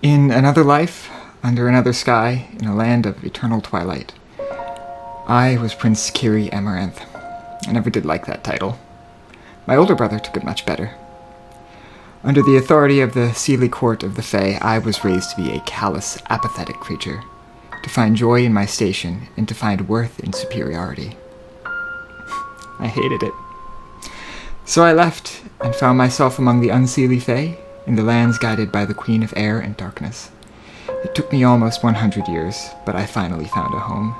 In another life, under another sky, in a land of eternal twilight, I was Prince Kiri Amaranth. I never did like that title. My older brother took it much better. Under the authority of the Seelie Court of the Fae, I was raised to be a callous, apathetic creature, to find joy in my station and to find worth in superiority. I hated it. So I left and found myself among the unseelie Fae, in the lands guided by the Queen of Air and Darkness. It took me almost 100 years, but I finally found a home.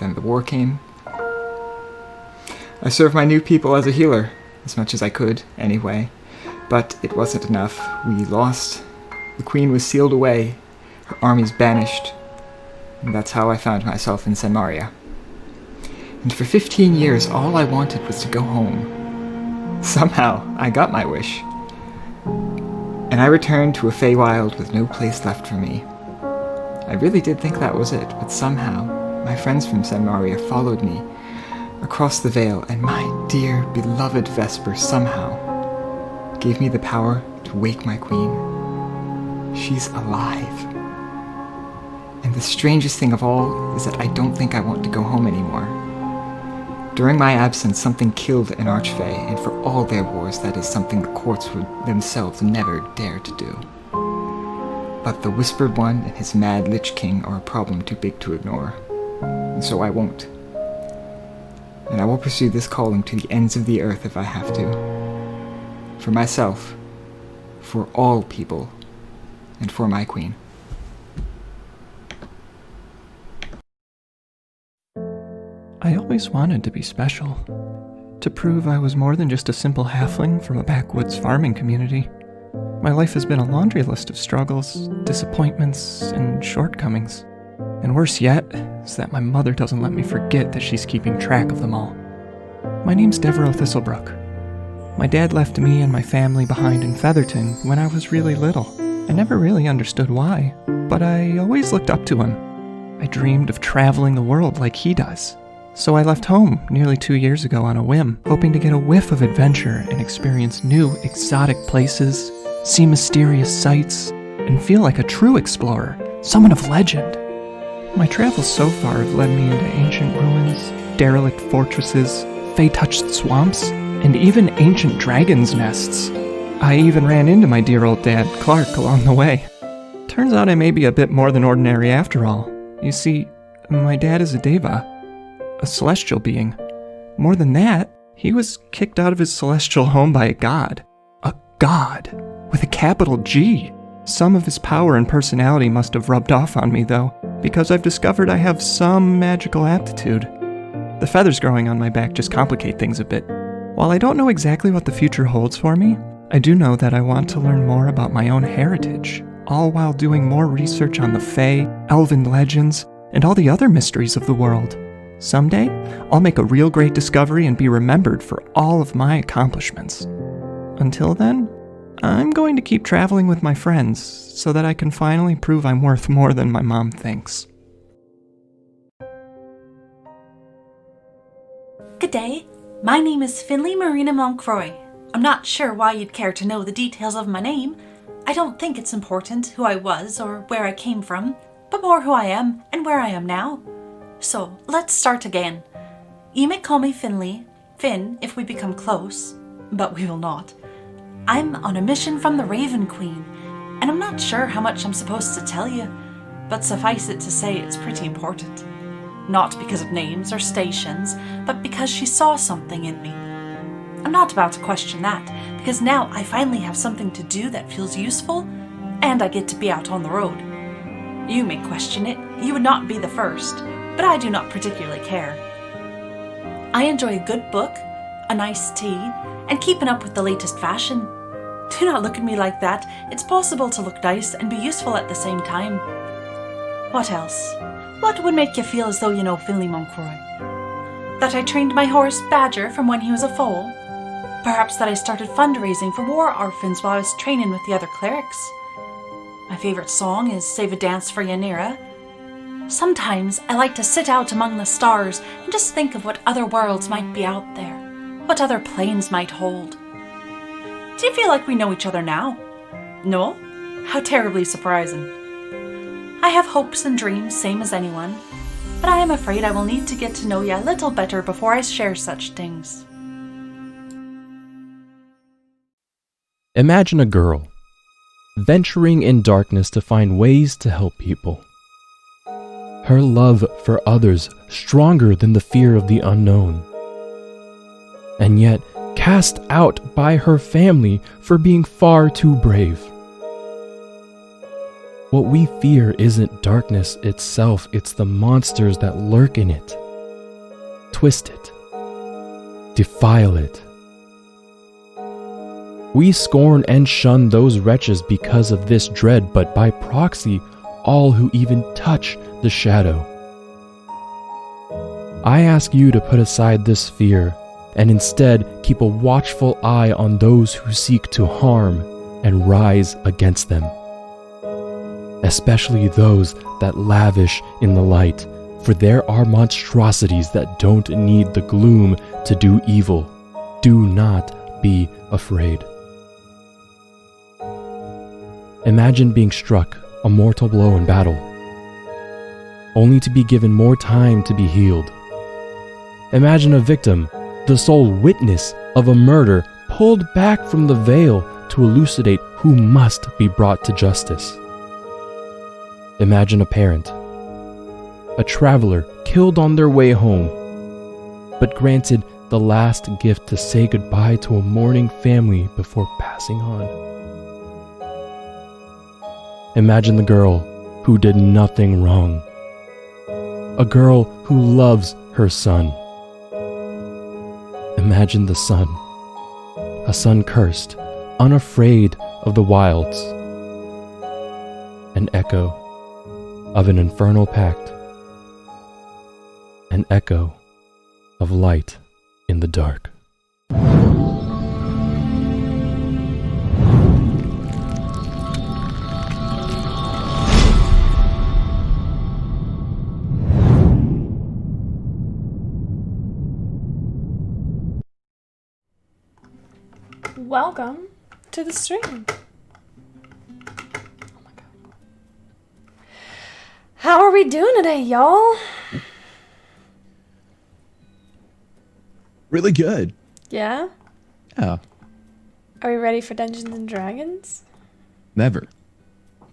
Then the war came. I served my new people as a healer, as much as I could, anyway. But it wasn't enough. We lost. The Queen was sealed away, her armies banished. And that's how I found myself in Sanmaria. And for 15 years, all I wanted was to go home. Somehow, I got my wish. And I returned to a Feywild with no place left for me. I really did think that was it, but somehow, my friends from Sanmaria followed me across the Vale, and my dear, beloved Vesper somehow gave me the power to wake my queen. She's alive. And the strangest thing of all is that I don't think I want to go home anymore. During my absence, something killed an Archfey, and for all their wars, that is something the courts would themselves never dare to do. But the Whispered One and his mad Lich King are a problem too big to ignore, and so I won't. And I will pursue this calling to the ends of the earth if I have to. For myself, for all people, and for my queen. I always wanted to be special, to prove I was more than just a simple halfling from a backwoods farming community. My life has been a laundry list of struggles, disappointments, and shortcomings. And worse yet is that my mother doesn't let me forget that she's keeping track of them all. My name's Devereaux Thistlebrook. My dad left me and my family behind in Featherton when I was really little. I never really understood why, but I always looked up to him. I dreamed of traveling the world like he does. So I left home nearly 2 years ago on a whim, hoping to get a whiff of adventure and experience new, exotic places, see mysterious sights, and feel like a true explorer, someone of legend. My travels so far have led me into ancient ruins, derelict fortresses, fey-touched swamps, and even ancient dragons' nests. I even ran into my dear old dad, Clark, along the way. Turns out I may be a bit more than ordinary after all. You see, my dad is a deva, a celestial being. More than that, he was kicked out of his celestial home by a god. A god, with a capital G. Some of his power and personality must have rubbed off on me, though, because I've discovered I have some magical aptitude. The feathers growing on my back just complicate things a bit. While I don't know exactly what the future holds for me, I do know that I want to learn more about my own heritage, all while doing more research on the Fae, elven legends, and all the other mysteries of the world. Someday, I'll make a real great discovery and be remembered for all of my accomplishments. Until then, I'm going to keep traveling with my friends so that I can finally prove I'm worth more than my mom thinks. Good day. My name is Finley Marina Moncroy. I'm not sure why you'd care to know the details of my name. I don't think it's important who I was or where I came from, but more who I am and where I am now. So, let's start again. You may call me Finley, Finn if we become close, but we will not. I'm on a mission from the Raven Queen, and I'm not sure how much I'm supposed to tell you, but suffice it to say it's pretty important. Not because of names or stations, but because she saw something in me. I'm not about to question that, because now I finally have something to do that feels useful, and I get to be out on the road. You may question it, you would not be the first, but I do not particularly care. I enjoy a good book, a nice tea, and keeping up with the latest fashion. Do not look at me like that. It's possible to look nice and be useful at the same time. What else? What would make you feel as though you know Finley Moncroy? That I trained my horse Badger from when he was a foal? Perhaps that I started fundraising for war orphans while I was training with the other clerics? My favorite song is Save a Dance for Yanira. Sometimes I like to sit out among the stars and just think of what other worlds might be out there, what other planes might hold. Do you feel like we know each other now? No? How terribly surprising. I have hopes and dreams, same as anyone, but I am afraid I will need to get to know you a little better before I share such things. Imagine a girl venturing in darkness to find ways to help people. Her love for others stronger than the fear of the unknown. And yet cast out by her family for being far too brave. What we fear isn't darkness itself, it's the monsters that lurk in it. Twist it. Defile it. We scorn and shun those wretches because of this dread, but by proxy, all who even touch the shadow. I ask you to put aside this fear, and instead keep a watchful eye on those who seek to harm and rise against them. Especially those that lavish in the light, for there are monstrosities that don't need the gloom to do evil. Do not be afraid. Imagine being struck a mortal blow in battle, only to be given more time to be healed. Imagine a victim, the sole witness of a murder, pulled back from the veil to elucidate who must be brought to justice. Imagine a parent, a traveler killed on their way home, but granted the last gift to say goodbye to a mourning family before passing on. Imagine the girl who did nothing wrong, a girl who loves her son. Imagine the son, a son cursed, unafraid of the wilds, an echo of an infernal pact, an echo of light in the dark. Welcome to the stream. Oh my god. How are we doing today, y'all? Really good. Yeah? Yeah. Are we ready for Dungeons and Dragons? Never.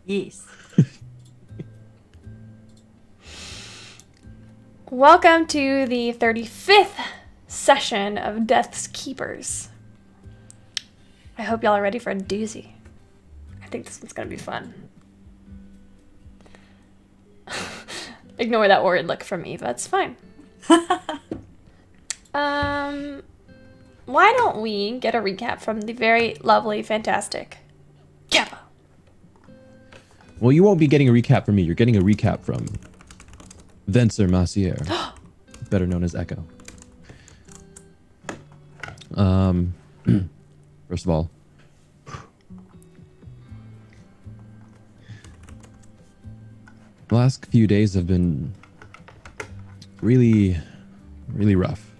Yes. Welcome to the 35th session of Death's Keepers. I hope y'all are ready for a doozy. I think this one's gonna be fun. Ignore that worried look from Eva, it's fine. Why don't we get a recap from the very lovely, fantastic Kappa? Well, you won't be getting a recap from me. You're getting a recap from Venser Massier, better known as Echo. First of all, the last few days have been really rough.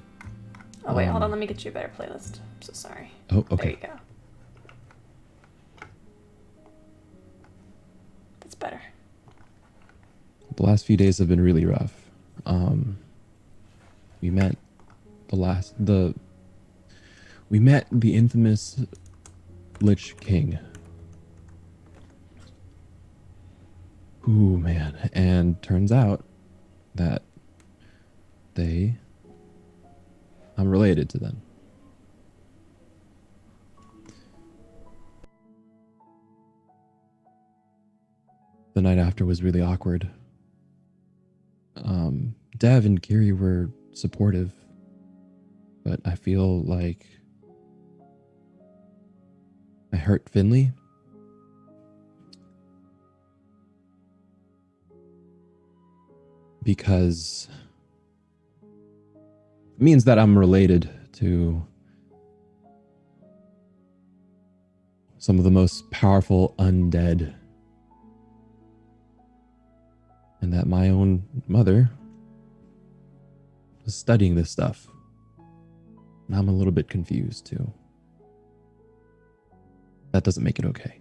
Oh wait, hold on, let me get you a better playlist. I'm so sorry. Oh, There okay. you go. That's better. The last few days have been really rough. We met the infamous Lich King. Ooh, man. And turns out that I'm related to them. The night after was really awkward. Dev and Kiri were supportive, but I feel like I hurt Finley. Because it means that I'm related to some of the most powerful undead. And that my own mother was studying this stuff. And I'm a little bit confused, too. That doesn't make it okay.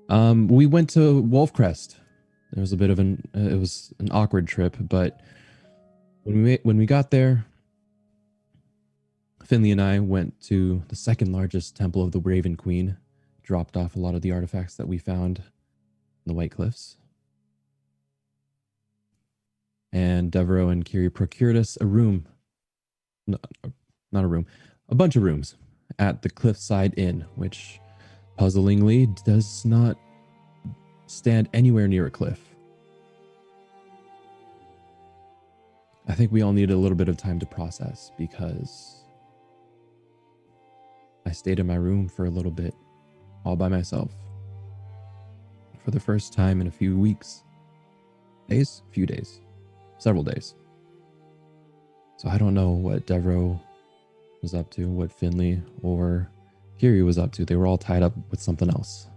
We went to Wolfcrest. It was a bit of it was an awkward trip, but when we got there, Finley and I went to the second largest temple of the Raven Queen, dropped off a lot of the artifacts that we found in the White Cliffs. And Devereaux and Kiri procured us a room. No, not a room, a bunch of rooms at the Cliffside Inn, which puzzlingly does not stand anywhere near a cliff. I think we all needed a little bit of time to process because I stayed in my room for a little bit, all by myself, for the first time in a few weeks. Few days, several days. So I don't know what Devereaux was up to, what Finley or Kiri was up to. They were all tied up with something else.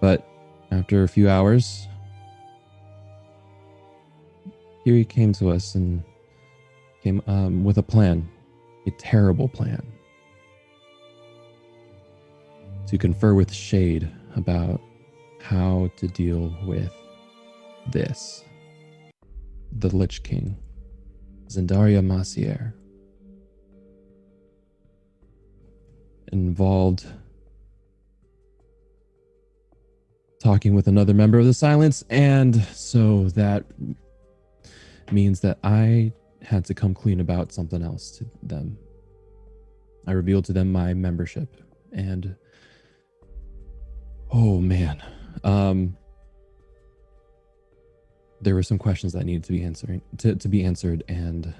But after a few hours, Kiri came to us and came with a plan, a terrible plan, to confer with Shade about how to deal with this. The Lich King, Zendaria Massier, involved talking with another member of the Silence, and so that means that I had to come clean about something else to them. I revealed to them my membership, and oh man, there were some questions that needed to be answered, and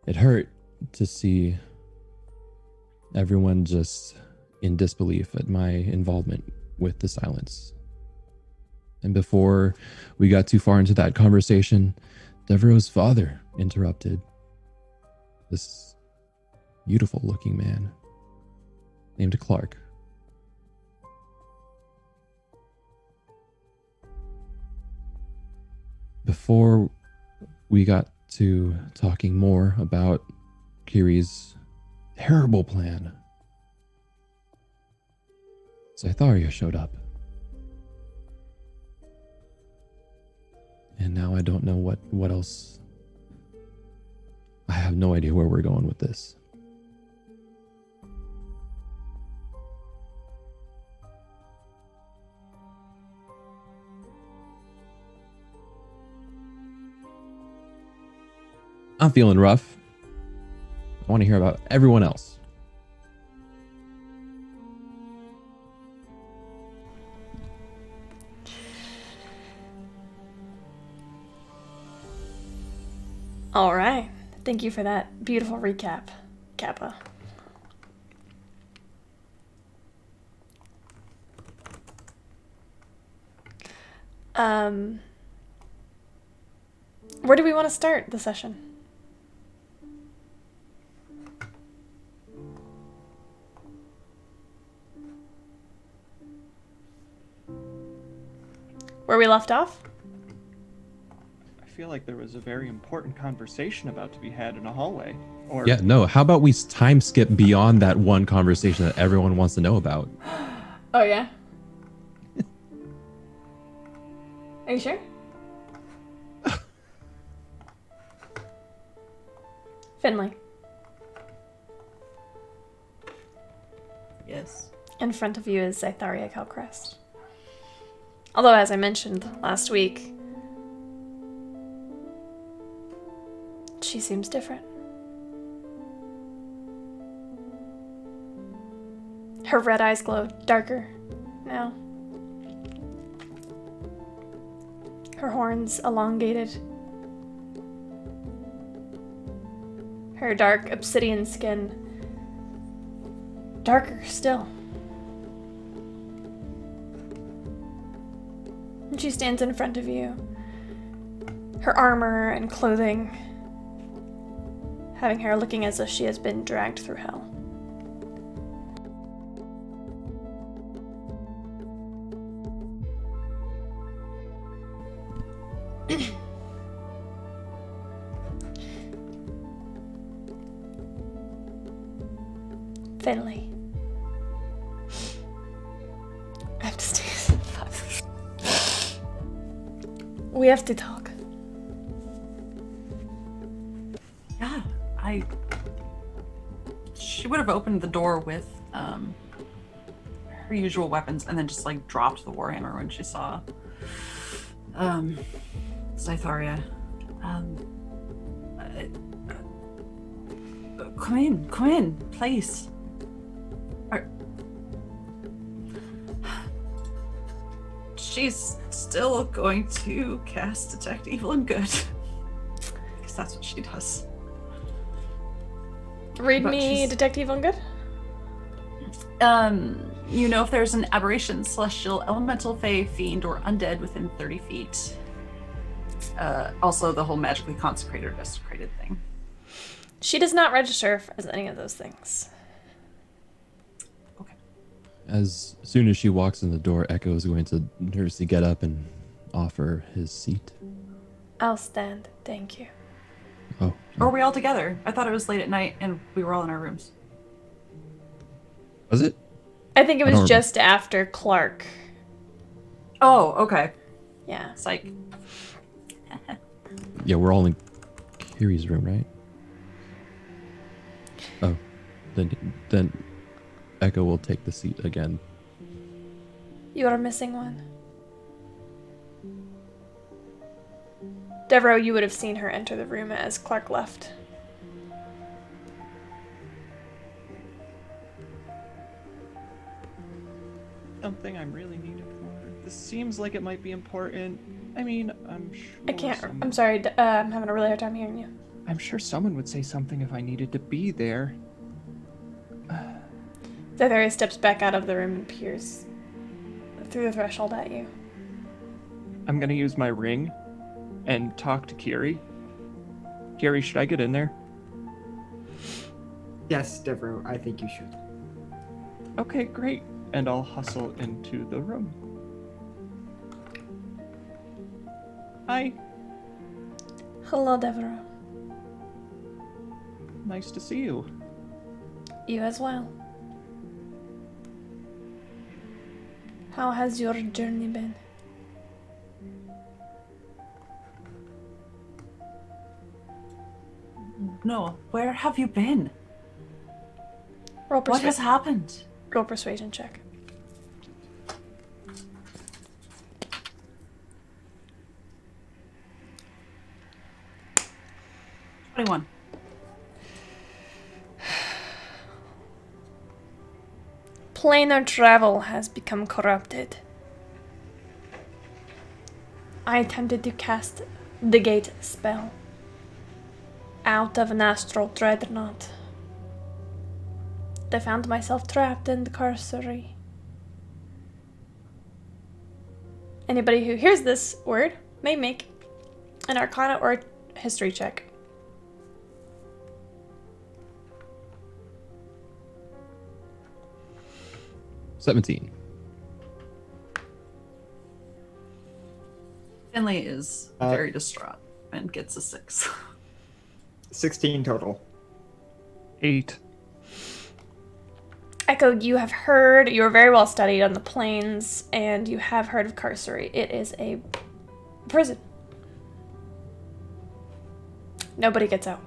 it hurt to see everyone just in disbelief at my involvement with the Silence. And before we got too far into that conversation, Devereaux's father interrupted. This beautiful looking man named Clark. Before we got to talking more about Kiri's terrible plan, Scytharia showed up. And now I don't know what else. I have no idea where we're going with this. I'm feeling rough. I want to hear about everyone else. All right. Thank you for that beautiful recap, Kappa. Where do we want to start the session? Where we left off? I feel like there was a very important conversation about to be had in a hallway. Or Yeah, no, how about we time skip beyond that one conversation that everyone wants to know about? Oh, yeah? Are you sure? Finley. Yes. In front of you is Scytharia Calcrest. Although, as I mentioned last week, she seems different. Her red eyes glow darker now. Her horns elongated. Her dark obsidian skin darker still. And she stands in front of you, her armor and clothing having her looking as if she has been dragged through hell. Finley. I have to stay. Fuck. We have to talk. Yeah, she would have opened the door with her usual weapons and then just like dropped the warhammer when she saw Scytharia. Come in, please. She's still going to cast Detect Evil and Good. Because that's what she does. Read But me she's- Detect Evil and Good. You know if there's an aberration, celestial, elemental, fae, fiend, or undead within 30 feet. Also, the whole magically consecrated or desecrated thing. She does not register as any of those things. Okay. As soon as she walks in the door, Echo is going to nervously get up and offer his seat. I'll stand. Thank you. Oh, Or are we all together? I thought it was late at night and we were all in our rooms. was it? I think it I was don't just after Clark. Oh, okay. Yeah. Psych. Yeah, we're all in Kiri's room, right? Oh, then Echo will take the seat again. You are missing one. Devereaux, you would have seen her enter the room as Clark left. Something I'm really needed for. This seems like it might be important. I mean, I'm sure. I can't. I'm sorry. I'm having a really hard time hearing you. I'm sure someone would say something if I needed to be there. Devereaux steps back out of the room and peers through the threshold at you. I'm gonna use my ring and talk to Kiri. Kiri, should I get in there? Yes, Devereaux, I think you should. Okay, great. And I'll hustle into the room. Hi. Hello, Devereaux. Nice to see you. You as well. How has your journey been? No, where have you been? Roll, What has happened? roll persuasion check. 21. Planar travel has become corrupted. I attempted to cast the gate spell out of an astral dreadnought. I found myself trapped in the carcery. Anybody who hears this word may make an Arcana or History check. $17. Finley is very distraught and gets a 6. 16 total. 8. Echo, you have heard, you are very well studied on the plains, and you have heard of Carcery. It is a prison. Nobody gets out.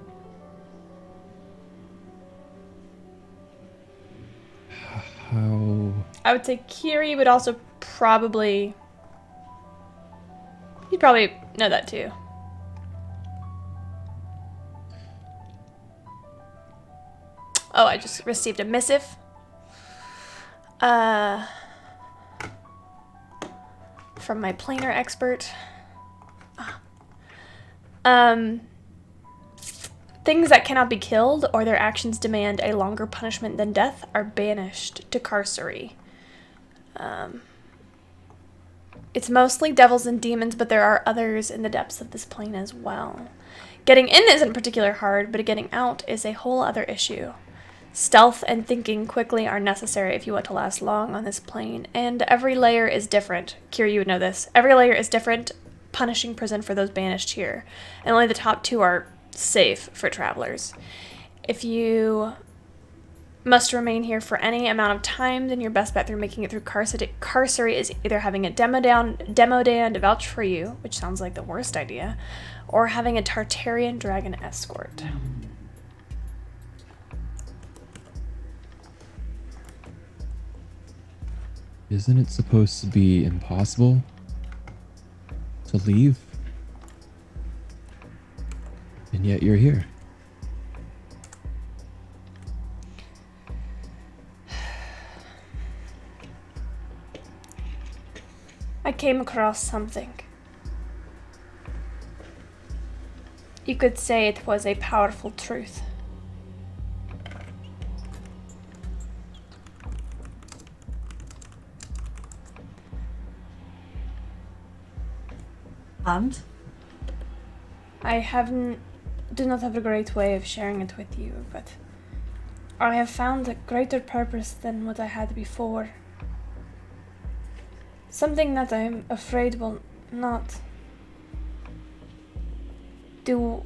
How? I would say Kiri would also probably... You'd probably know that too. Oh, I just received a missive. From my planar expert. Things that cannot be killed or their actions demand a longer punishment than death are banished to Carcery. It's mostly devils and demons, but there are others in the depths of this plane as well. Getting in isn't particularly hard, but getting out is a whole other issue. Stealth and thinking quickly are necessary if you want to last long on this plane, and every layer is different. Kira, you would know this. Every layer is different, punishing prison for those banished here, and only the top 2 are safe for travelers. If you must remain here for any amount of time, then your best bet through making it through Carcery is either having a demo day to vouch for you, which sounds like the worst idea, or having a Tartarian dragon escort. Isn't it supposed to be impossible to leave? And yet you're here. I came across something. You could say it was a powerful truth. And? Do not have a great way of sharing it with you, but I have found a greater purpose than what I had before. Something that I'm afraid will not do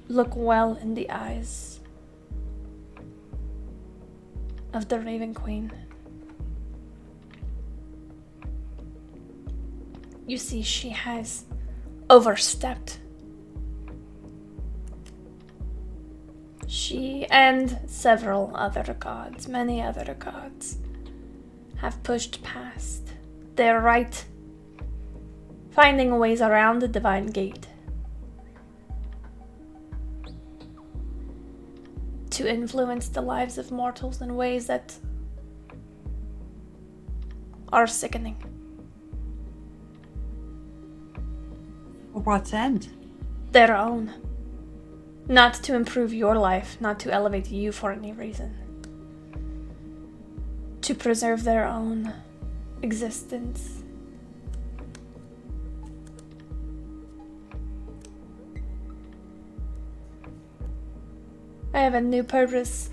look well in the eyes of the Raven Queen. You see, she has overstepped. She and several other gods, many other gods, have pushed past their right, finding ways around the divine gate to influence the lives of mortals in ways that are sickening. For what end? Their own. Not to improve your life, not to elevate you for any reason. To preserve their own existence. I have a new purpose,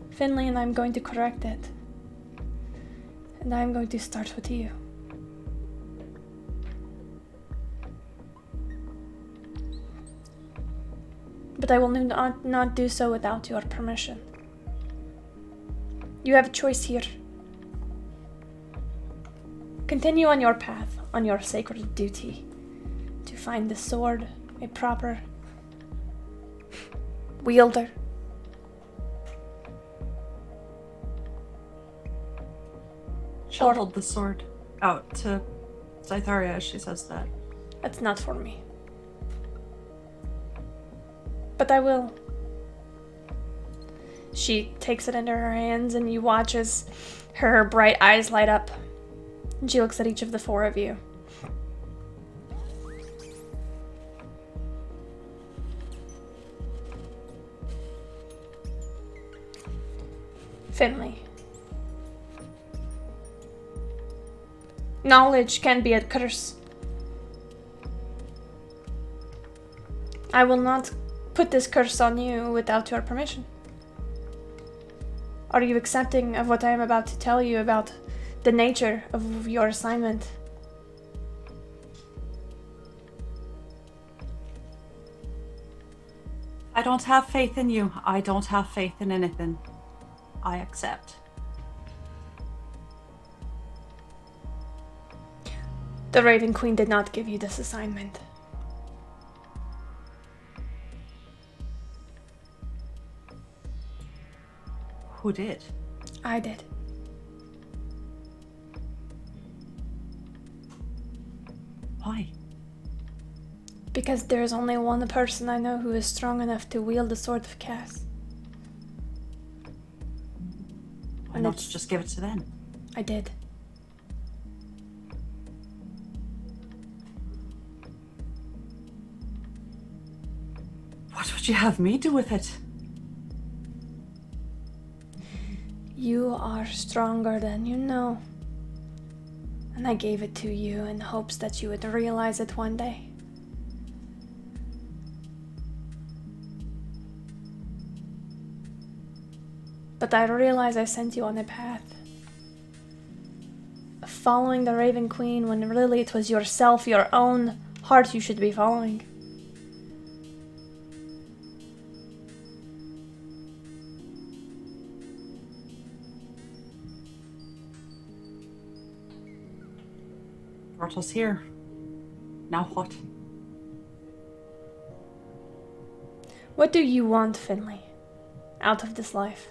Finley, and I'm going to correct it. And I'm going to start with you. But I will not do so without your permission. You have a choice here. Continue on your path, on your sacred duty, to find the sword, a proper wielder. She'll hold the sword out to Scytharia as she says that. That's not for me. But I will. She takes it into her hands and you watch as her bright eyes light up. And she looks at each of the four of you. Finley. Knowledge can be a curse. I will not put this curse on you without your permission. Are you accepting of what I am about to tell you about the nature of your assignment? I don't have faith in you. I don't have faith in anything. I accept. The Raven Queen did not give you this assignment. Who did? I did. Why? Because there is only one person I know who is strong enough to wield the Sword of Cass. Why not just give it to them? I did. What would you have me do with it? You are stronger than you know. And I gave it to you in hopes that you would realize it one day. But I realize I sent you on a path of following the Raven Queen when really it was yourself, your own heart you should be following. brought us here. Now what? What do you want, Finley, out of this life?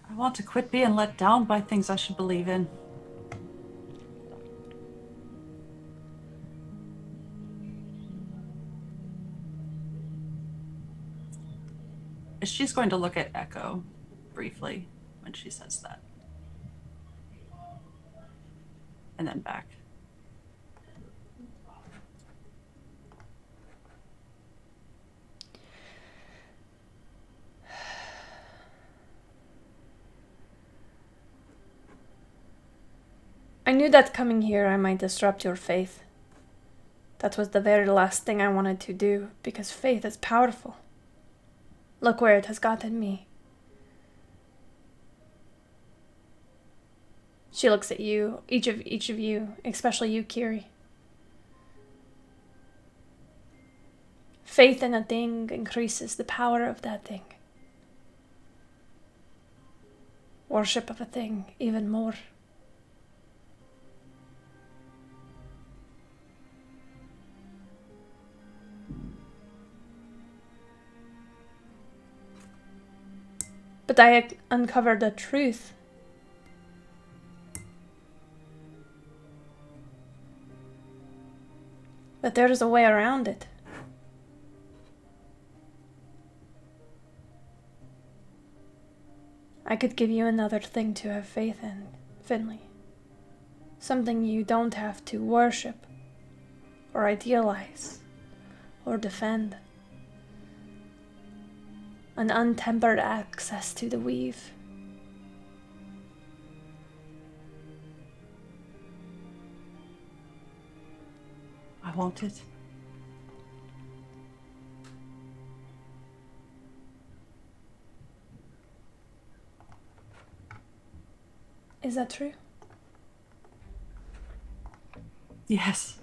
I want to quit being let down by things I should believe in. She's going to look at Echo briefly when she says that. And then back. I knew that coming here I might disrupt your faith. That was the very last thing I wanted to do, because faith is powerful. Look where it has gotten me. She looks at you, each of you, especially you, Kiri. Faith in a thing increases the power of that thing. Worship of a thing even more. But I uncovered the truth. But there is a way around it. I could give you another thing to have faith in, Finley. Something you don't have to worship, or idealize, or defend. An untempered access to the weave. I want it. Is that true? Yes.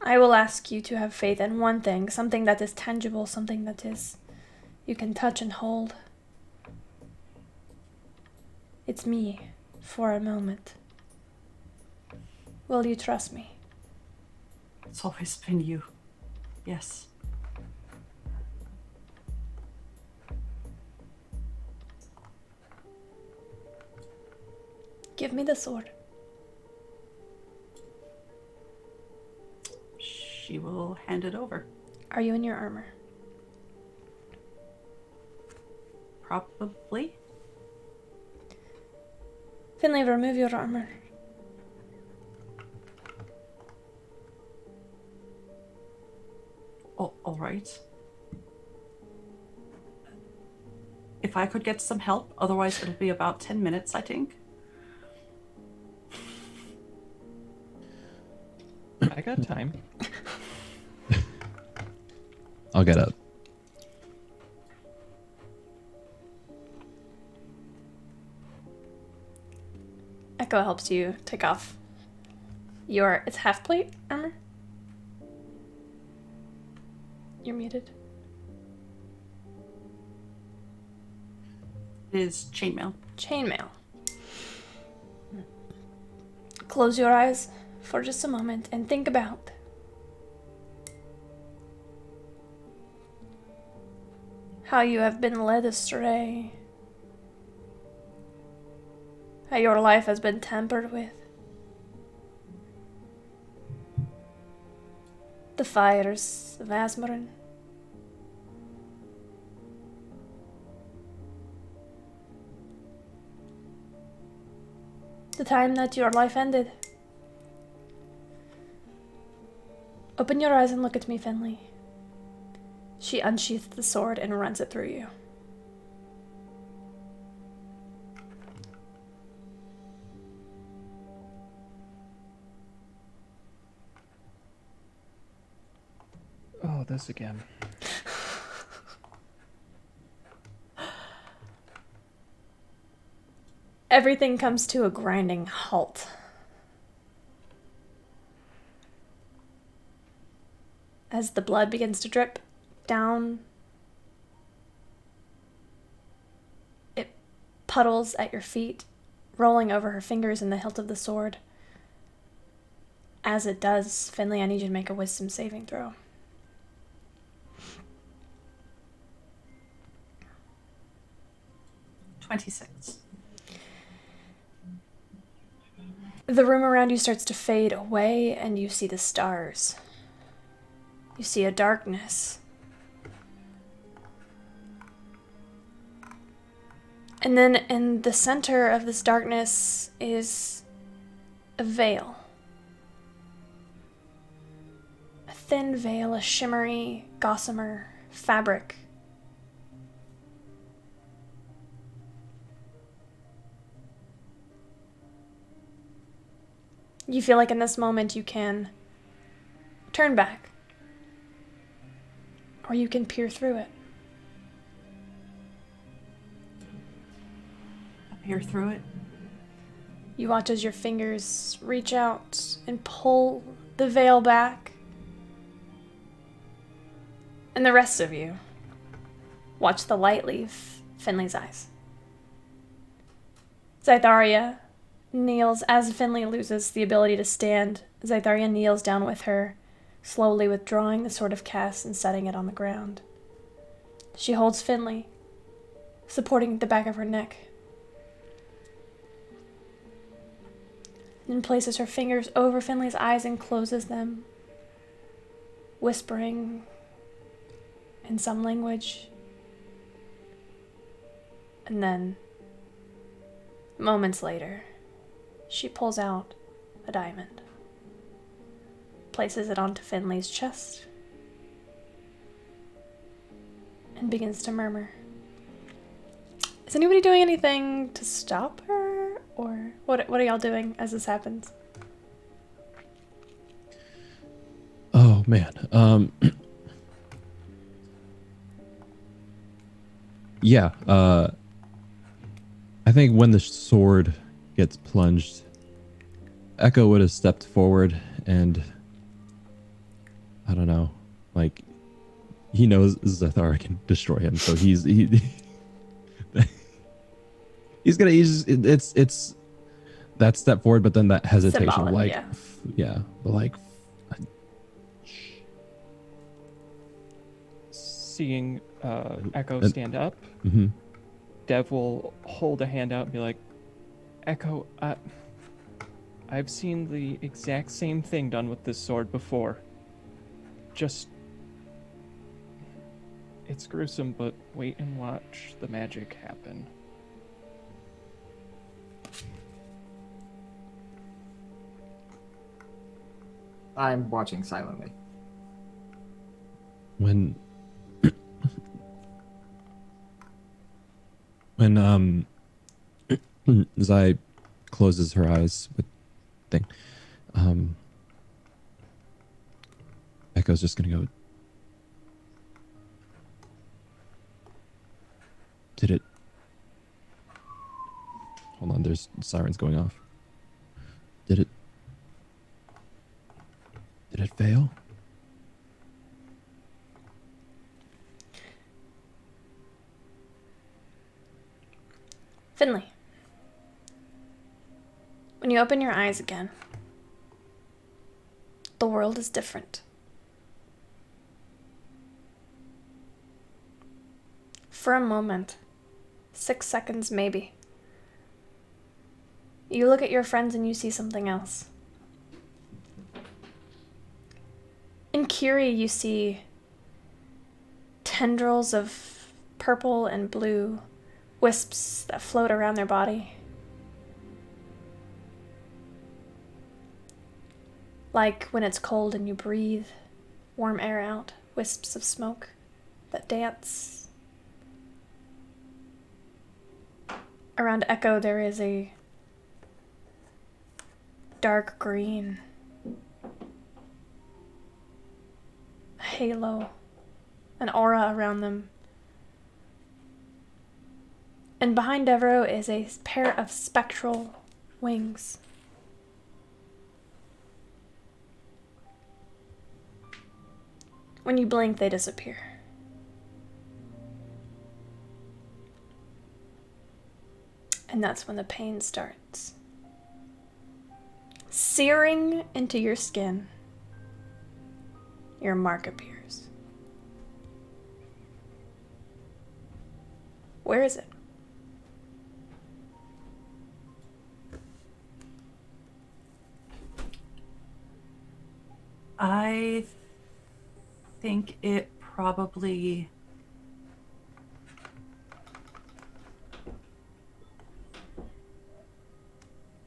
I will ask you to have faith in one thing, something that is tangible, something that is you can touch and hold. It's me, for a moment. Will you trust me? It's always been you. Yes. Give me the sword. She will hand it over. Are you in your armor? Probably. Finley, remove your armor. Oh, all right. If I could get some help, otherwise it'll be about 10 minutes, I think. I got time. I'll get up. Echo helps you take off your, it's half plate armor? You're muted. It is chainmail. Chainmail. Close your eyes for just a moment and think about how you have been led astray, how your life has been tampered with. The fires of Asmarin. The time that your life ended. Open your eyes and look at me, Finley. She unsheathed the sword and runs it through you. Oh, this again. everything comes to a grinding halt. As the blood begins to drip down, it puddles at your feet, rolling over her fingers in the hilt of the sword. As it does, Finley, I need you to make a wisdom saving throw. $26. The room around you starts to fade away, and you see the stars. You see a darkness. And then in the center of this darkness is a veil. A thin veil, a shimmery, gossamer fabric. You feel like in this moment you can turn back, or you can peer through it. Peer through it. You watch as your fingers reach out and pull the veil back. And the rest of you watch the light leave Finley's eyes. Zytharia kneels as Finley loses the ability to stand. Zytharia kneels down with her, slowly withdrawing the Sword of Cass and setting it on the ground. She holds Finley, supporting the back of her neck, and places her fingers over Finley's eyes and closes them, whispering in some language. And then, moments later, she pulls out a diamond, places it onto Finley's chest, and begins to murmur. Is anybody doing anything to stop her? Or what are y'all doing as this happens? Oh man. Yeah, I think when the sword gets plunged, Echo would have stepped forward and I don't know, like he knows Zathara can destroy him, so he's it's that step forward, but then that hesitation, Symbolic, like yeah. yeah, but like Seeing Echo And- stand up, mhm. Dev will hold a hand out and be like, Echo, I've seen the exact same thing done with this sword before. Just... It's gruesome, but wait and watch the magic happen. I'm watching silently. when Zai closes her eyes with thing, Echo's just gonna go, did it, hold on, there's sirens going off, did it fail? Finley, when you open your eyes again, the world is different. For a moment, 6 seconds maybe, you look at your friends and you see something else. In Kiri, you see tendrils of purple and blue wisps that float around their body. Like when it's cold and you breathe warm air out, wisps of smoke that dance. Around Echo, there is a dark green halo, an aura around them. And behind Devereaux is a pair of spectral wings. When you blink, they disappear. And that's when the pain starts. Searing into your skin, your mark appears. Where is it? I think it probably...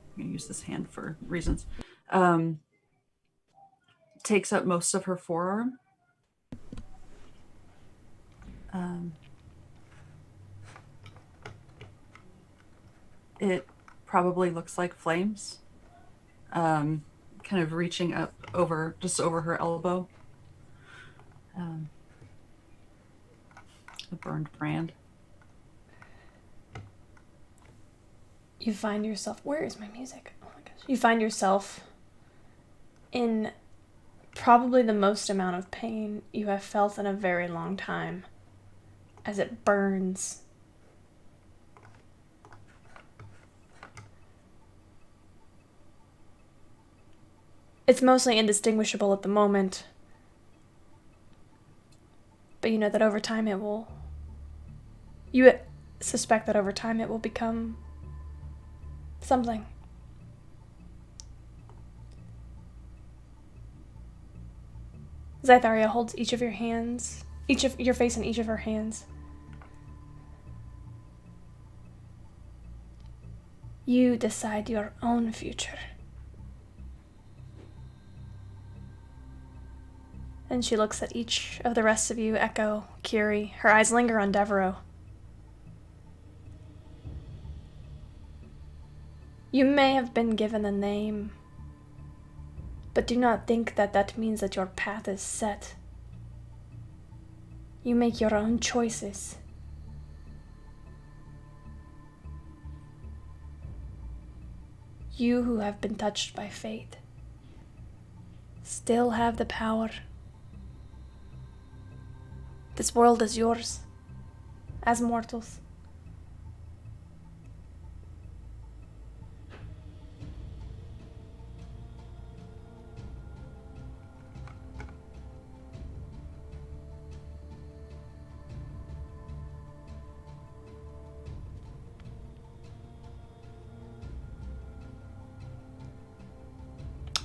I'm going to use this hand for reasons. Takes up most of her forearm. It probably looks like flames. Kind of reaching up over, just over her elbow. A burned brand. You find yourself... Where is my music? Oh my gosh. You find yourself in probably the most amount of pain you have felt in a very long time as it burns. It's mostly indistinguishable at the moment, but you know that over time it will... You suspect that over time it will become something. Zytharia holds each of your hands, each of your face in each of her hands. You decide your own future. And she looks at each of the rest of you, Echo, Kiri. Her eyes linger on Devereaux. You may have been given a name, but do not think that that means that your path is set. You make your own choices. You who have been touched by fate still have the power. This world is yours, as mortals.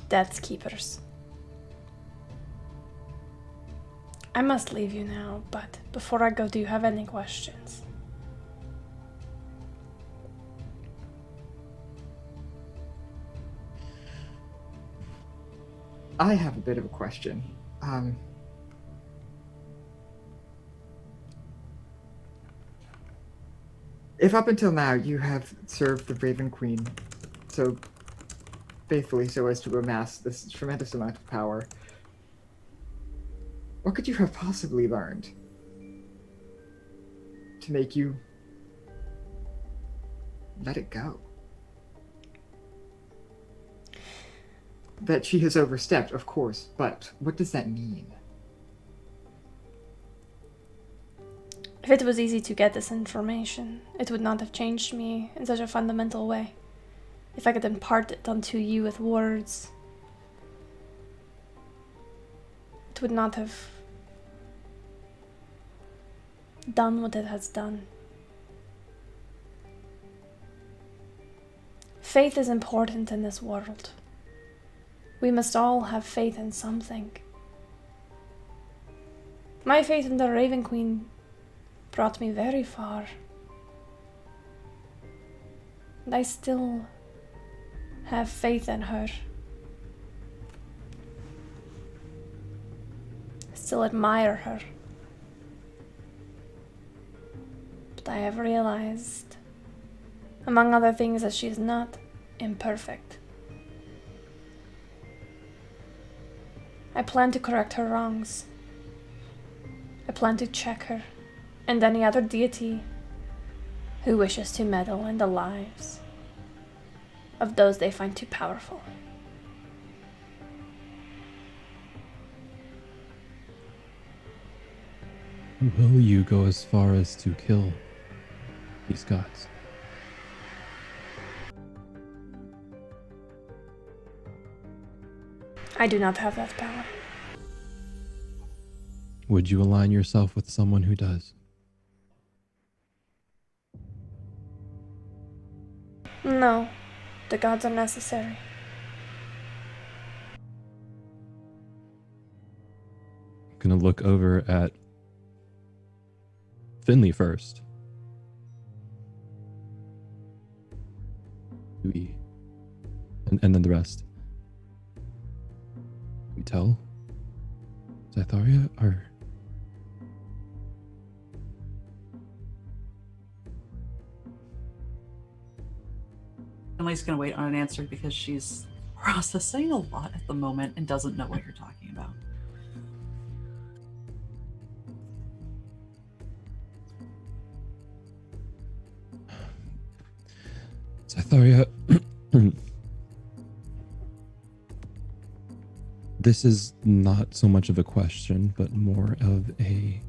Death's Keepers. I must leave you now, but before I go, do you have any questions? I have a bit of a question. If up until now you have served the Raven Queen so faithfully so as to amass this tremendous amount of power, what could you have possibly learned to make you let it go? That she has overstepped, of course, but what does that mean? If it was easy to get this information, it would not have changed me in such a fundamental way. If I could impart it unto you with words, it would not have done what it has done. Faith is important in this world. We must all have faith in something. My faith in the Raven Queen brought me very far. And I still have faith in her. I still admire her. But I have realized, among other things, that she is not imperfect. I plan to correct her wrongs. I plan to check her and any other deity who wishes to meddle in the lives of those they find too powerful. Will you go as far as to kill these gods? I do not have that power. Would you align yourself with someone who does? No, the gods are necessary. I'm gonna look over at Finley first. And then the rest. We tell Zytharia, or Emily's going to wait on an answer because she's processing a lot at the moment and doesn't know what you're talking about. Zytharia, this is not so much of a question, but more of a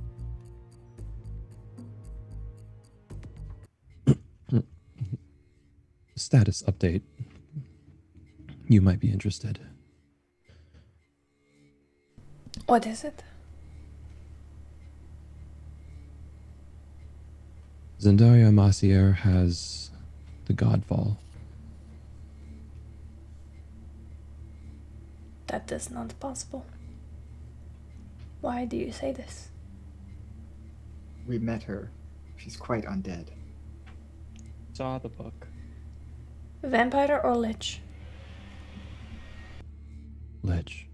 status update. You might be interested. What is it? Zendaria Massier has the Godfall. That is not possible. Why do you say this? We met her. She's quite undead. Saw the book. Vampire or lich? Lich.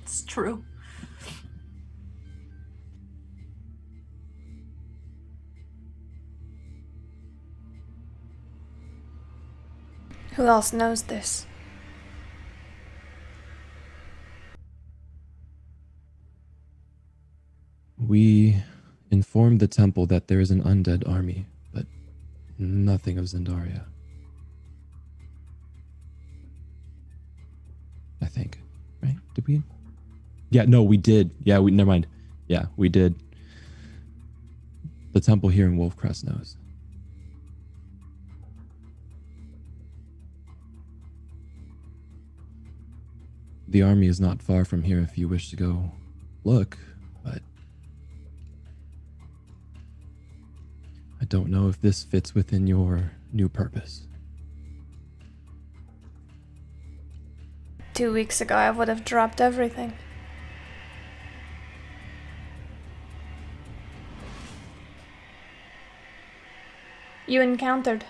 It's true. Who else knows this? We informed the temple that there is an undead army, but nothing of Zendaria. I think, right? Did we? Yeah, no, we did. Yeah, never mind. Yeah, we did. The temple here in Wolfcrest knows. The army is not far from here if you wish to go look, but I don't know if this fits within your new purpose. 2 weeks ago, I would have dropped everything. You encountered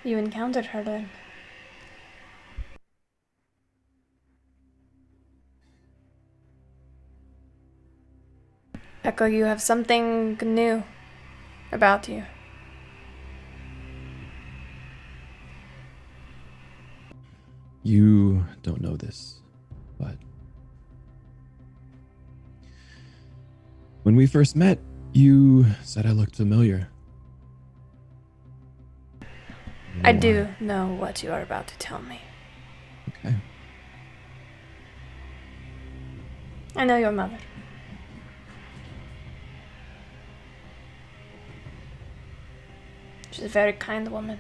her then. Echo, you have something new about you. You don't know this, but when we first met, you said I looked familiar. I do know what you are about to tell me. Okay. I know your mother. She's a very kind woman.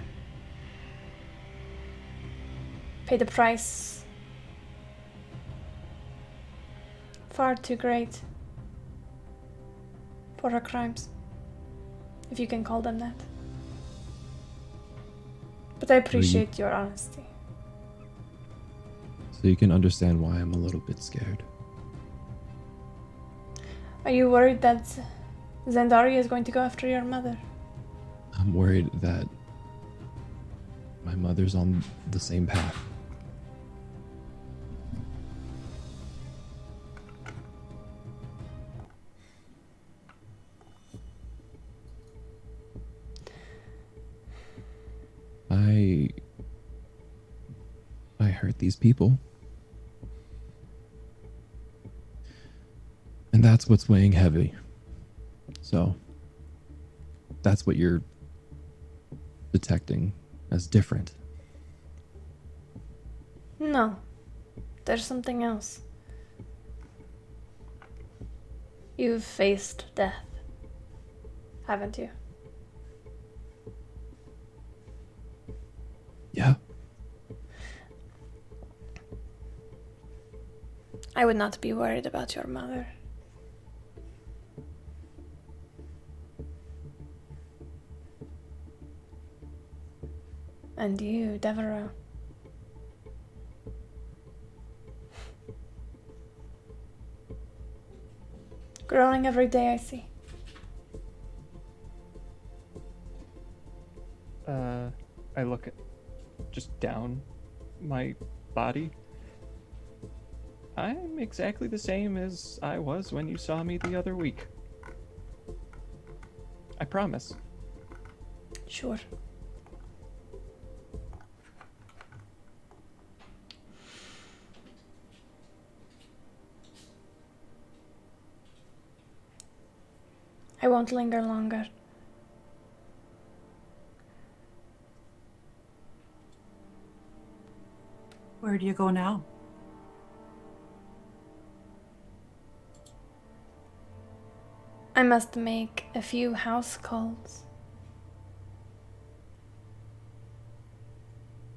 Paid a price far too great for her crimes, if you can call them that. But I appreciate your honesty. So you can understand why I'm a little bit scared. Are you worried that Zendaria is going to go after your mother? I'm worried that my mother's on the same path. I hurt these people. And that's what's weighing heavy So that's what you're detecting as different. No, there's something else. You've faced death, haven't you? Yeah. I would not be worried about your mother. And you, Devereaux. Growing every day, I see. I look at just down my body. I'm exactly the same as I was when you saw me the other week. I promise. Sure. I won't linger longer. Where do you go now? I must make a few house calls.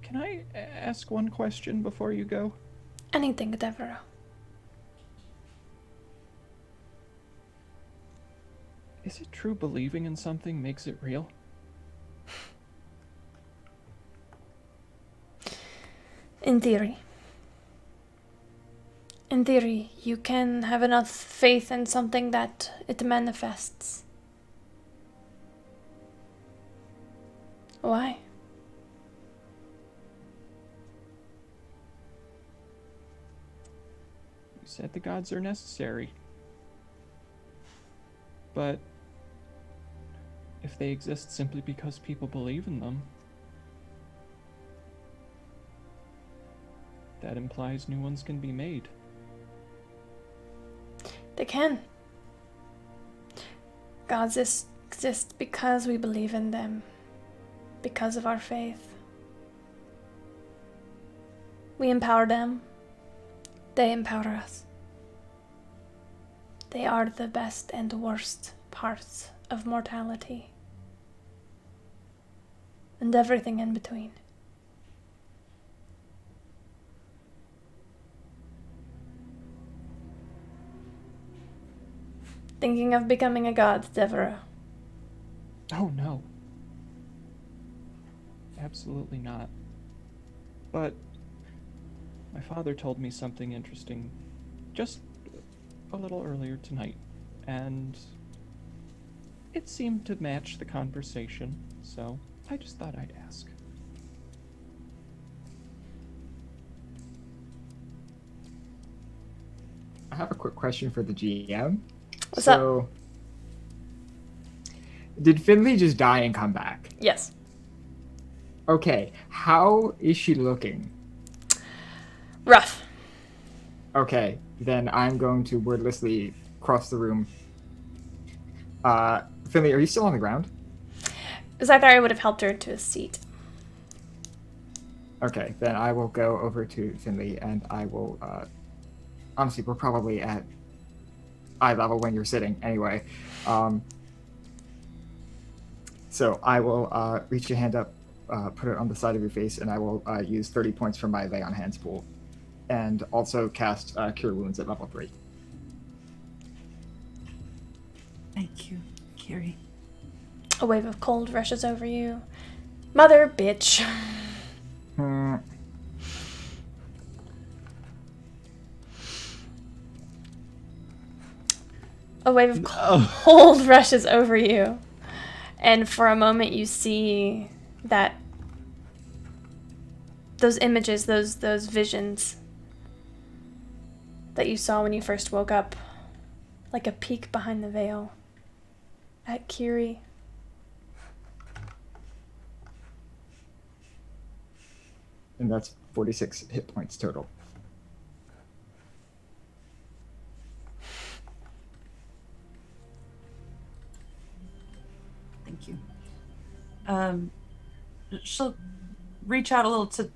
Can I ask one question before you go? Anything, Devereaux. Is it true believing in something makes it real? In theory. In theory, you can have enough faith in something that it manifests. Why? You said the gods are necessary. But if they exist simply because people believe in them, that implies new ones can be made. They can. Gods exist because we believe in them, because of our faith. We empower them, they empower us. They are the best and worst parts of mortality, and everything in between. Thinking of becoming a god, Devereaux? Oh no. Absolutely not. But my father told me something interesting just a little earlier tonight, and it seemed to match the conversation, so I just thought I'd ask. I have a quick question for the GM. What's so, did Finley just die and come back? Yes. Okay, how is she looking? Rough. Okay, then I'm going to wordlessly cross the room. Finley, are you still on the ground? Because I thought I would have helped her to a seat. Okay, then I will go over to Finley and I will, honestly, we're probably at eye level when you're sitting anyway. So I will reach your hand up, put it on the side of your face, and I will use 30 points from my Lay on Hands pool. And also cast Cure Wounds at level 3. Thank you, Kiri. A wave of cold rushes over you. Mother bitch. A wave of cold rushes over you. And for a moment you see that those images, those visions that you saw when you first woke up, like a peek behind the veil at Kiri. And that's 46 hit points total. she'll reach out a little to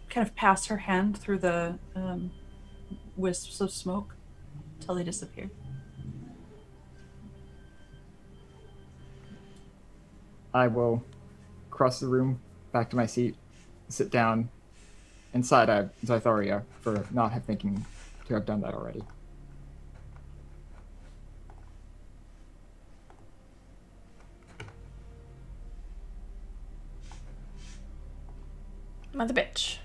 kind of pass her hand through the wisps of smoke till they disappear. I will cross the room back to my seat, sit down inside Zytharia for not thinking to have done that already. Mother bitch.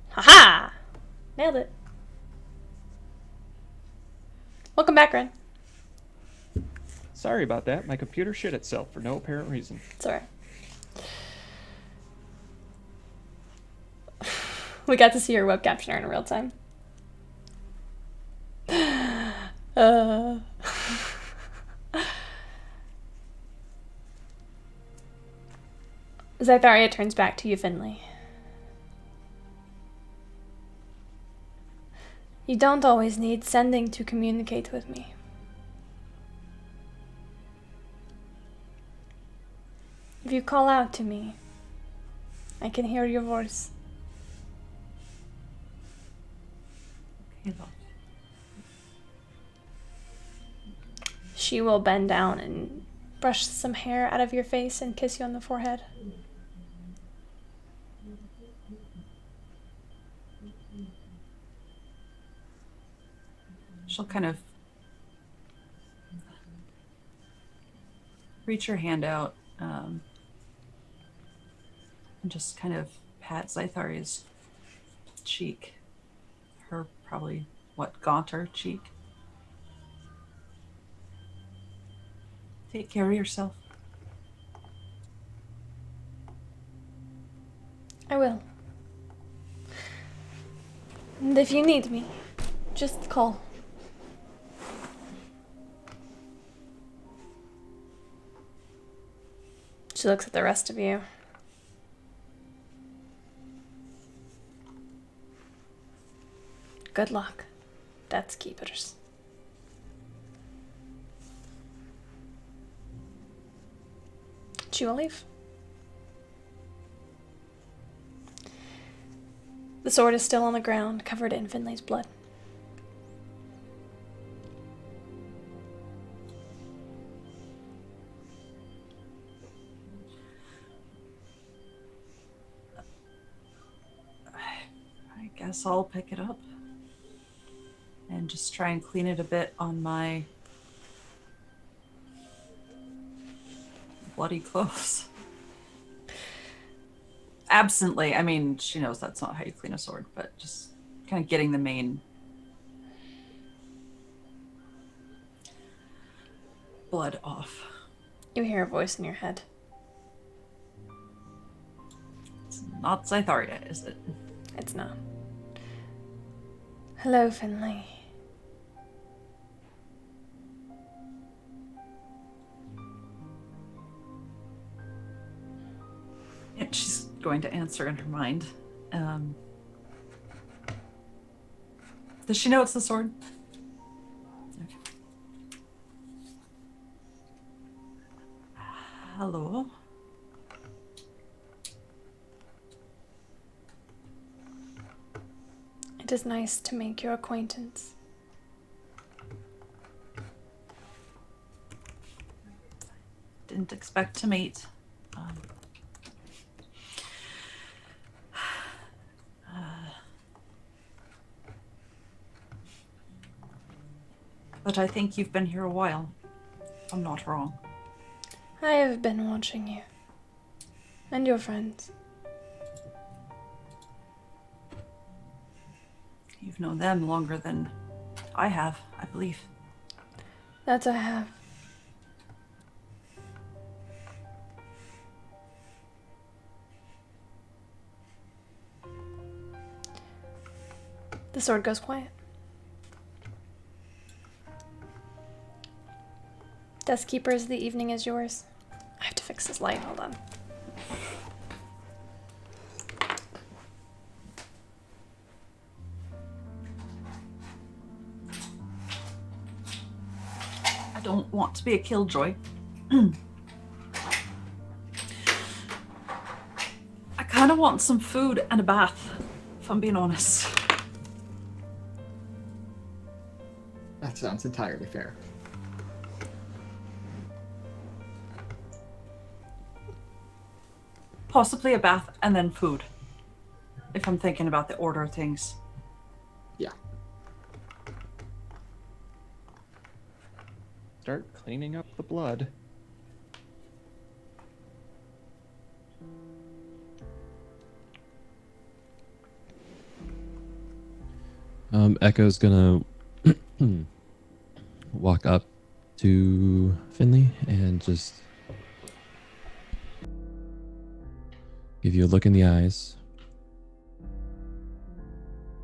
Haha! Nailed it. Welcome back, Ren. Sorry about that. My computer shit itself for no apparent reason. It's alright. We got to see your web captioner in real time. Zytharia turns back to you, Finley. You don't always need sending to communicate with me. If you call out to me, I can hear your voice. Okay, love. She will bend down and brush some hair out of your face and kiss you on the forehead. She'll kind of reach her hand out and just kind of pat Zytharia's cheek. Her probably, gaunter cheek. Take care of yourself. I will. And if you need me, just call. She looks at the rest of you. Good luck, Death's Keepers. She will leave. The sword is still on the ground, covered in Finley's blood. I guess I'll pick it up and just try and clean it a bit on my bloody clothes. Absently, I mean, she knows that's not how you clean a sword, but just kind of getting the main blood off. You hear a voice in your head. It's not Zytharia, is it? It's not. Hello, Finley. And she's going to answer in her mind. Does she know it's the sword? Okay. Hello? It is nice to make your acquaintance. Didn't expect to meet. But I think you've been here a while. I'm not wrong. I have been watching you. And your friends. You've known them longer than I have, I believe. That I have. The sword goes quiet. Death Keepers, the evening is yours. I have to fix this light, hold on. don't want to be a killjoy. I kind of want some food and a bath, if I'm being honest. That sounds entirely fair. Possibly a bath and then food, if I'm thinking about the order of things. Yeah. Start cleaning up the blood. Echo's gonna walk up to Finley and just give you a look in the eyes,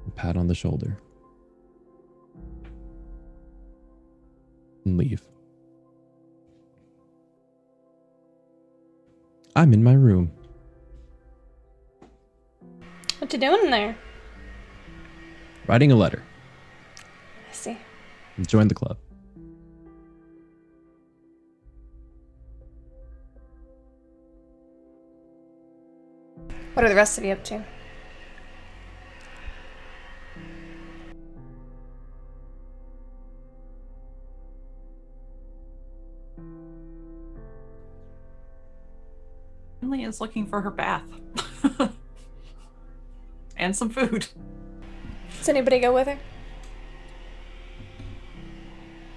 a pat on the shoulder, and leave. I'm in my room. What you doing in there? Writing a letter. I see. Join the club. What are the rest of you up to? Finley is looking for her bath. And some food. Does anybody go with her?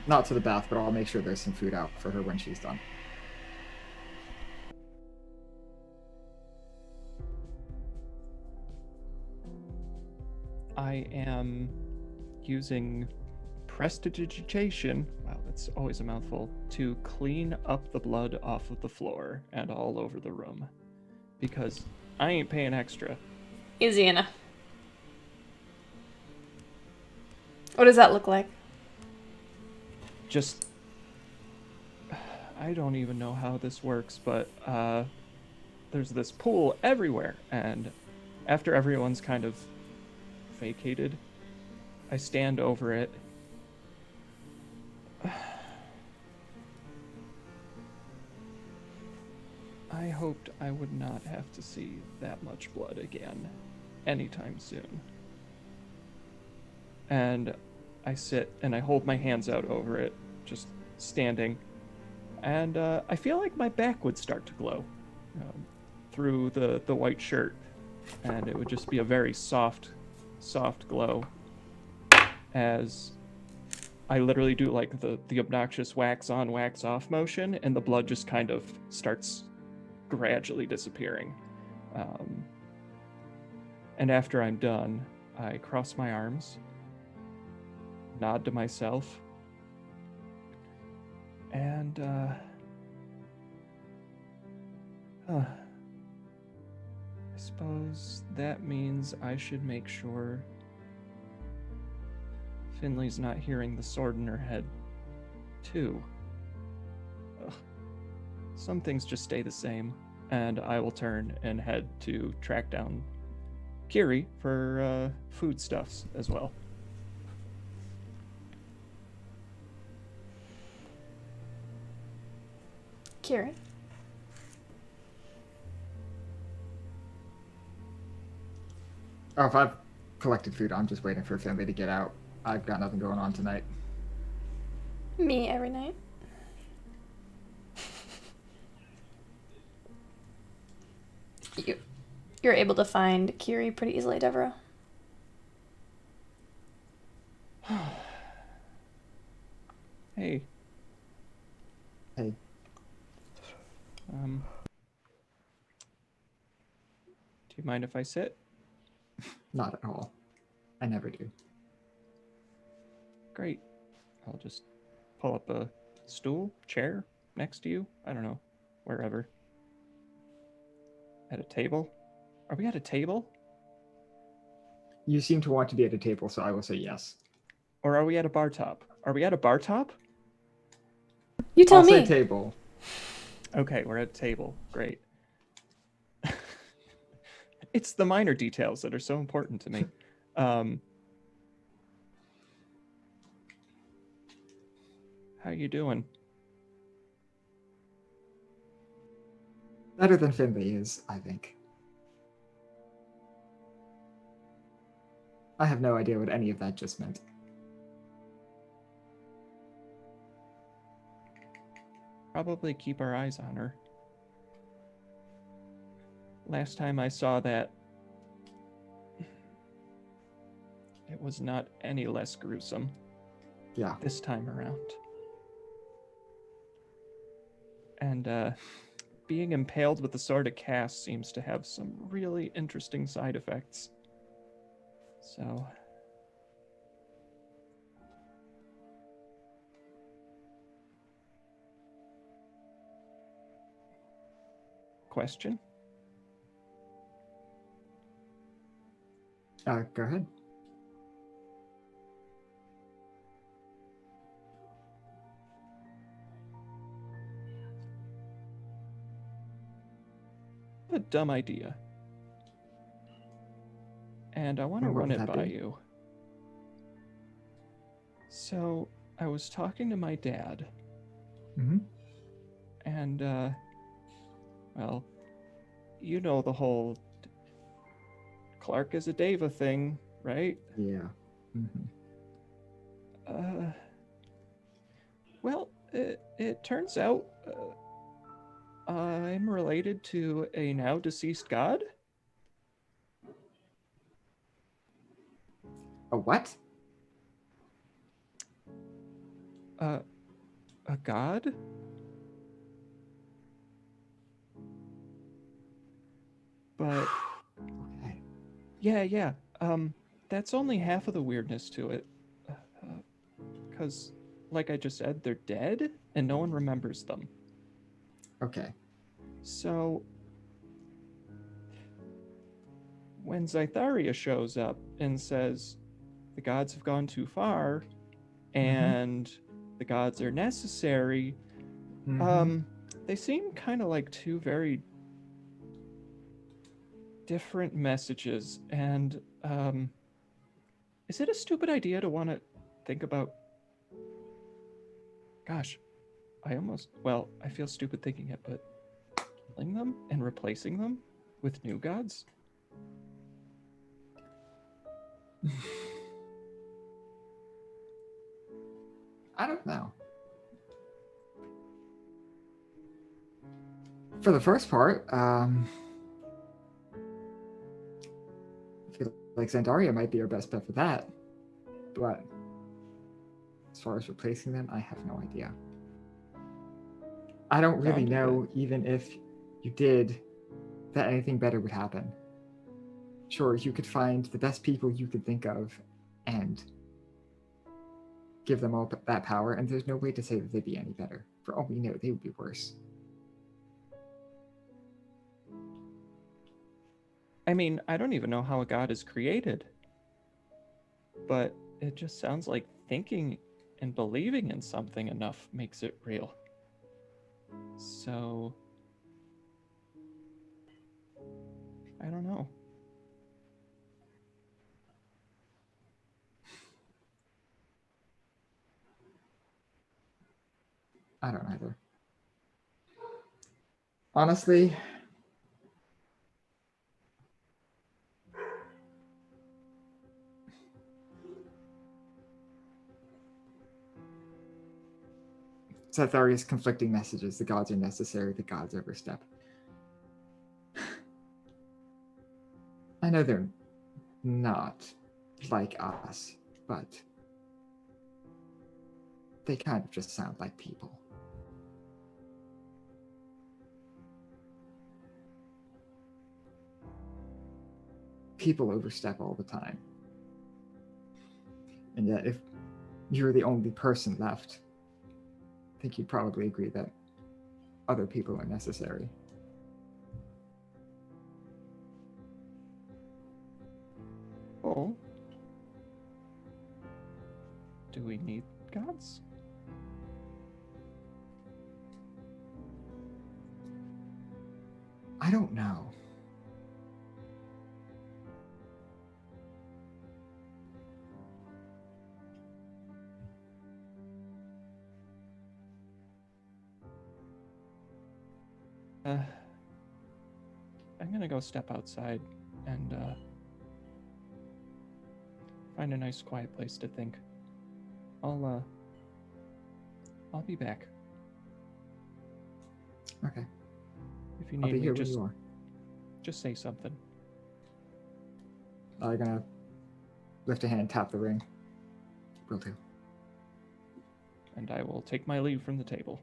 Not to the bath, but I'll make sure there's some food out for her when she's done. I am using prestidigitation, wow, that's always a mouthful, to clean up the blood off of the floor and all over the room. Because I ain't paying extra. Easy enough. What does that look like? Just, I don't even know how this works, but there's this pool everywhere, and after everyone's kind of vacated, I stand over it. I hoped I would not have to see that much blood again anytime soon. And I sit and I hold my hands out over it, just standing, and I feel like my back would start to glow through the white shirt, and it would just be a very soft glow as I literally do like the obnoxious wax on, wax off motion, and the blood just kind of starts gradually disappearing. And after I'm done, I cross my arms, nod to myself, and I suppose that means I should make sure Finley's not hearing the sword in her head, too. Ugh. Some things just stay the same, and I will turn and head to track down Kiri for foodstuffs as well. Kira? Oh, if I've collected food, I'm just waiting for Finley to get out. I've got nothing going on tonight. Me every night. You're able to find Kiri pretty easily, Devereaux. Hey. Hey. Do you mind if I sit? Not at all. I never do. Great. I'll just pull up a stool, chair next to you. I don't know, wherever. At a table? Are we at a table? You seem to want to be at a table, so I will say yes. Or are we at a bar top? Are we at a bar top? You tell I'll me. say table. Okay, we're at a table. Great. It's the minor details that are so important to me. How you doing? Better than Finley is, I think. I have no idea what any of that just meant. Probably keep our eyes on her. Last time I saw that, it was not any less gruesome Yeah. this time around. And being impaled with the Sword of Caste seems to have some really interesting side effects. So, question? Go ahead. A dumb idea. And I want to And what run would it that by be? you. So, I was talking to my dad, Mm-hmm. and, well, you know the whole Clark is a Deva thing, right? Yeah. Mm-hmm. Well, it turns out I'm related to a now deceased god. A what? A god? But Okay. yeah. That's only half of the weirdness to it. Because, like I just said, they're dead and no one remembers them. Okay. So, when Zytharia shows up and says, the gods have gone too far and the gods are necessary, Mm-hmm. they seem kind of like two very different messages. And, is it a stupid idea to want to think about? Gosh, I feel stupid thinking it, but killing them and replacing them with new gods? I don't know. For the first part, I feel like Zandaria might be our best bet for that. But as far as replacing them, I have no idea. I don't really Down to know, even if you did, that anything better would happen. Sure, you could find the best people you could think of and give them all that power, and there's no way to say that they'd be any better. For all we know, they would be worse. I mean, I don't even know how a god is created, but it just sounds like thinking and believing in something enough makes it real. So, I don't know. I don't either. Honestly, Zatharia's conflicting messages. The gods are necessary, the gods overstep. I know they're not like us, but they kind of just sound like people. People overstep all the time. And yet, if you're the only person left, I think you'd probably agree that other people are necessary. Oh. Do we need gods? I don't know. I'm gonna go step outside and find a nice quiet place to think. I'll be back. Okay. If you I'll need be me, here when you are. just say something. I'm gonna lift a hand, tap the ring. Will do. And I will take my leave from the table.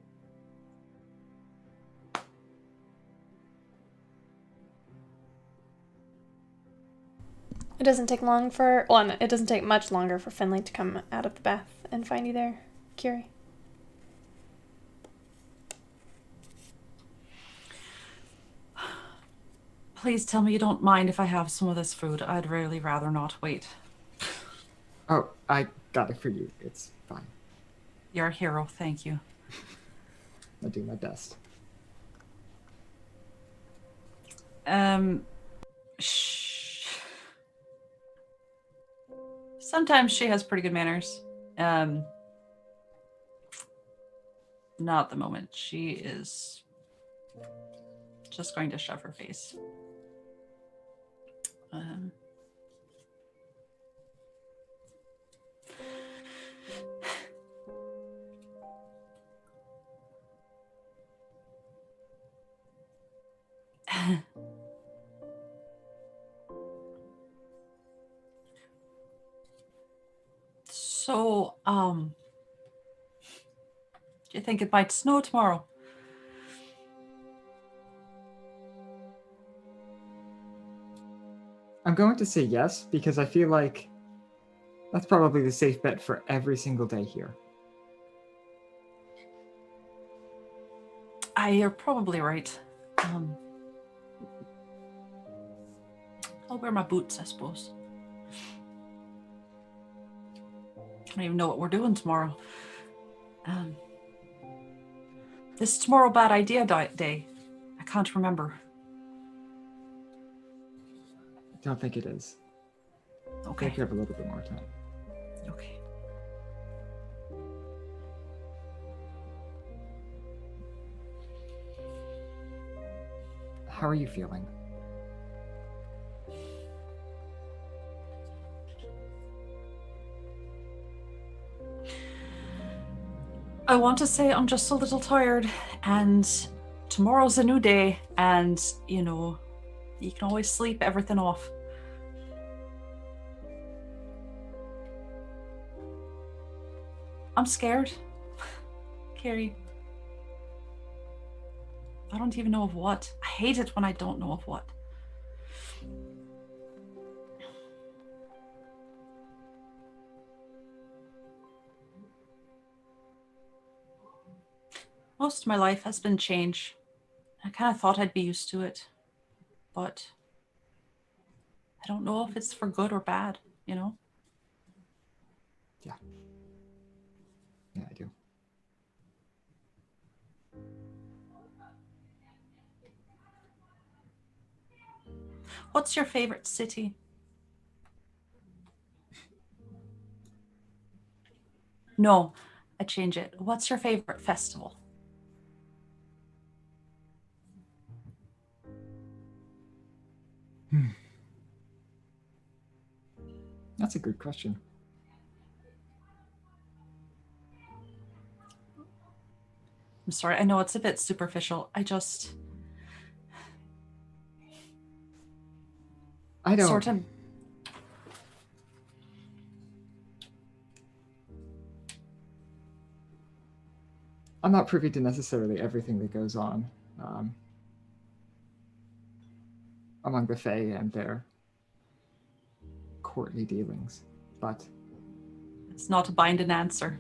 It doesn't take long for, well, no, it doesn't take much longer for Finley to come out of the bath and find you there, Kiri. Please tell me you don't mind if I have some of this food. I'd really rather not wait. Oh, I got it for you. It's fine. You're a hero. Thank you. I'll do my best. Shh. Sometimes she has pretty good manners. Not at the moment. She is just going to shove her face. So, do you think it might snow tomorrow? I'm going to say yes, because I feel like that's probably the safe bet for every single day here. You're probably right. I'll wear my boots, I suppose. I don't even know what we're doing tomorrow. This tomorrow bad idea day. I can't remember. I don't think it is. I Okay. think you have a little bit more time. Okay. How are you feeling? I want to say I'm just a little tired, and tomorrow's a new day, and, you know, you can always sleep everything off. I'm scared. Carrie. I don't even know of what. I hate it when I don't know of what. Most of my life has been change. I kind of thought I'd be used to it, but I don't know if it's for good or bad, you know? Yeah. Yeah, I do. What's your favorite city? No, I change it. What's your favorite festival? That's a good question. I'm sorry, I know it's a bit superficial. I don't. Sort of. I'm not privy to necessarily everything that goes on among the Fae and their courtly dealings, but It's not a binding answer.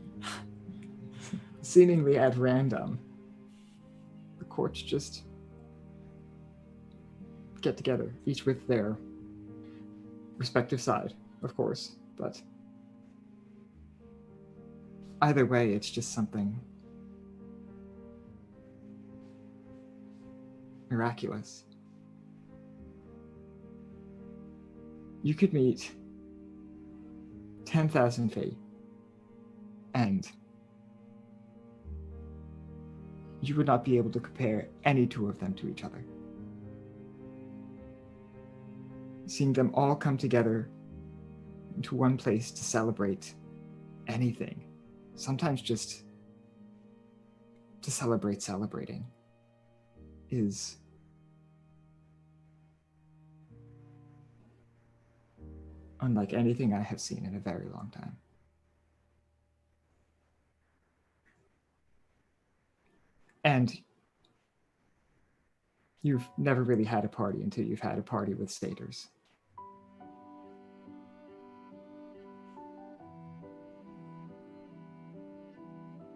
seemingly at random, the courts just get together, each with their respective side, of course, but either way, it's just something miraculous. You could meet 10,000 Fae, and you would not be able to compare any two of them to each other. seeing them all come together into one place to celebrate anything, sometimes just to celebrate celebrating, is unlike anything I have seen in a very long time. And you've never really had a party until you've had a party with satyrs.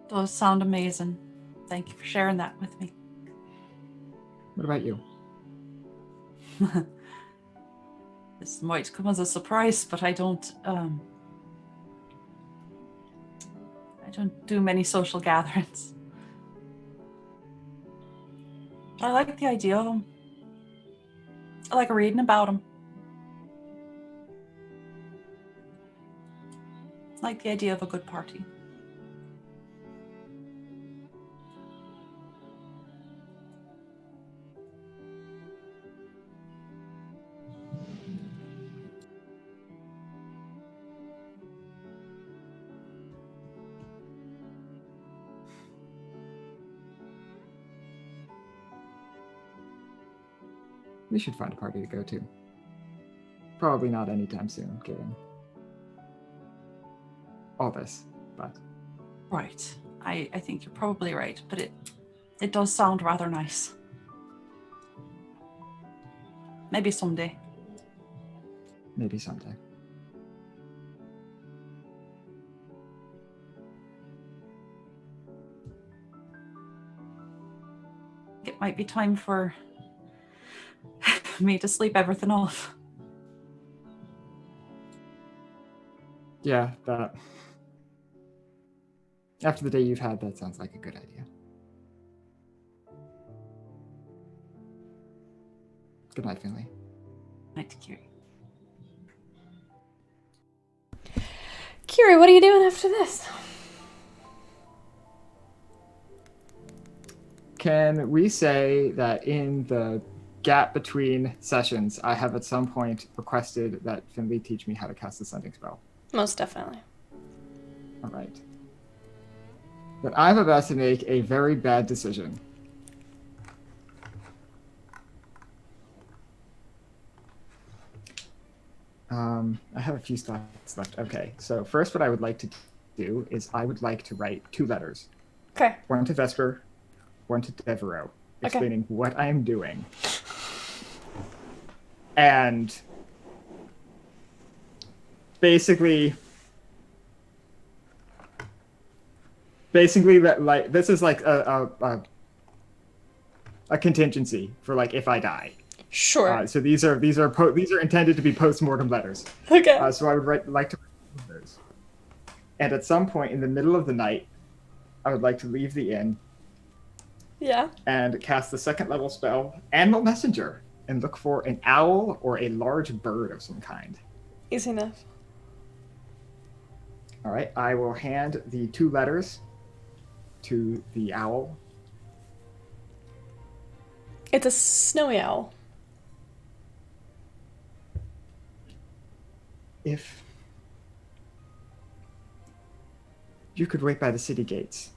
Does sound amazing. Thank you for sharing that with me. What about you? This might come as a surprise, but I don't do many social gatherings. I like the idea of them. I like reading about them. I like the idea of a good party. We should find a party to go to. Probably not anytime soon, given all this, but... Right. I think you're probably right, but it does sound rather nice. Maybe someday. Maybe someday. It might be time for me to sleep everything off. Yeah, that... After the day you've had, that sounds like a good idea. Good night, Finley. Night, Kiri. Kiri, what are you doing after this? Can we say that in the gap between sessions, I have at some point requested that Finley teach me how to cast the sending spell? Most definitely. All right. But I'm about to make a very bad decision. I have a few slots left. Okay, so first what I would like to do is I would like to write 2 letters. Okay. One to Vesper, one to Devereaux, explaining what I'm doing. And basically that, like, this is like a contingency for, like, if I die. Sure. So these are intended to be post-mortem letters. Okay. So I would like to write those. And at some point in the middle of the night, I would like to leave the inn Yeah. and cast the 2nd level spell, Animal Messenger, and look for an owl or a large bird of some kind. Easy enough. All right, I will hand the 2 letters to the owl. It's a snowy owl. If you could wait by the city gates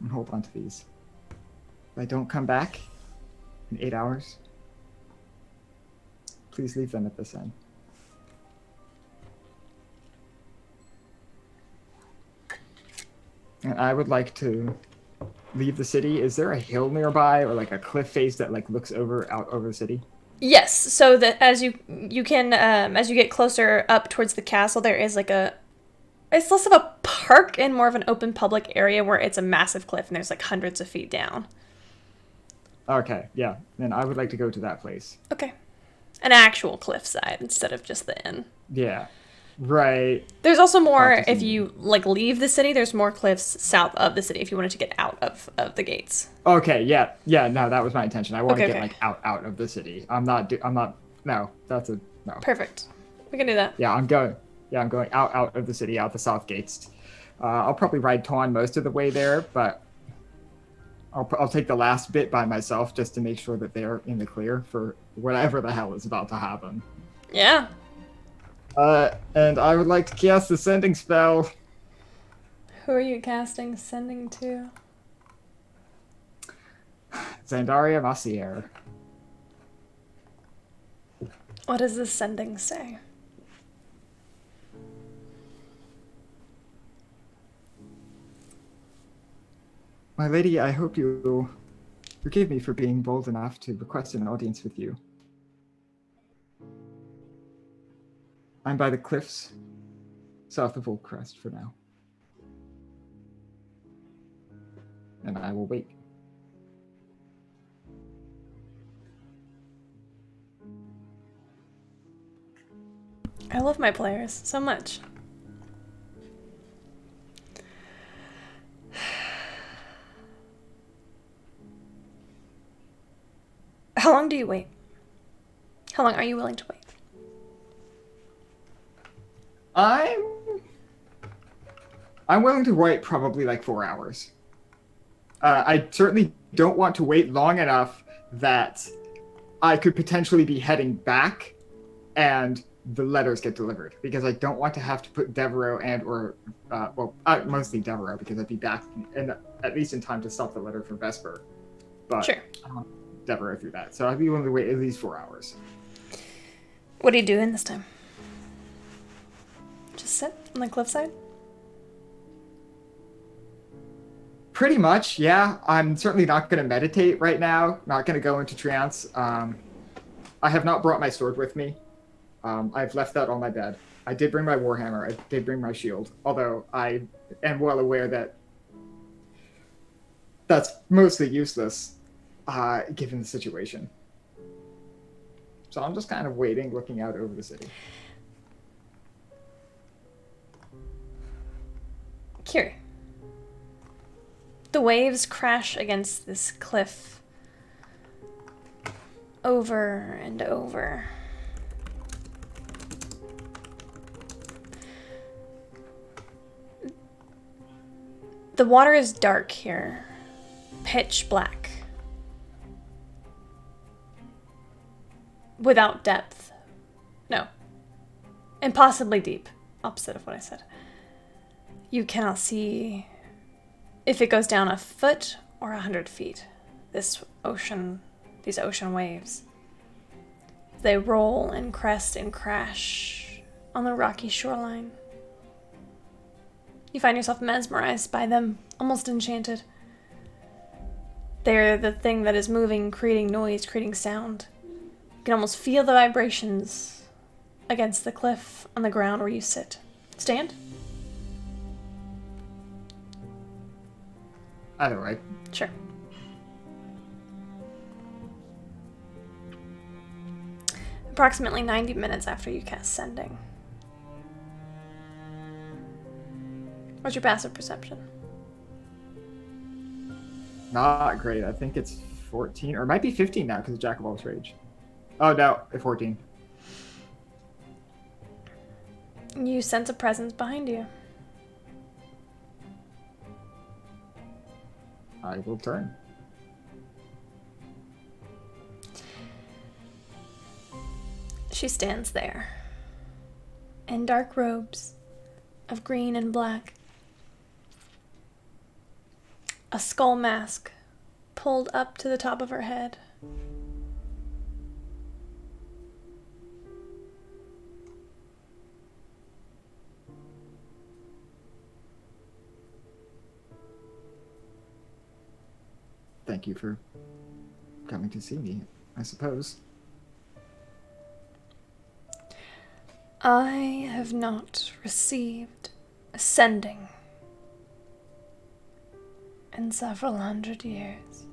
and hold on to these. If I don't come back in 8 hours, please leave them at this end. And I would like to leave the city. Is there a hill nearby or like a cliff face that like looks out over the city? Yes, so that as you can as you get closer up towards the castle, there is like it's less of a park and more of an open public area where it's a massive cliff and there's like hundreds of feet down. Okay, yeah. Then I would like to go to that place. Okay. An actual cliffside instead of just the inn. Yeah. Right. There's also more, Fantasy. if you like leave the city, there's more cliffs south of the city if you wanted to get out of the gates. Okay, yeah. No, that was my intention. I want to Okay, get okay. like out of the city. No, that's a no. Perfect. We can do that. Yeah, I'm going out of the city, out the south gates. I'll probably ride Tuan most of the way there, but I'll take the last bit by myself just to make sure that they're in the clear for whatever the hell is about to happen. Yeah. And I would like to cast the sending spell. Who are you casting sending to? Zandaria Massiere. What does this sending say? My lady, I hope you will forgive me for being bold enough to request an audience with you. I'm by the cliffs, south of Old Crest for now. And I will wait. I love my players so much. How long do you wait? How long are you willing to wait? I'm willing to wait probably like 4 hours. I certainly don't want to wait long enough that I could potentially be heading back and the letters get delivered, because I don't want to have to put Devereaux mostly Devereaux, because I'd be back at least in time to stop the letter from Vesper. But Sure. I don't want Devereaux through that. So I'd be willing to wait at least 4 hours. What are you doing this time? Just sit on the cliffside? Pretty much, yeah. I'm certainly not going to meditate right now. Not going to go into trance. I have not brought my sword with me. I've left that on my bed. I did bring my warhammer. I did bring my shield. Although I am well aware that that's mostly useless, given the situation. So I'm just kind of waiting, looking out over the city. Kiri. The waves crash against this cliff over and over. The water is dark here, pitch black, without depth. No, impossibly deep, opposite of what I said. You cannot see if it goes down a foot or 100 feet. These ocean waves. They roll and crest and crash on the rocky shoreline. You find yourself mesmerized by them, almost enchanted. They're the thing that is moving, creating noise, creating sound. You can almost feel the vibrations against the cliff on the ground where you sit. Stand? Either way. Sure. Approximately 90 minutes after you cast Sending. What's your passive perception? Not great. I think it's 14, or it might be 15 now because of Jack of all Trades. Oh no, 14. You sense a presence behind you. I will turn. She stands there in dark robes of green and black. A skull mask pulled up to the top of her head. Thank you for coming to see me, I suppose. I have not received a sending in several 100 years.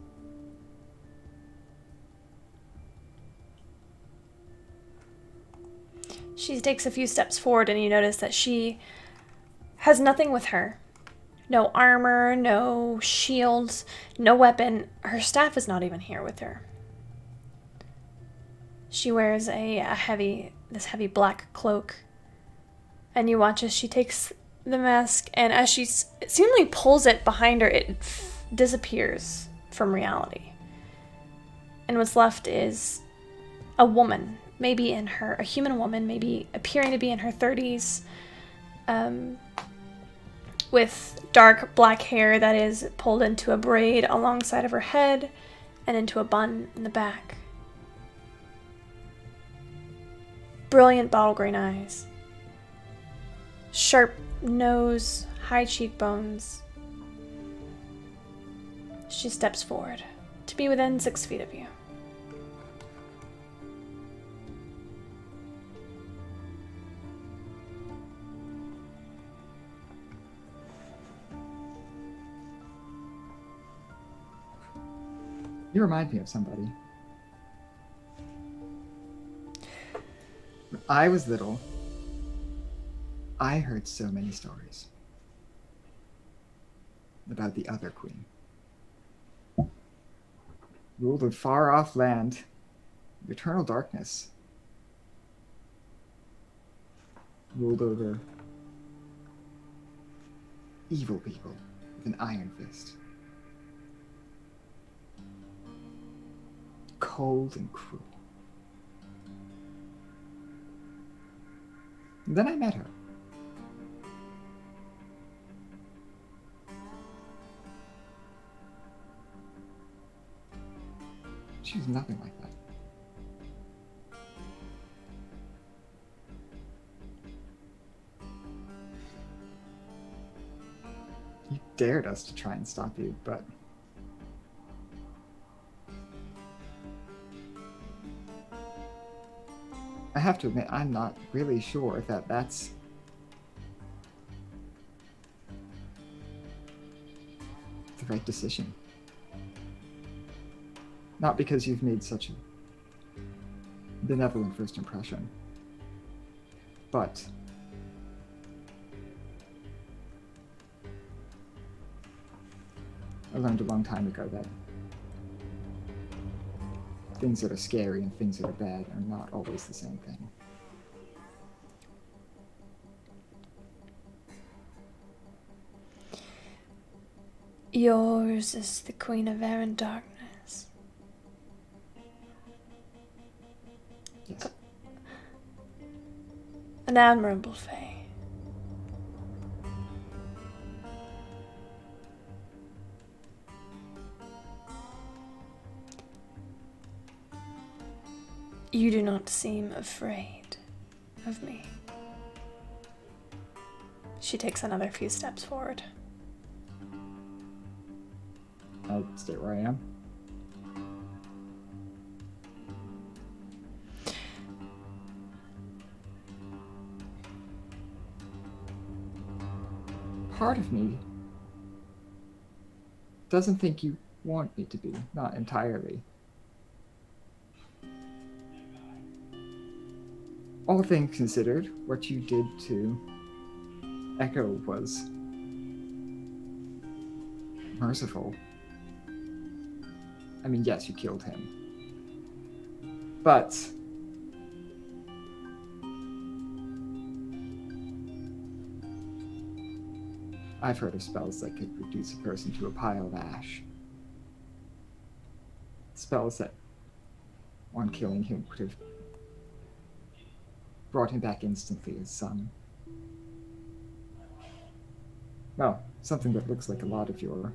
She takes a few steps forward and you notice that she has nothing with her. No armor, no shields, no weapon. Her staff is not even here with her. She wears this heavy black cloak. And you watch as she takes the mask, and as she seemingly pulls it behind her, it disappears, from reality. And what's left is a woman, maybe a human woman, maybe appearing to be in her 30s, with dark black hair that is pulled into a braid alongside of her head and into a bun in the back. Brilliant bottle green eyes. Sharp nose, high cheekbones. She steps forward to be within 6 feet of you. You remind me of somebody. When I was little, I heard so many stories about the other queen. Ruled a far-off land, of eternal darkness. Ruled over evil people with an iron fist. Cold and cruel. And then I met her. She was nothing like that. You dared us to try and stop you, but I have to admit, I'm not really sure that that's the right decision. Not because you've made such a benevolent first impression, but I learned a long time ago that things that are scary and things that are bad are not always the same thing. Yours is the Queen of Air and Darkness. Yes. An admirable fae. You do not seem afraid of me. She takes another few steps forward. I'll stay where I am. Part of me doesn't think you want me to be, not entirely. All things considered, what you did to Echo was merciful. I mean, yes, you killed him. But I've heard of spells that could reduce a person to a pile of ash. Spells that, on killing him, would have brought him back instantly as some... well, something that looks like a lot of your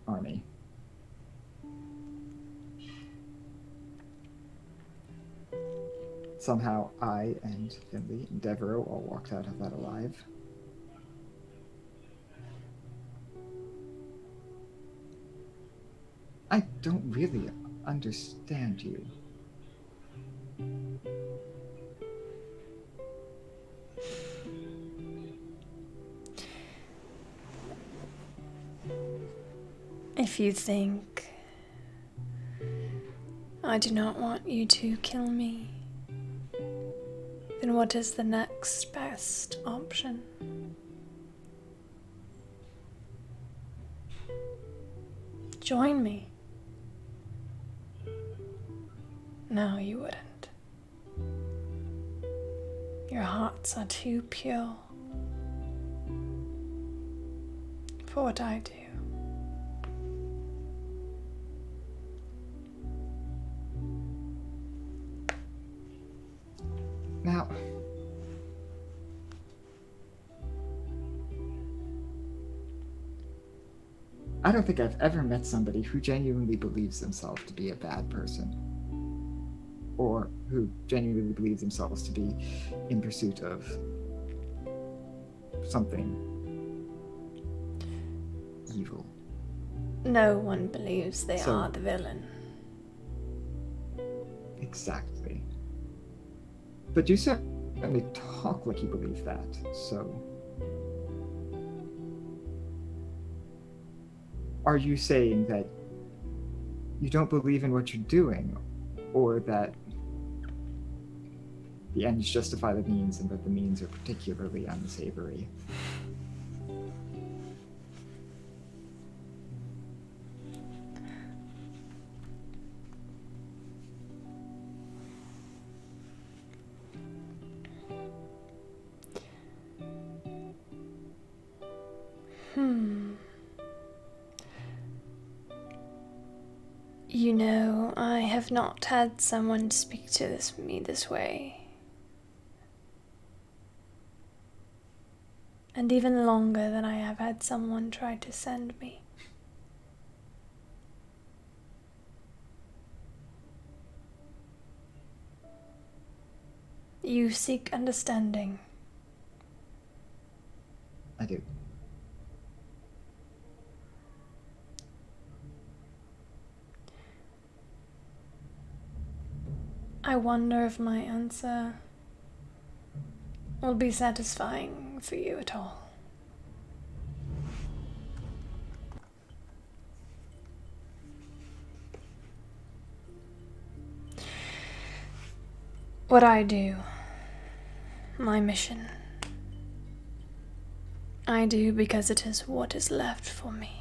army. Somehow I and Finley and Devereaux all walked out of that alive. I don't really understand you. If you think I do not want you to kill me, then what is the next best option? Join me. No, you wouldn't. Your hearts are too pure for what I do. Now, I don't think I've ever met somebody who genuinely believes themselves to be a bad person, or who genuinely believes themselves to be in pursuit of something evil. No one believes they So- are the villain. Exactly. But you certainly talk like you believe that, so... Are you saying that you don't believe in what you're doing, or that the ends justify the means and that the means are particularly unsavory? You know, I have not had someone speak to me this way. And even longer than I have had someone try to send me. You seek understanding. I do. I wonder if my answer will be satisfying for you at all. What I do, my mission, I do because it is what is left for me.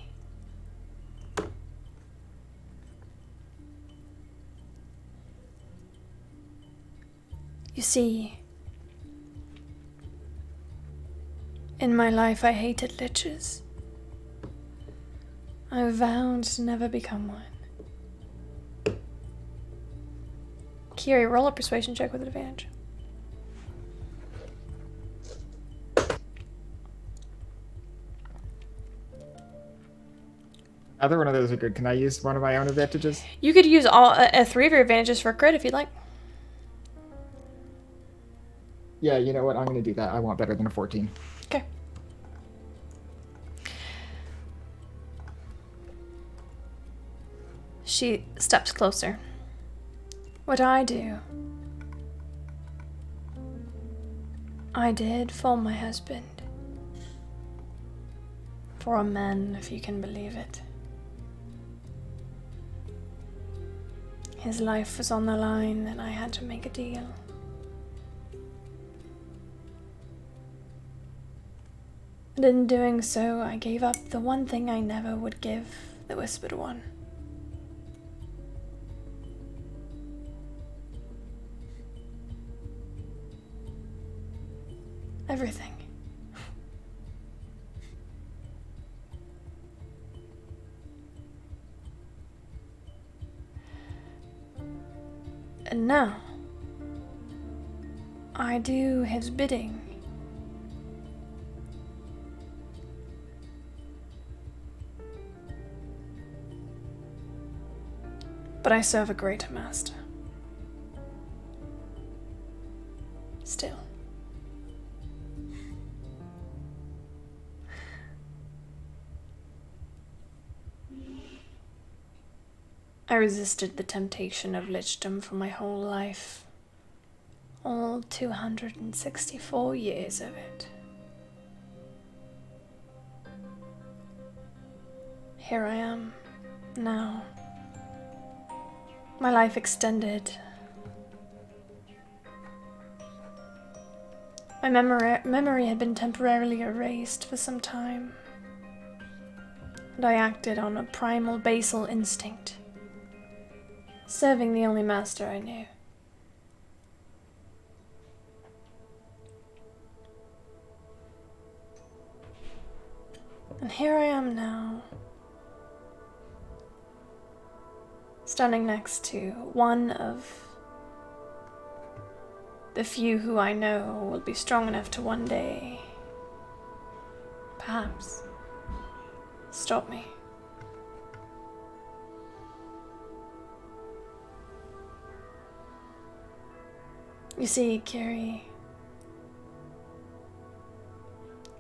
You see, in my life I hated liches. I vowed to never become one. Kiri, roll a persuasion check with advantage. Either one of those are good. Can I use one of my own advantages? You could use all 3 of your advantages for crit if you'd like. Yeah, you know what? I'm going to do that. I want better than a 14. Okay. She steps closer. What I do, I did for my husband. For a man, if you can believe it. His life was on the line, and I had to make a deal. And in doing so, I gave up the one thing I never would give the Whispered One. Everything. And now, I do his bidding. But I serve a greater master. Still. I resisted the temptation of lichdom for my whole life. All 264 years of it. Here I am, now. My life extended. My memory had been temporarily erased for some time. And I acted on a primal basal instinct, serving the only master I knew. And here I am now, standing next to one of The few who I know will be strong enough to one day, perhaps, stop me. You see, Kiri,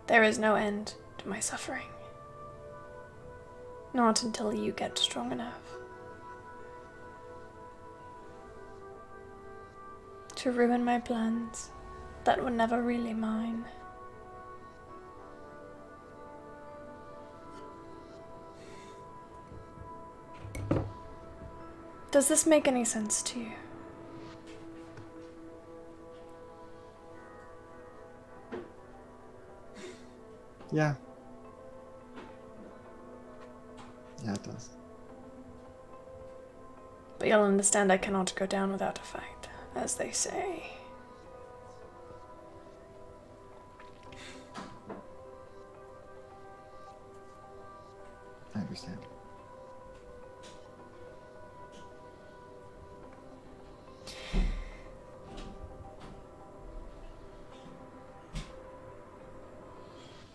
there is no end to my suffering. Not until you get strong enough to ruin my plans that were never really mine. Does this make any sense to you? Yeah. Yeah, it does. But you'll understand I cannot go down without a fight, as they say. I understand.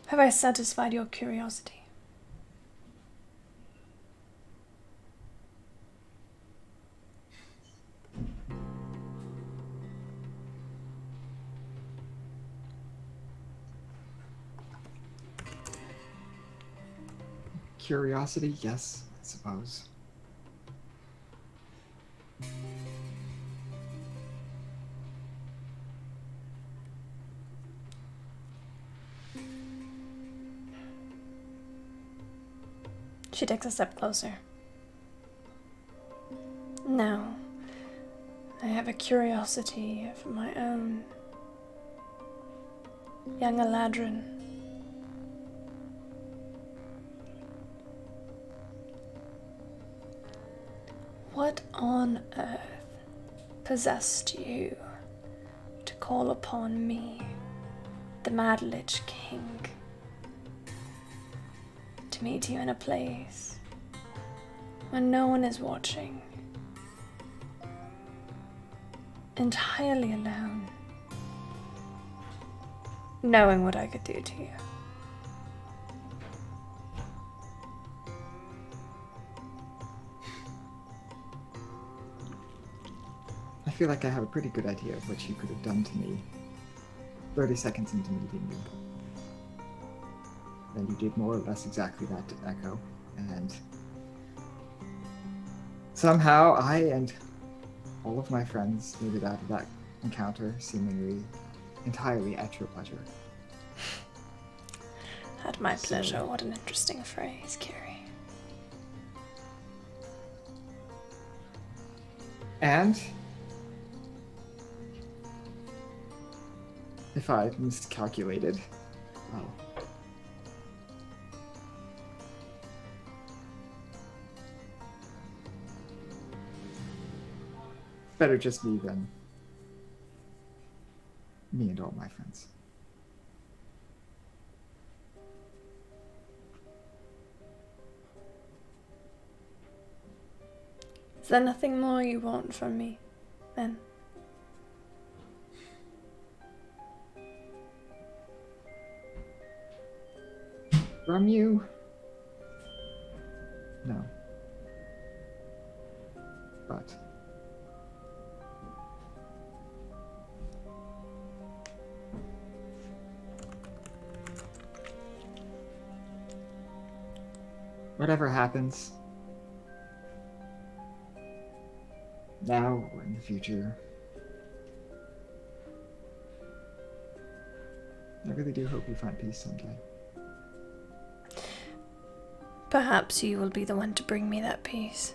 Have I satisfied your curiosity? Curiosity, yes, I suppose. She takes a step closer. No, I have a curiosity of my own. Young Eladrin. What on earth possessed you to call upon me, the Mad Lich King, to meet you in a place when no one is watching, entirely alone, knowing what I could do to you? I feel like I have a pretty good idea of what you could have done to me 30 seconds into meeting me. And you did more or less exactly that to Echo, and somehow I and all of my friends made it out of that encounter seemingly entirely at your pleasure. At my pleasure, what an interesting phrase, Kiri. And if I miscalculated, well, better just me than me and all my friends. Is there nothing more you want from me, then? From you? No. But whatever happens, now or in the future, I really do hope you find peace someday. Perhaps you will be the one to bring me that peace.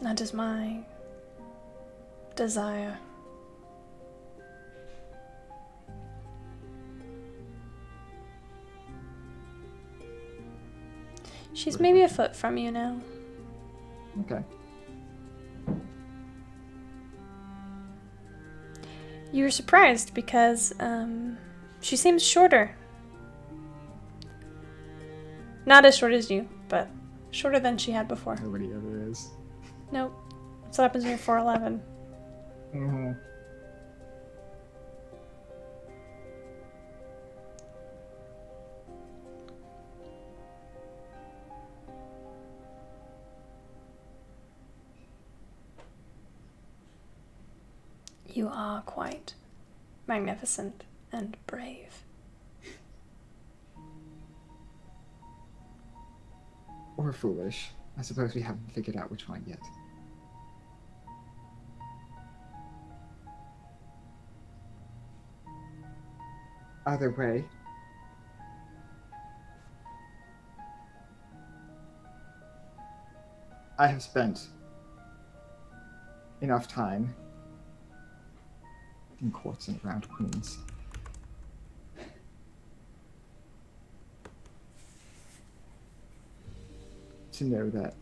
That is my desire. She's maybe a foot from you now. Okay. You were surprised because she seems shorter. Not as short as you, but shorter than she had before. Nobody ever is. Nope. That's what happens when you're 4'11". Mm-hmm. You are quite magnificent and brave. Or foolish. I suppose we haven't figured out which one yet. Either way, I have spent enough time in courts and around queens to know that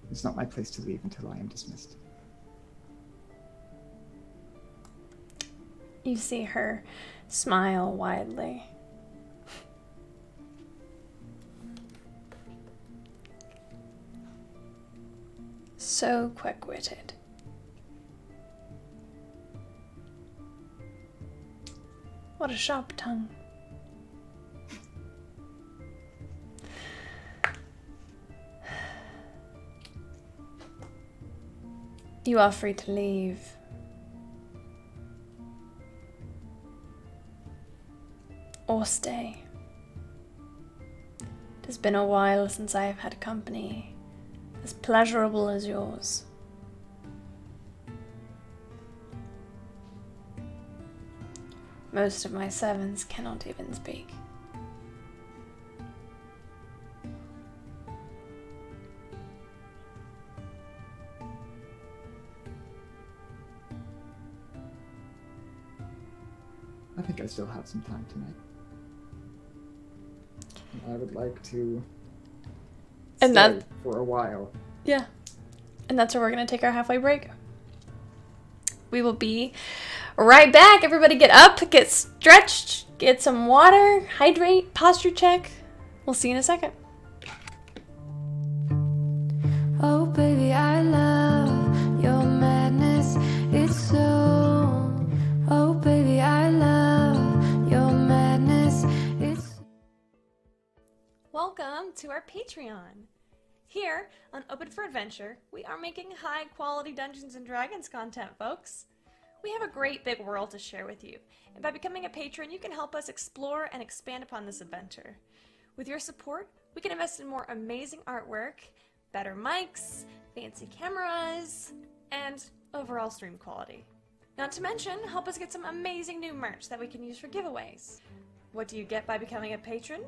it's not my place to leave until I am dismissed. You see her smile widely. So quick-witted. What a sharp tongue. You are free to leave. Or stay. It has been a while since I have had company as pleasurable as yours. Most of my servants cannot even speak. I think I still have some time tonight. I would like to And stay that- for a while. Yeah. And that's where we're going to take our halfway break. We will be right back. Everybody get up, get stretched, get some water, hydrate, posture check. We'll see you in a second. Oh baby, I love your madness. It's so. Oh baby, I love your madness. It's. Welcome to our Patreon. Here on Open for Adventure, we are making high quality Dungeons and Dragons content, folks. We have a great big world to share with you, and by becoming a patron, you can help us explore and expand upon this adventure. With your support, we can invest in more amazing artwork, better mics, fancy cameras, and overall stream quality. Not to mention, help us get some amazing new merch that we can use for giveaways. What do you get by becoming a patron?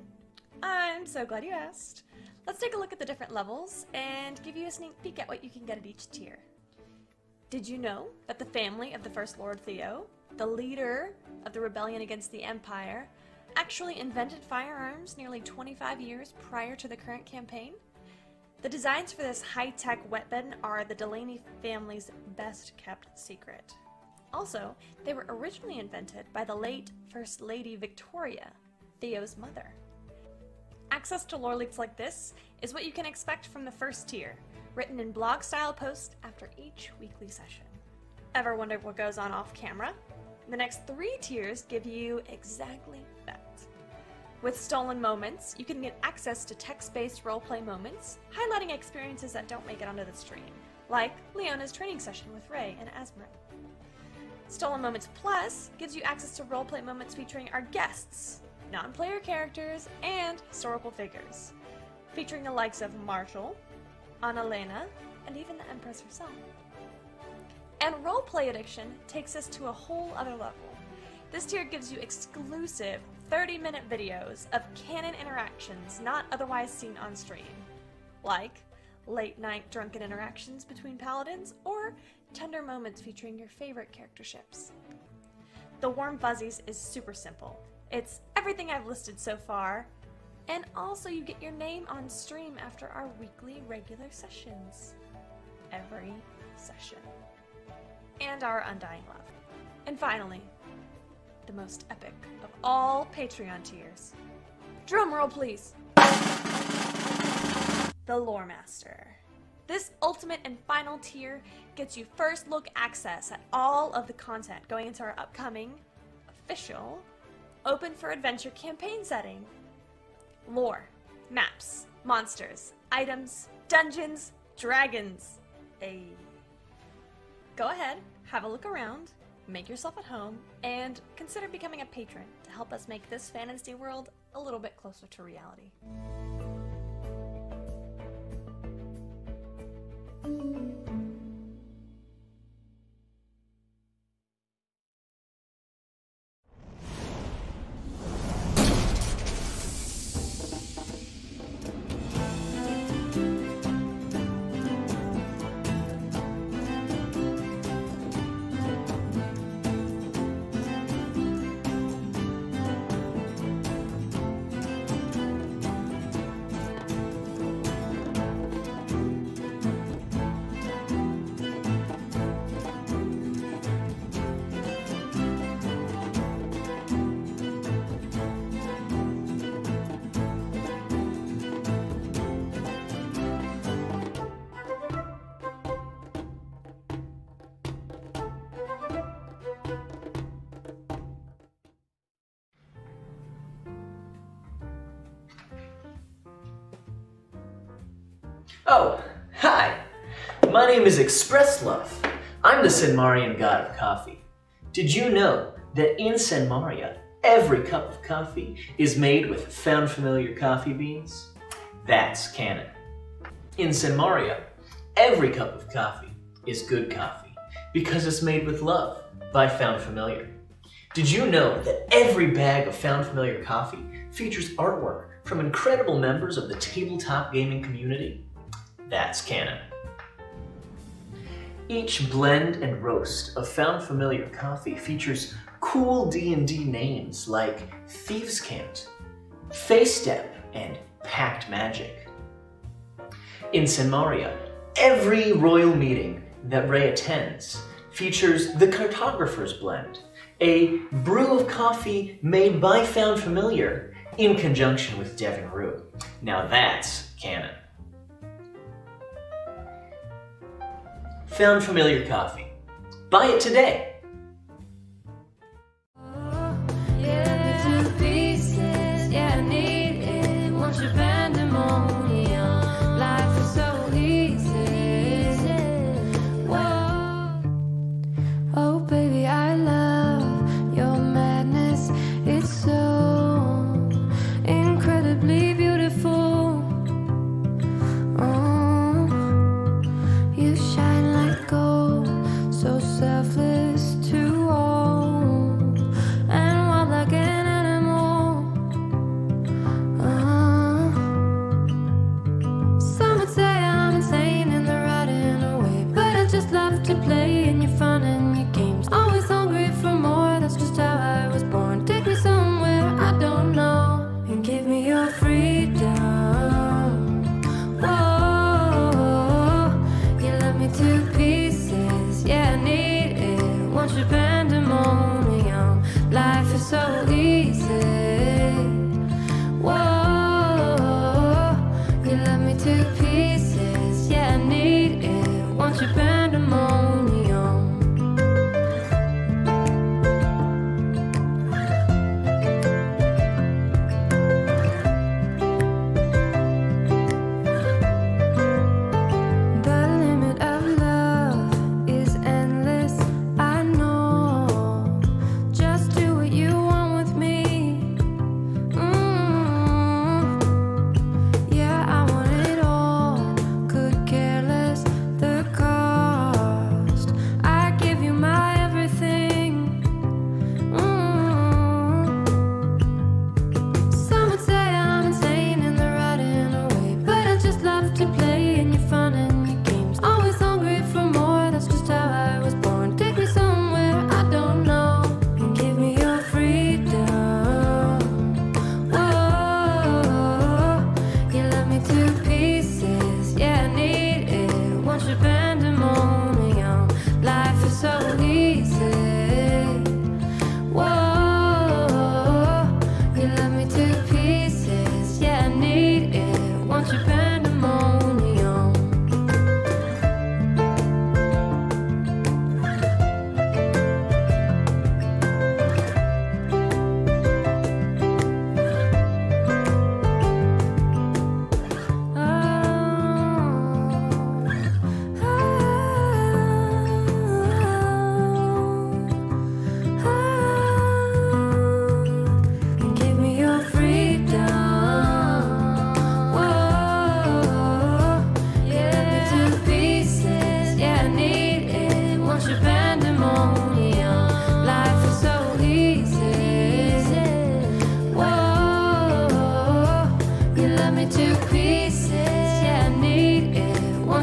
I'm so glad you asked. Let's take a look at the different levels and give you a sneak peek at what you can get at each tier. Did you know that the family of the First Lord Theo, the leader of the rebellion against the Empire, actually invented firearms nearly 25 years prior to the current campaign? The designs for this high-tech weapon are the Delaney family's best-kept secret. Also, they were originally invented by the late First Lady Victoria, Theo's mother. Access to lore leaks like this is what you can expect from the first tier, written in blog-style posts after each weekly session. Ever wondered what goes on off-camera? The next 3 tiers give you exactly that. With Stolen Moments, you can get access to text-based roleplay moments, highlighting experiences that don't make it onto the stream, like Leona's training session with Ray and Asmrin. Stolen Moments Plus gives you access to roleplay moments featuring our guests, non-player characters, and historical figures, featuring the likes of Marshall, Annalena, and even the Empress herself. And Roleplay Addiction takes us to a whole other level. This tier gives you exclusive 30-minute videos of canon interactions not otherwise seen on stream, like late-night drunken interactions between paladins or tender moments featuring your favorite character ships. The Warm Fuzzies is super simple. It's everything I've listed so far, and also you get your name on stream after our weekly regular sessions. Every session. And our Undying Love. And finally, the most epic of all Patreon tiers. Drum roll, please! The Lore Master. This ultimate and final tier gets you first look access at all of the content going into our upcoming, official, open for adventure campaign setting. Lore, maps, monsters, items, dungeons, dragons. Go ahead, have a look around, make yourself at home, and consider becoming a patron to help us make this fantasy world a little bit closer to reality. Oh, hi! My name is Express Love. I'm the Senmarian god of coffee. Did you know that in Senmaria, every cup of coffee is made with found familiar coffee beans? That's canon. In Senmaria, every cup of coffee is good coffee because it's made with love by found familiar. Did you know that every bag of found familiar coffee features artwork from incredible members of the tabletop gaming community? That's canon. Each blend and roast of found familiar coffee features cool D&D names like Thieves' Cant, Face Step, and Pact Magic. In Senmaria, every royal meeting that Ray attends features the Cartographer's Blend, a brew of coffee made by found familiar in conjunction with Devin Rue. Now that's canon. Found familiar coffee. Buy it today.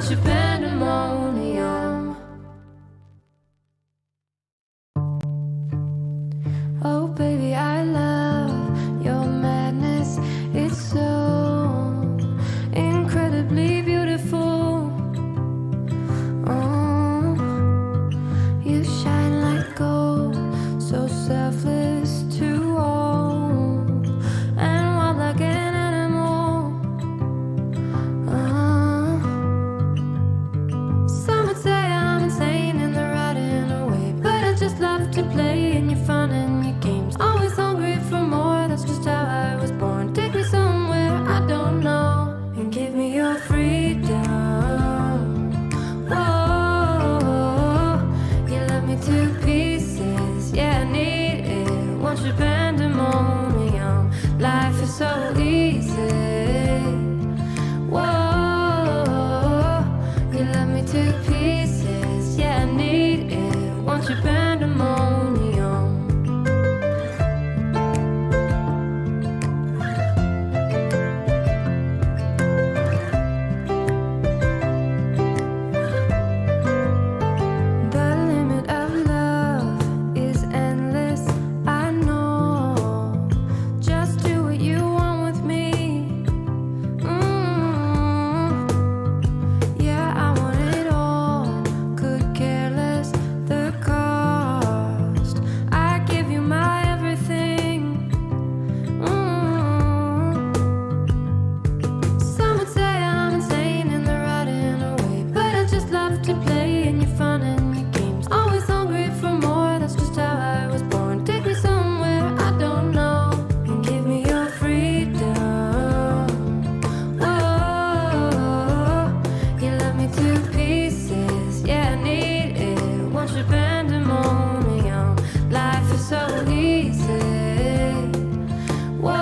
want your pandemonium. Oh baby, I love your madness. It's so incredibly beautiful. Oh, you shine like gold, so selfless to all, and wild like an animal. Some would say I'm insane in the right in a way, but I just love to play in your fun and your games. Always hungry for more, that's just how I was born. Take me somewhere I don't know, and give me your freedom. Whoa, you love me to pieces, yeah, I need it. Want your pandemonium, life is so easy. Whoa, you love me to pieces, yeah, I need it. Want your pandemonium. The limit of love is endless, I know. Just do what you want with me. Yeah, I want it all. Could care less the cost. I give you my everything. Some would say I'm insane in the right in a way, but I just love to play in your fun and your games. Always hungry for more, that's just how I was born. Take me somewhere I don't know, and give me your freedom. Whoa, you love me to pieces, yeah, I need it. Want your pandemonium, life is so easy. Whoa,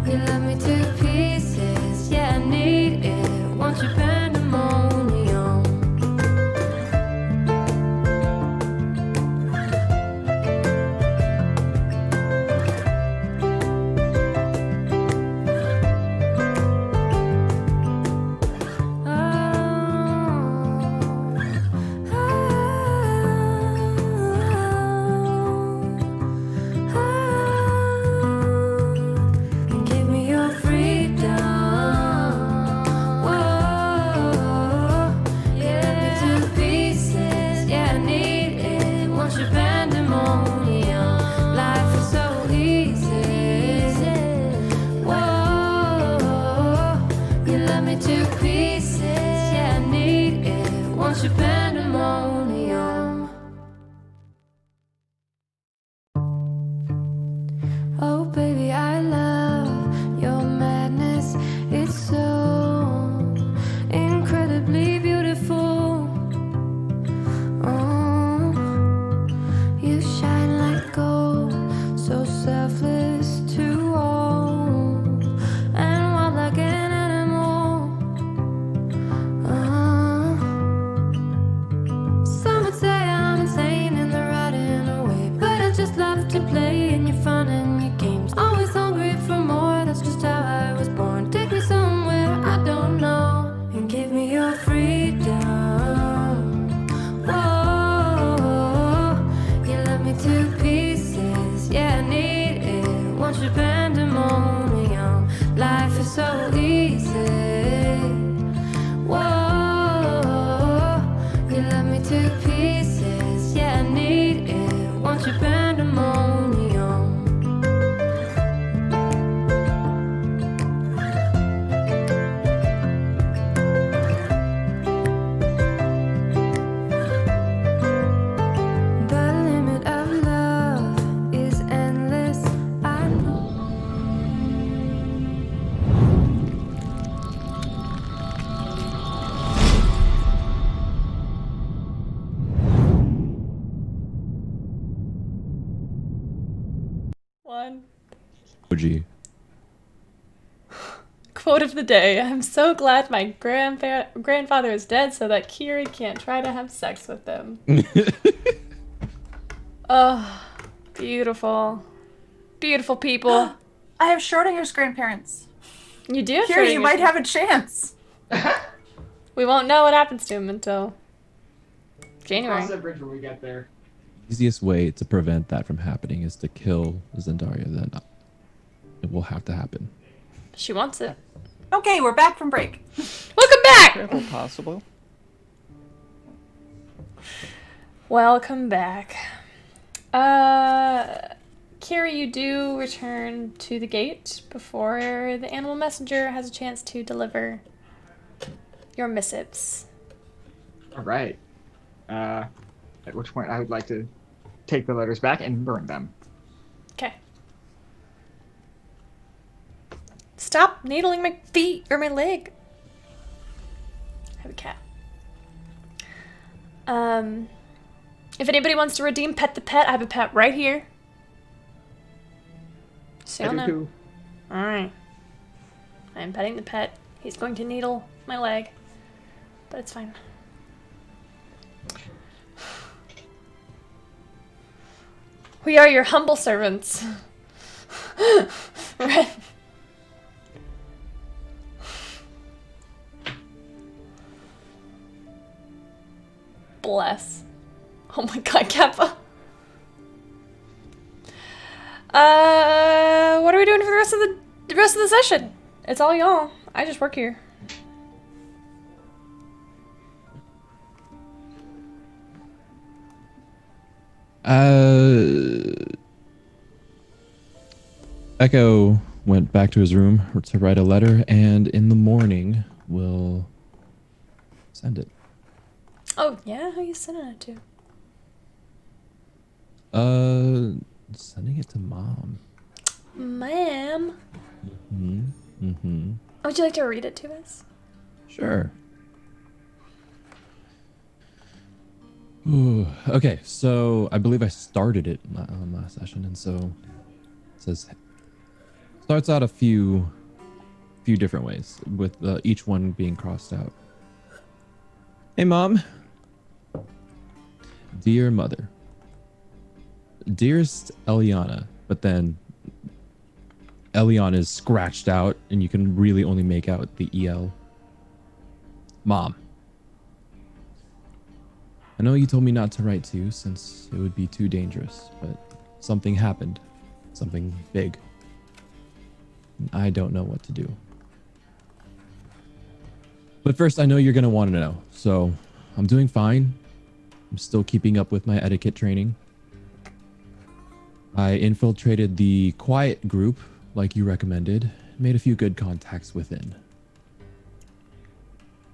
you love me to pieces, yeah, I need it. Want your pandemonium. And give me your freedom. Whoa, yeah, to pieces, yeah, I need it. Want your pandemonium, life is so easy. Whoa, you love me to pieces, yeah, I need it. Want your pandemonium. Oh baby, I love your madness. It's so incredibly beautiful. Oh, you shine like gold, so selfless to all, and wild like an animal. Some would say I'm insane in the right in a way, but I just love to play in your fun and your games. Always hungry for more, that's just how I was born. Take me somewhere I don't know, and give me your freedom. Whoa, you love me to pieces, yeah, I need it. Want your pandemonium, life is so easy. Whoa, you love me to pieces, yeah, I need it. Want your pandemonium. The limit of love is endless, I know. One. OG. Quote of the day. I'm so glad my grandfather is dead so that Kiri can't try to have sex with him. Oh, beautiful. Beautiful people. I have Schrodinger's grandparents. You do? Here, you might have a chance. We won't know what happens to him until January. Cross that bridge when we get there. Easiest way to prevent that from happening is to kill Zendaria. Then it will have to happen. She wants it. Okay, we're back from break. Welcome back! Travel possible. Welcome back. Kiri, you do return to the gate before the animal messenger has a chance to deliver your missives. All right. At which point I would like to take the letters back and burn them. Okay. Stop needling my feet or my leg. I have a cat. If anybody wants to redeem Pet the Pet, I have a pet right here. So I you'll do know. too. Alright. I'm petting the pet. He's going to needle my leg. But it's fine. We are your humble servants. Right. Bless. Oh my god, Kappa. What are we doing for the rest of the session? It's all y'all. I just work here. Echo went back to his room to write a letter, and in the morning we'll send it. Oh yeah, who are you sending it to? Sending it to Mom. Ma'am. Mm-hmm. Would you like to read it to us? Sure. Ooh, okay, so I believe I started it on last session, and so it says starts out a few different ways, with each one being crossed out. Hey, Mom. Dear Mother. Dearest Eliana, but then Eliana is scratched out, and you can really only make out the EL. Mom. I know you told me not to write to you since it would be too dangerous, but something happened. Something big. And I don't know what to do. But first, I know you're going to want to know. So, I'm doing fine. I'm still keeping up with my etiquette training. I infiltrated the quiet group, like you recommended, made a few good contacts within.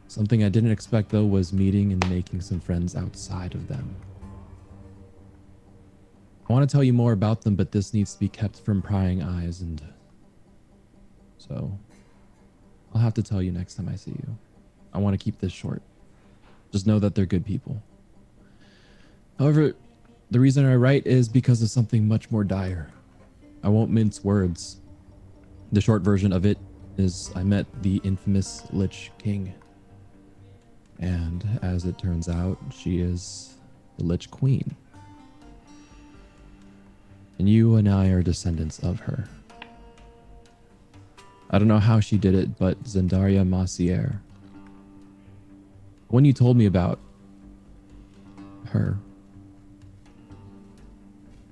Something I didn't expect, though, was meeting and making some friends outside of them. I want to tell you more about them, but this needs to be kept from prying eyes, and so I'll have to tell you next time I see you. I want to keep this short. Just know that they're good people. However, the reason I write is because of something much more dire. I won't mince words. The short version of it is I met the infamous Lich King. And as it turns out, she is the Lich Queen. And you and I are descendants of her. I don't know how she did it, but Zendaria Massiere. When you told me about her,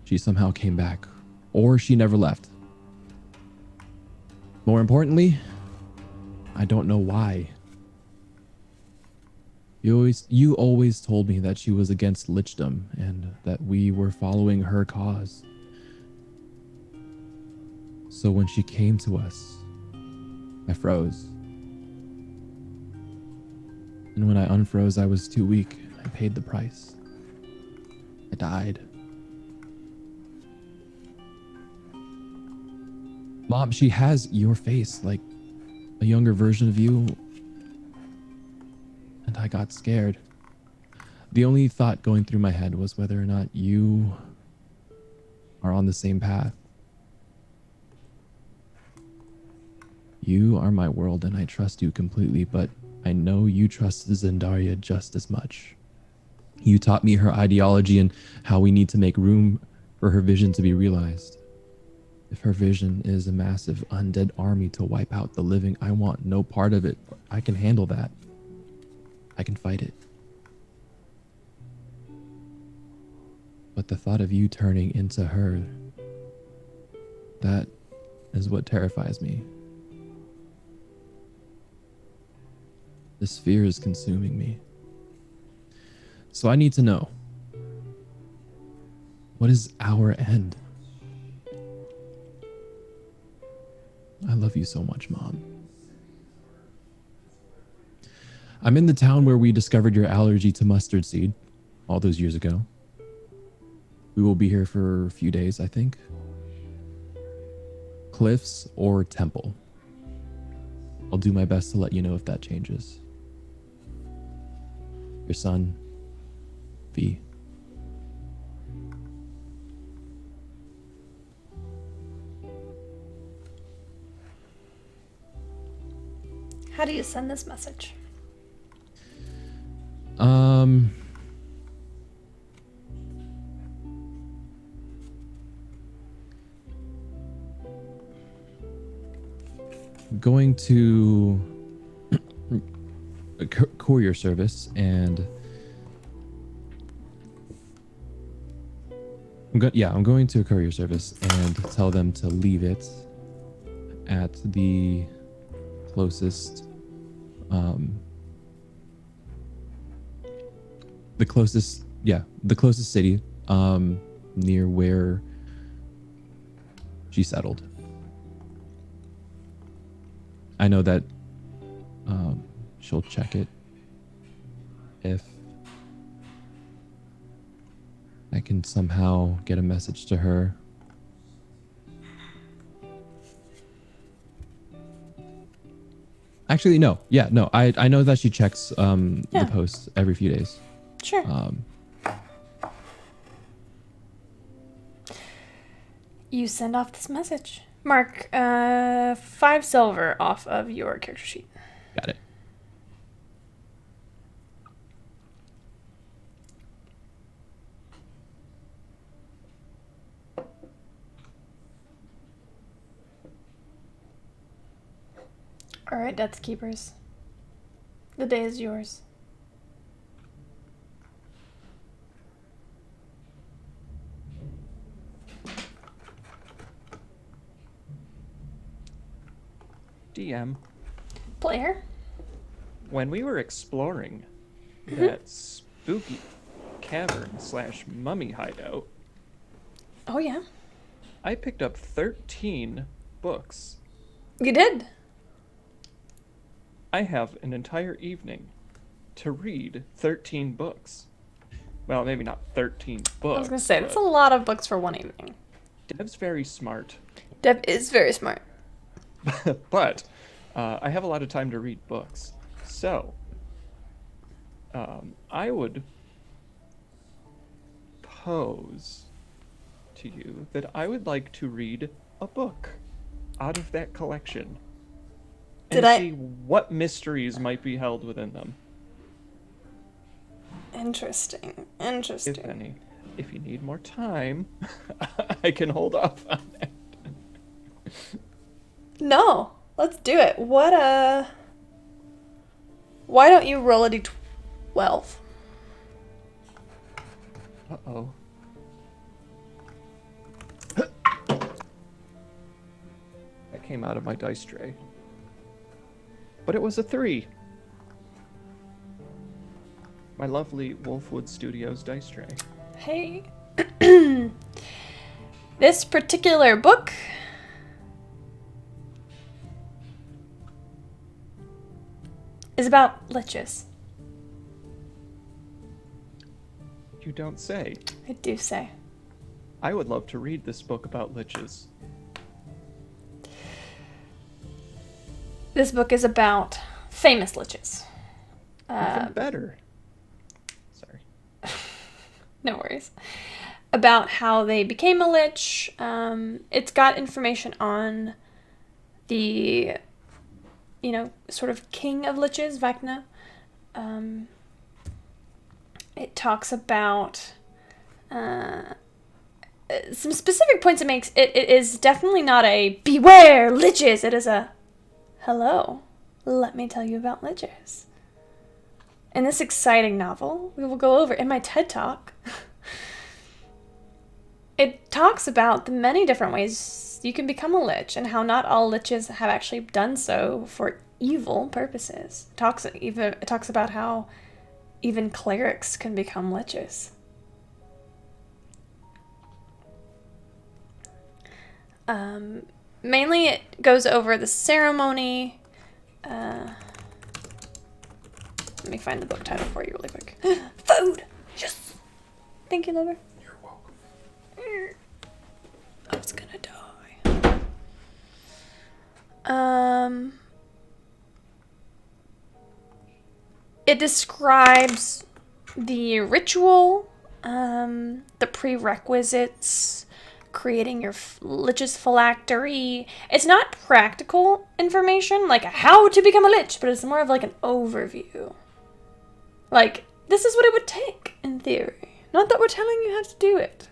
she somehow came back, or she never left. More importantly, I don't know why. You always told me that she was against lichdom and that we were following her cause. So when she came to us, I froze. And when I unfroze, I was too weak. I paid the price. I died. Mom, she has your face, like a younger version of you. And I got scared. The only thought going through my head was whether or not you are on the same path. You are my world and I trust you completely, but I know you trust Zendaria just as much. You taught me her ideology and how we need to make room for her vision to be realized. If her vision is a massive undead army to wipe out the living, I want no part of it. I can handle that. I can fight it. But the thought of you turning into her, that is what terrifies me. This fear is consuming me. So I need to know, what is our end? I love you so much, Mom. I'm in the town where we discovered your allergy to mustard seed all those years ago. We will be here for a few days, I think. Cliffs or Temple. I'll do my best to let you know if that changes. Your son, V. How do you send this message? Going to a courier service, and I'm going to a courier service and tell them to leave it at the closest the closest city near where she settled. I know that she'll check it if I can somehow get a message to her. Actually, no. Yeah, no. I know that she checks the posts every few days. Sure. You send off this message. Mark, 5 silver off of your character sheet. Got it. All right, Death Keepers. The day is yours. DM, Player? when we were exploring that spooky cavern / mummy hideout, Oh, yeah. I picked up 13 books. You did. I have an entire evening to read 13 books. Well, maybe not 13 books. I was going to say, that's a but lot of books for one evening. Dev's very smart. Dev is very smart. But I have a lot of time to read books. So, I would pose to you that I would like to read a book out of that collection and see what mysteries might be held within them, Interesting. if any. If you need more time, I can hold off on that. No, let's do it. Why don't you roll a d12? Uh-oh. That came out of my dice tray. But it was a 3. My lovely Wolfwood Studios dice tray. Hey. This particular book is about liches. You don't say. I do say. I would love to read this book about liches. This book is about famous liches. Even better. Sorry. No worries. About how they became a lich. It's got information on the, sort of king of liches, Vecna. It talks about some specific points it makes. It is definitely not a beware liches. It is a hello. Let me tell you about liches. In this exciting novel, we will go over in my TED Talk. It talks about the many different ways you can become a lich and how not all liches have actually done so for evil purposes. It talks about how even clerics can become liches. Mainly it goes over the ceremony. Let me find the book title for you really quick. Food! Yes! Thank you, lover. You're welcome. I was gonna die. It describes the ritual, the prerequisites, creating your lich's phylactery. It's not practical information, like how to become a lich, but it's more of like an overview. Like, this is what it would take, in theory. Not that we're telling you how to do it.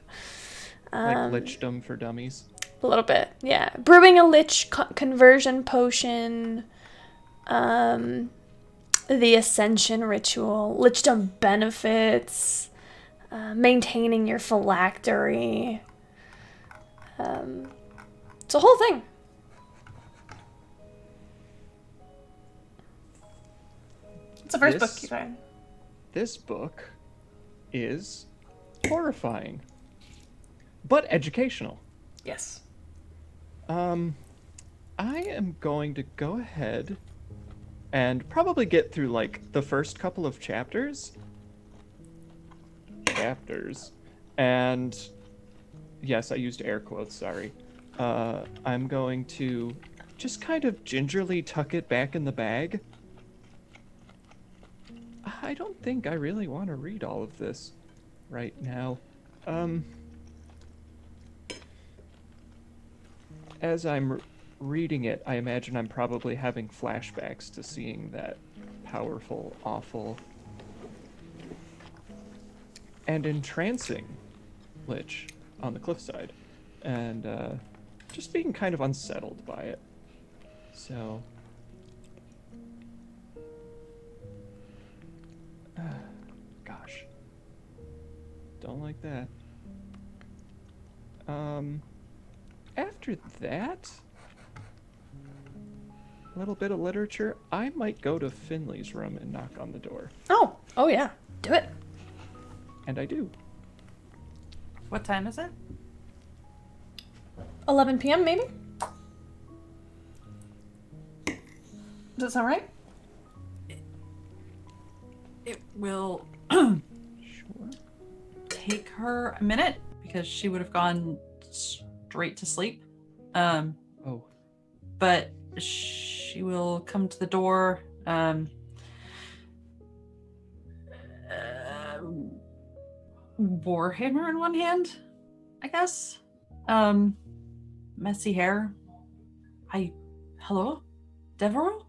Like lichdom for dummies. A little bit, yeah. Brewing a lich conversion potion, the ascension ritual, lichdom benefits, maintaining your phylactery. It's a whole thing. It's the first book you read. This book is horrifying, but educational. Yes. I am going to go ahead and probably get through like the first couple of chapters. And yes, I used air quotes, sorry. I'm going to just kind of gingerly tuck it back in the bag. I don't think I really want to read all of this right now. As I'm reading it, I imagine I'm probably having flashbacks to seeing that powerful, awful, and entrancing lich on the cliffside, and just being kind of unsettled by it. So, gosh, don't like that. After that, a little bit of literature, I might go to Finley's room and knock on the door. Oh yeah, do it. And I do. What time is it? 11 p.m. maybe? Does that sound right? It will Sure. take her a minute because she would have gone straight to sleep. Oh. But she will come to the door. Warhammer in one hand, I guess. Messy hair. Hello? Devereaux?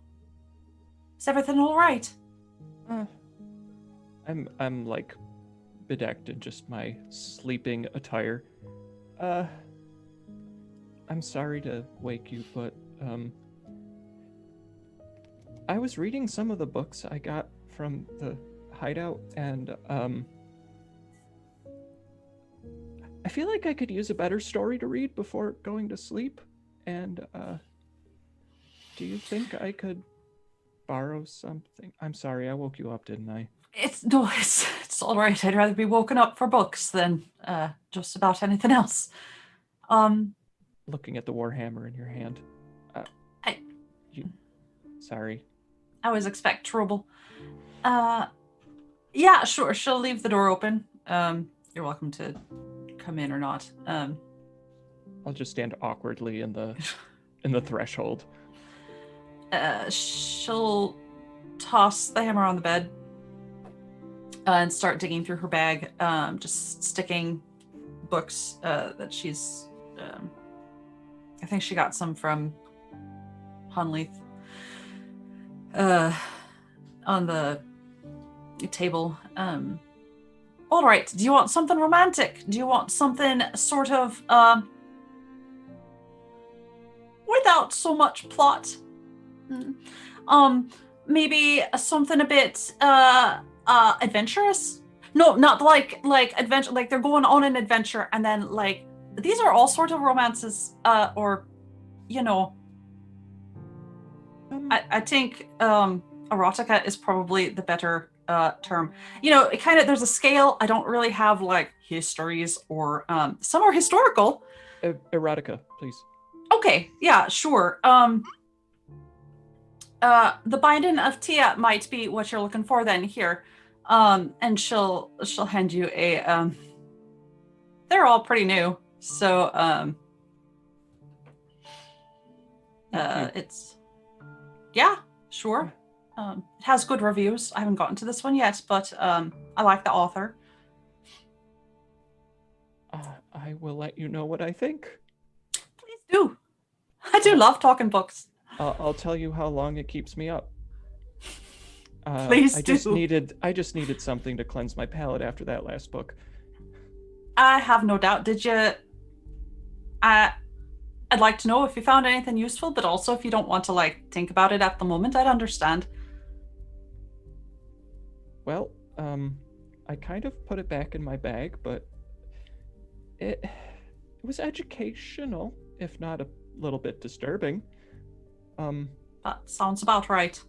Is everything all right? I'm like bedecked in just my sleeping attire. I'm sorry to wake you, but I was reading some of the books I got from the hideout, and I feel like I could use a better story to read before going to sleep. And do you think I could borrow something? I'm sorry, I woke you up, didn't I? It's all right. I'd rather be woken up for books than just about anything else. Looking at the warhammer in your hand. Sorry. I always expect trouble. Yeah, sure. She'll leave the door open. You're welcome to come in or not. I'll just stand awkwardly in the threshold. She'll toss the hammer on the bed and start digging through her bag, just sticking books that she's. I think she got some from Hunleith. On the table, All right. Do you want something romantic? Do you want something sort of without so much plot? Maybe something a bit adventurous? No, not like adventure, like they're going on an adventure and then like these are all sort of romances or you know, I think erotica is probably the better term. You know, it kind of, there's a scale. I don't really have like histories or some are historical. Erotica, please. Okay, yeah, sure. The Binding of Tia might be what you're looking for then here. And she'll hand you a they're all pretty new. So it's yeah, sure. It has good reviews. I haven't gotten to this one yet, but I like the author. I will let you know what I think. Please do. I do love talking books. I'll tell you how long it keeps me up. Please I do. I just needed something to cleanse my palate after that last book. I have no doubt. Did you? I'd like to know if you found anything useful, but also if you don't want to like think about it at the moment, I'd understand. Well, I kind of put it back in my bag, but it was educational, if not a little bit disturbing. That sounds about right.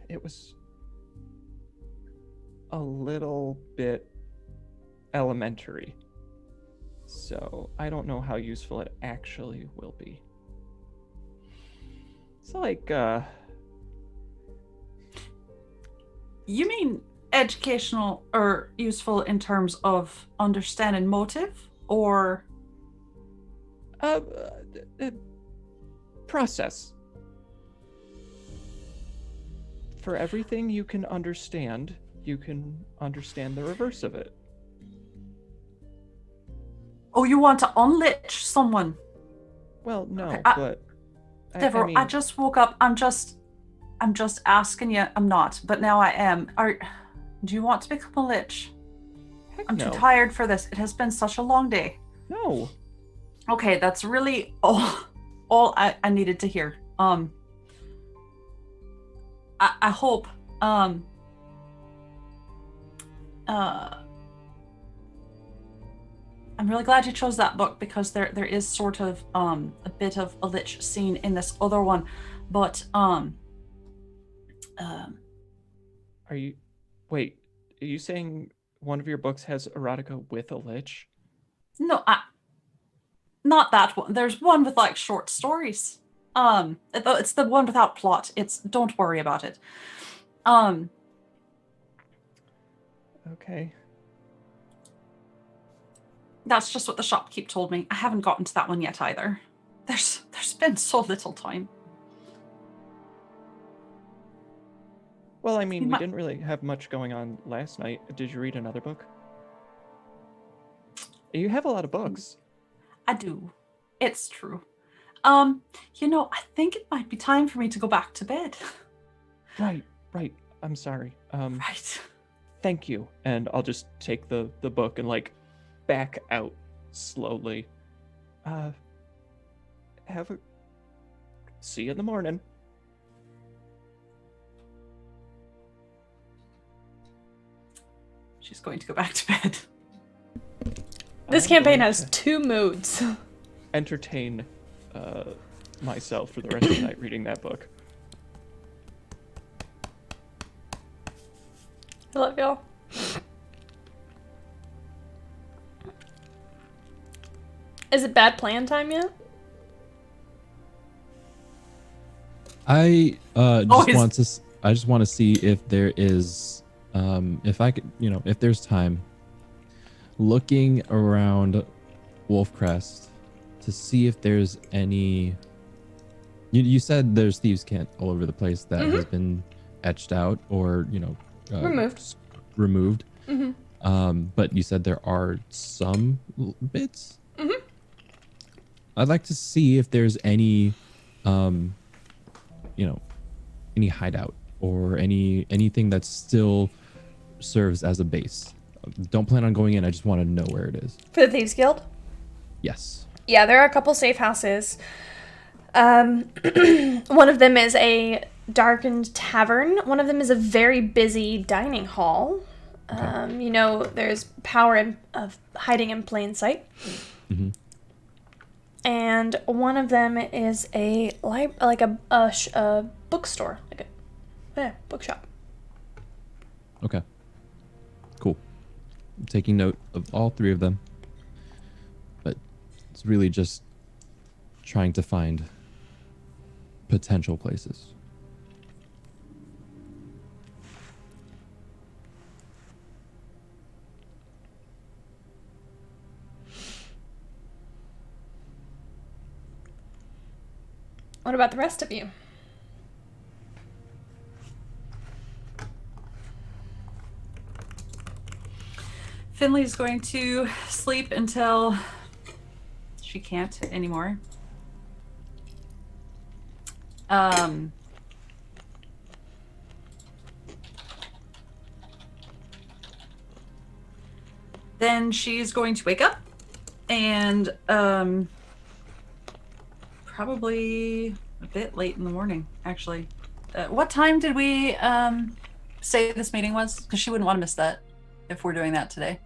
It was a little bit elementary. So I don't know how useful it actually will be. It's like, You mean educational or useful in terms of understanding motive or process. For everything you can understand the reverse of it. oh, you want to unleash someone? Well, no, Okay, but Deborah, mean, I just woke up. I'm just asking you. I'm not, but now I am. Do you want to become a lich? heck I'm no. too tired for this. It has been such a long day. No. Okay, that's really all I needed to hear. I hope I'm really glad you chose that book because there is sort of a bit of a lich scene in this other one, but Are you saying one of your books has erotica with a lich? no, not that one. There's one with like short stories. It's the one without plot. Don't worry about it. Okay. That's just what the shopkeep told me. I haven't gotten to that one yet either. There's been so little time. Well, I mean, we didn't really have much going on last night. Did you read another book? You have a lot of books. I do. It's true. I think it might be time for me to go back to bed. Right. I'm sorry. Right. Thank you. And I'll just take the book and like back out slowly. See you in the morning. She's going to go back to bed. This I'm campaign going has to 2 moods. entertain myself for the rest of the night reading that book. I love y'all. Is it bad plan time yet? I Always. I just want to see if there is if I could, if there's time looking around Wolfcrest to see if there's any you said there's thieves' cant all over the place that has been etched out or removed. But you said there are some bits. I'd like to see if there's any any hideout or anything that still serves as a base. Don't plan on going in. I just want to know where it is. For the Thieves Guild? Yes. Yeah, there are a couple safe houses. One of them is a darkened tavern. One of them is a very busy dining hall. There's power of hiding in plain sight. Mm-hmm. And one of them is a bookstore, bookshop. Okay. Cool. I'm taking note of all three of them. But it's really just trying to find potential places. What about the rest of you? Finley's going to sleep until she can't anymore. Then she's going to wake up and probably a bit late in the morning, actually. What time did we say this meeting was? Because she wouldn't want to miss that if we're doing that today.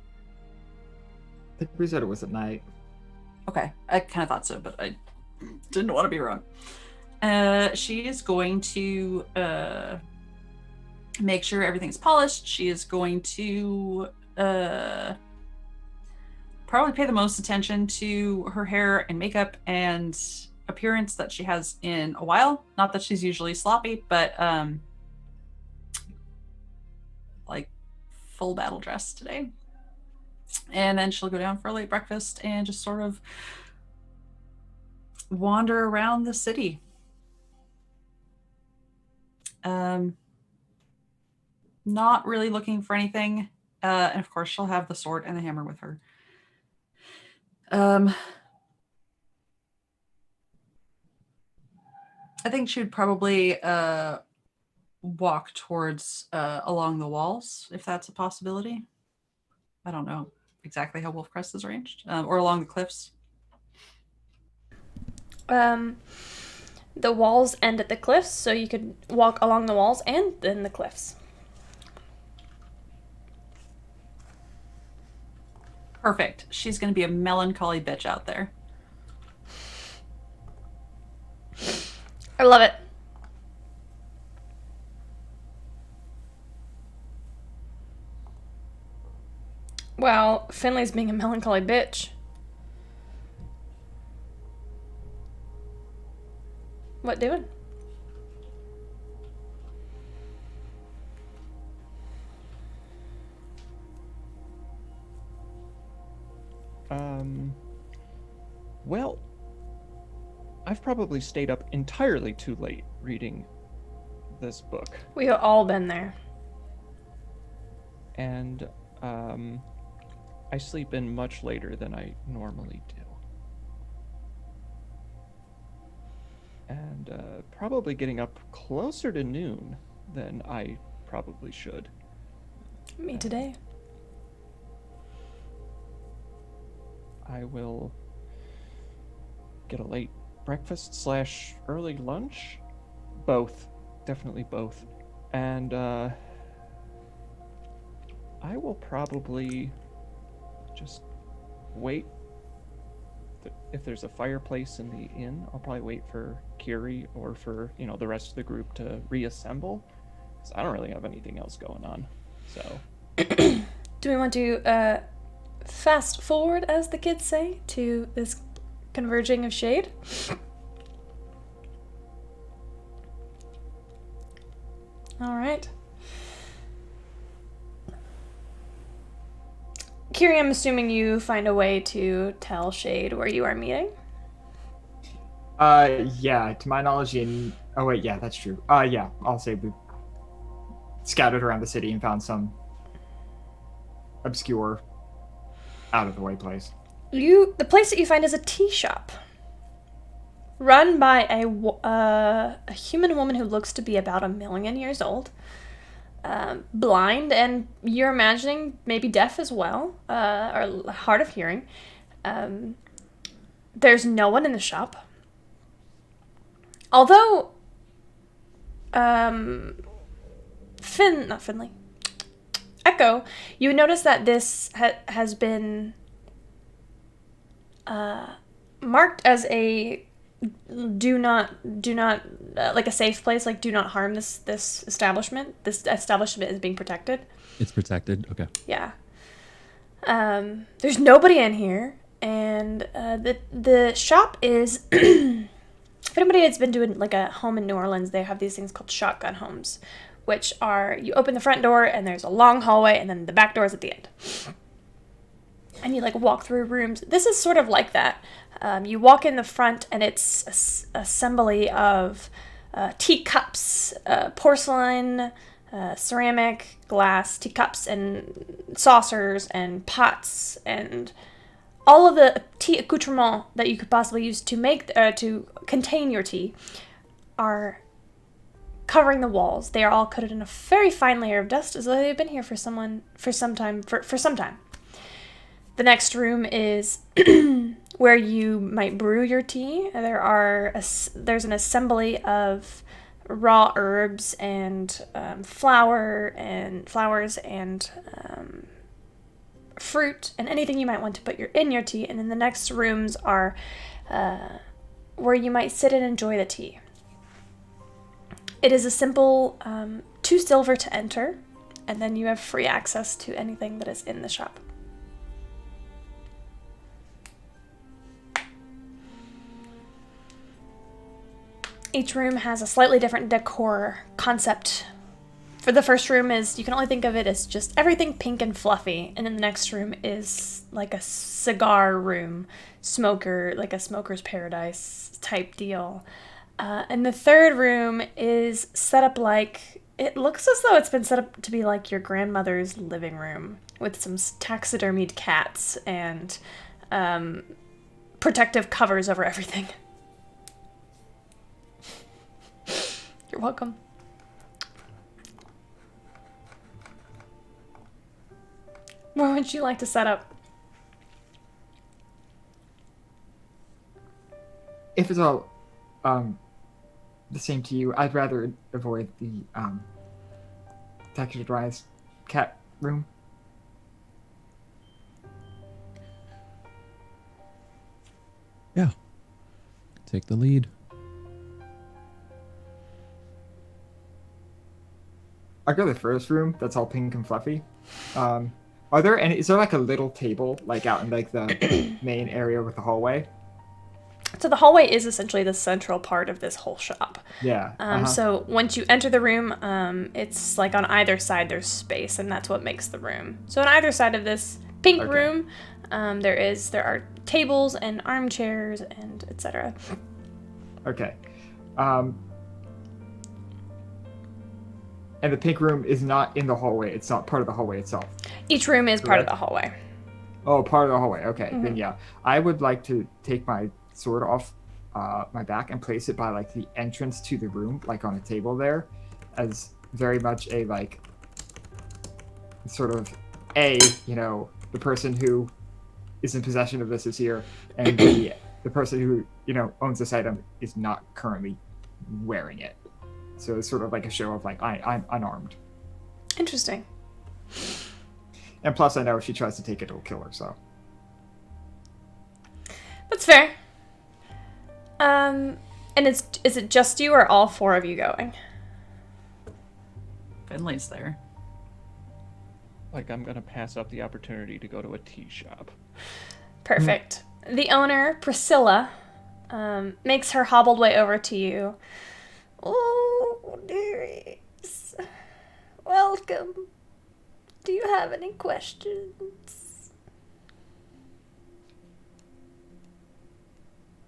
I think we said it was at night. Okay, I kind of thought so, but I didn't want to be wrong. She is going to make sure everything's polished. She is going to probably pay the most attention to her hair and makeup and appearance that she has in a while. Not that she's usually sloppy, but like full battle dress today. And then she'll go down for a late breakfast and just sort of wander around the city. Not really looking for anything. And of course, she'll have the sword and the hammer with her. I think she would probably walk towards along the walls, if that's a possibility. I don't know exactly how Wolfcrest is arranged, or along the cliffs. The walls end at the cliffs, so you could walk along the walls and then the cliffs. Perfect. She's going to be a melancholy bitch out there. I love it. Well, Finley's being a melancholy bitch. What doing? Well, I've probably stayed up entirely too late reading this book. We've all been there. And, I sleep in much later than I normally do. And, probably getting up closer to noon than I probably should. Me today. I will get a late breakfast / early lunch. Both. Definitely both. And, I will probably just wait. If there's a fireplace in the inn, I'll probably wait for Kiri or for, the rest of the group to reassemble. Because I don't really have anything else going on. So. Do we want to, fast forward, as the kids say, to this converging of shade? All right. Kiri, I'm assuming you find a way to tell Shade where you are meeting? Yeah, to my knowledge, oh wait, yeah, that's true. Yeah, I'll say we scouted around the city and found some obscure, out-of-the-way place. The place that you find is a tea shop. run by a human woman who looks to be about 1,000,000 years old, blind, and you're imagining maybe deaf as well, or hard of hearing. There's no one in the shop. Although, not Finley, Echo, you would notice that this has been marked as a do not like a safe place, like do not harm this establishment. This establishment is being protected. It's protected. Okay. Yeah. There's nobody in here, and the shop is. If anybody has been doing like a home in New Orleans, they have these things called shotgun homes, which are you open the front door and there's a long hallway, and then the back door is at the end. And you like walk through rooms. This is sort of like that. You walk in the front, and it's a assembly of teacups, porcelain, ceramic, glass, teacups, and saucers, and pots, and all of the tea accoutrements that you could possibly use to make to contain your tea are covering the walls. They are all coated in a very fine layer of dust, as though they've been here for some time. The next room is where you might brew your tea. There's an assembly of raw herbs and flowers and fruit and anything you might want to put in your tea. And then the next rooms are where you might sit and enjoy the tea. It is a simple 2 silver to enter, and then you have free access to anything that is in the shop. Each room has a slightly different decor concept. For the first room is, you can only think of it as just everything pink and fluffy, and then the next room is like a cigar room, like a smoker's paradise type deal. And the third room is set up like, it looks as though it's been set up to be like your grandmother's living room, with some taxidermied cats and protective covers over everything. You're welcome. Where would you like to set up? If it's all the same to you, I'd rather avoid the texturized cat room. Yeah. Take the lead. I'll go to the first room. That's all pink and fluffy. Is there like a little table like out in like the main area with the hallway? So the hallway is essentially the central part of this whole shop. Yeah. So once you enter the room, it's like on either side there's space, and that's what makes the room. So on either side of this pink room, there are tables and armchairs and etc. Okay. And the pink room is not in the hallway. It's not part of the hallway itself. Each room is part of the hallway. Oh, part of the hallway. Okay. Mm-hmm. Then yeah. I would like to take my sword off my back and place it by like the entrance to the room, like on a table there, as very much a like sort of the person who is in possession of this is here, and the person who owns this item is not currently wearing it. So it's sort of like a show of like I'm unarmed. Interesting. And plus, I know if she tries to take it, it'll kill her. So that's fair. And is it just you or all 4 of you going? Finley's there. Like, I'm gonna pass up the opportunity to go to a tea shop. Perfect. The owner, Priscilla, makes her hobbled way over to you. Oh, dearies. Welcome. Do you have any questions?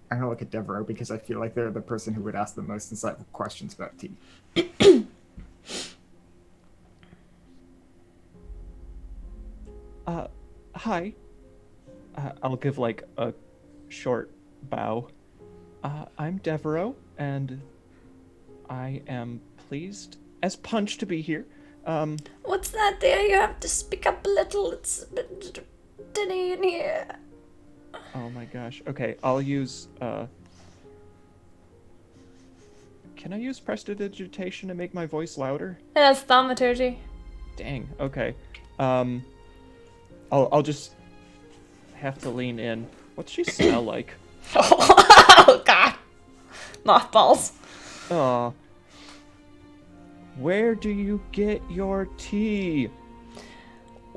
I'm gonna look at Devereaux because I feel like they're the person who would ask the most insightful questions about tea. Hi. I'll give like a short bow. I'm Devereaux, and I am pleased as punch to be here. What's that there? You have to speak up a little. It's a bit tinny in here. Oh my gosh. Okay, I'll use, Can I use prestidigitation to make my voice louder? It has thaumaturgy. Dang, okay. I'll just have to lean in. What's she smell like? Oh, God. Mothballs. Aw. Where do you get your tea?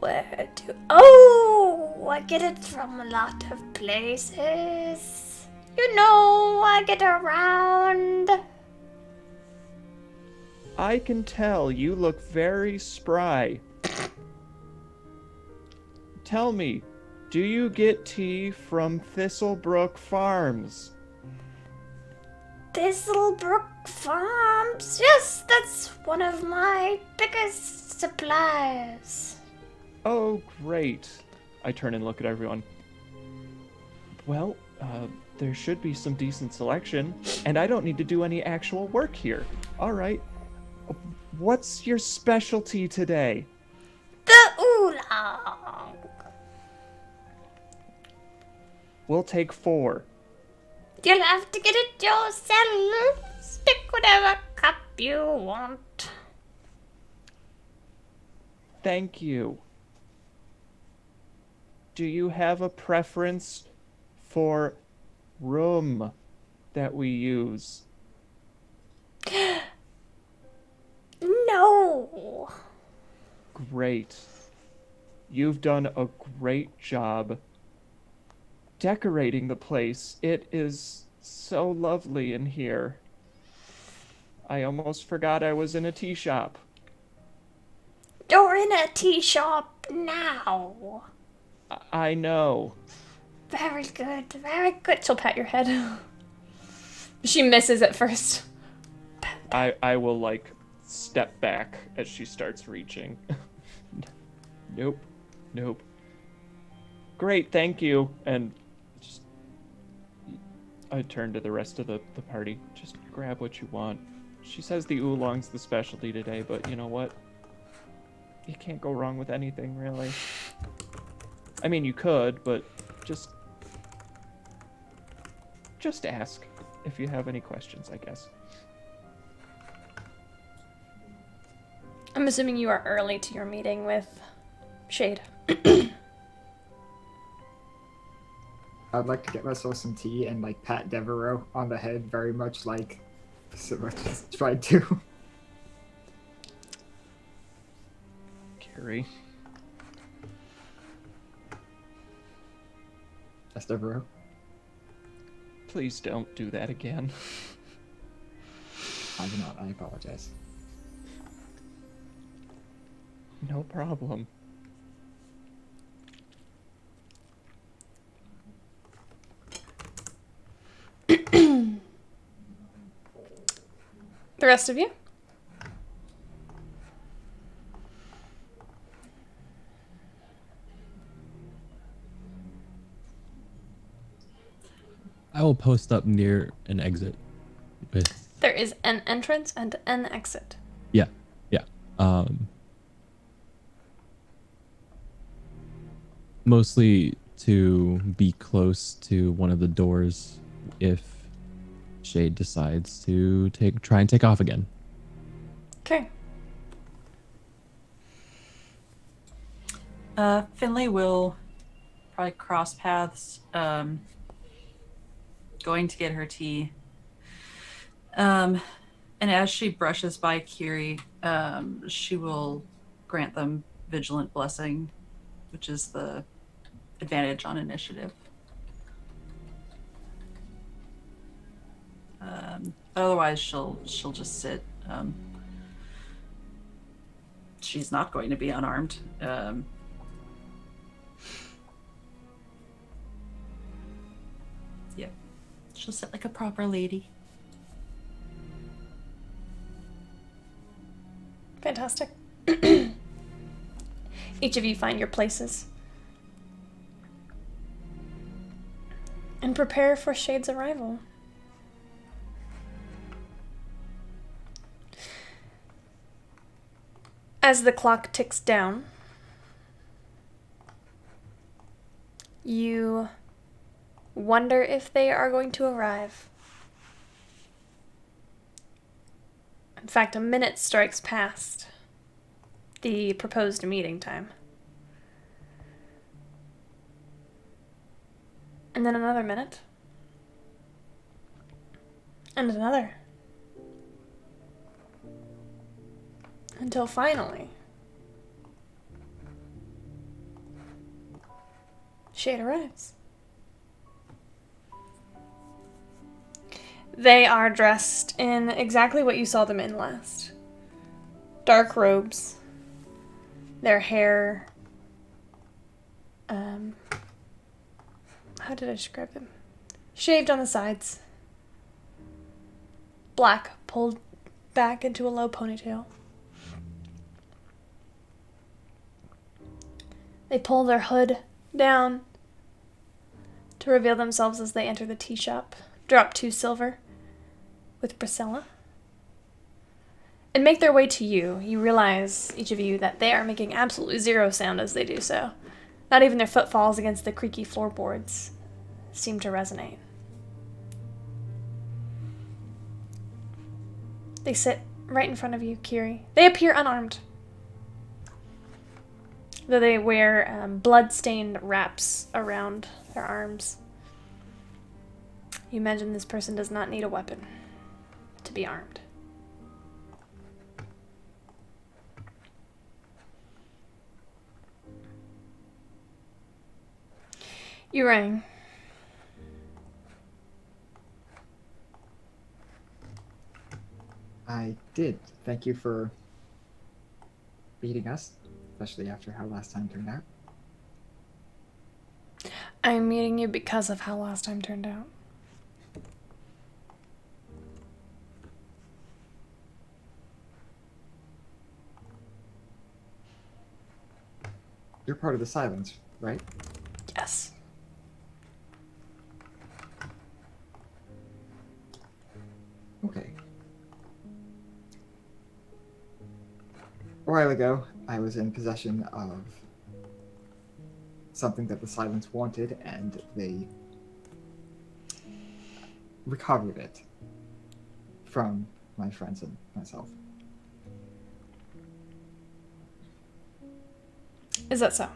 Oh, I get it from a lot of places. You know, I get around. I can tell you look very spry. Tell me, do you get tea from Thistlebrook Farms? Thistlebrook Farms? Yes, that's one of my biggest suppliers. Oh, great. I turn and look at everyone. Well, there should be some decent selection, and I don't need to do any actual work here. All right. What's your specialty today? The oolong. We'll take 4. You'll have to get it yourself. Pick whatever cup you want. Thank you. Do you have a preference for room that we use? No. Great. You've done a great job decorating the place. It is so lovely in here. I almost forgot I was in a tea shop. You're in a tea shop now. I know. Very good, very good. She'll pat your head. She misses at first. I will, like, step back as she starts reaching. Nope. Great, thank you. And just, I turn to the rest of the party. Just grab what you want. She says the oolong's the specialty today, but you know what? You can't go wrong with anything, really. I mean, you could, but just ask if you have any questions, I guess. I'm assuming you are early to your meeting with Shade. I'd like to get myself some tea and like pat Devereaux on the head, very much like Sebastian's tried to. Carrie. That's Devereaux. Please don't do that again. I do not. I apologize. No problem. The rest of you? I will post up near an exit with There is an entrance and an exit. yeah. Mostly to be close to one of the doors if Shade decides to try and take off again. Okay. Finley will probably cross paths, going to get her tea. And as she brushes by Kiri, she will grant them Vigilant Blessing, which is the advantage on initiative. But otherwise, she'll just sit. She's not going to be unarmed. Yeah, she'll sit like a proper lady. Fantastic. Each of you find your places. And prepare for Shade's arrival. As the clock ticks down, you wonder if they are going to arrive. In fact, a minute strikes past the proposed meeting time. And then another minute. And another. Until finally, Shade arrives. They are dressed in exactly what you saw them in last. Dark robes. Their hair, how did I describe them? Shaved on the sides. Black, pulled back into a low ponytail. They pull their hood down to reveal themselves as they enter the tea shop. Drop 2 silver with Priscilla. And make their way to you. You realize, each of you, that they are making absolutely zero sound as they do so. Not even their footfalls against the creaky floorboards seem to resonate. They sit right in front of you, Kiri. They appear unarmed, though they wear blood-stained wraps around their arms. You imagine this person does not need a weapon to be armed. You rang. I did. Thank you for beating us, especially after how last time turned out. I'm meeting you because of how last time turned out. You're part of the Silence, right? Yes. Okay. A while ago, I was in possession of something that the Silence wanted, and they recovered it from my friends and myself. Is that so?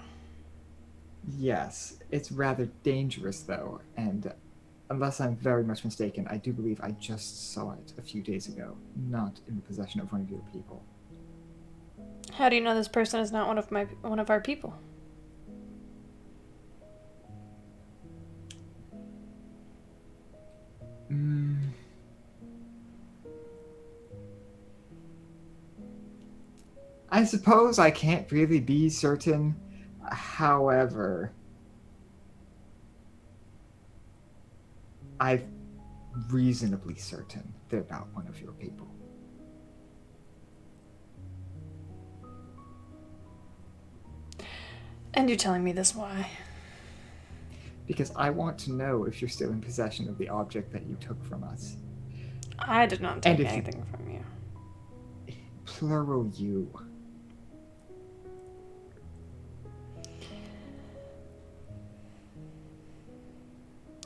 Yes, it's rather dangerous though, and unless I'm very much mistaken, I do believe I just saw it a few days ago, not in the possession of one of your people. How do you know this person is not one of our people? I suppose I can't really be certain. However, I'm reasonably certain they're not one of your people. And you're telling me this why? Because I want to know if you're still in possession of the object that you took from us. I did not take And if anything from you. Plural you.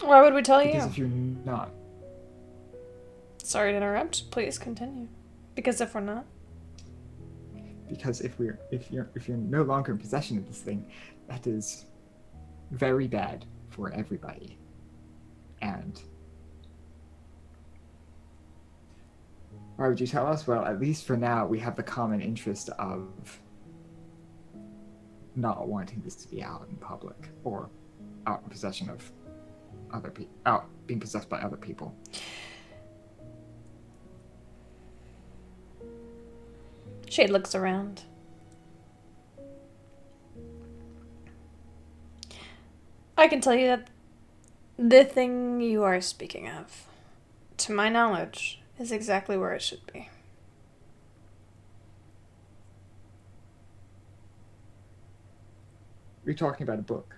Why would we tell Because you? if you're not, Sorry to interrupt. Please continue. Because if we're not, because if you're no longer in possession of this thing, that is very bad for everybody. And why would you tell us? Well, at least for now, we have the common interest of not wanting this to be out in public or out in possession of other people, out being possessed by other people. Shade looks around. I can tell you that the thing you are speaking of, to my knowledge, is exactly where it should be. We're talking about a book.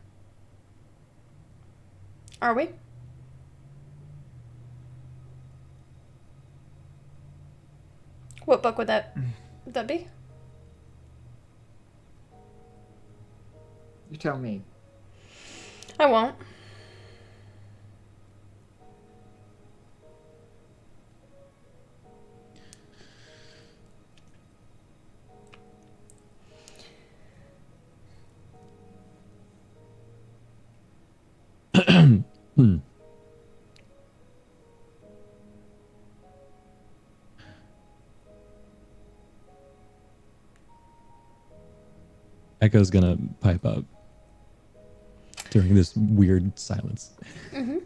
Are we? What book would that be? You tell me. I won't. Hmm. Echo's gonna pipe up during this weird silence. Mm-hmm.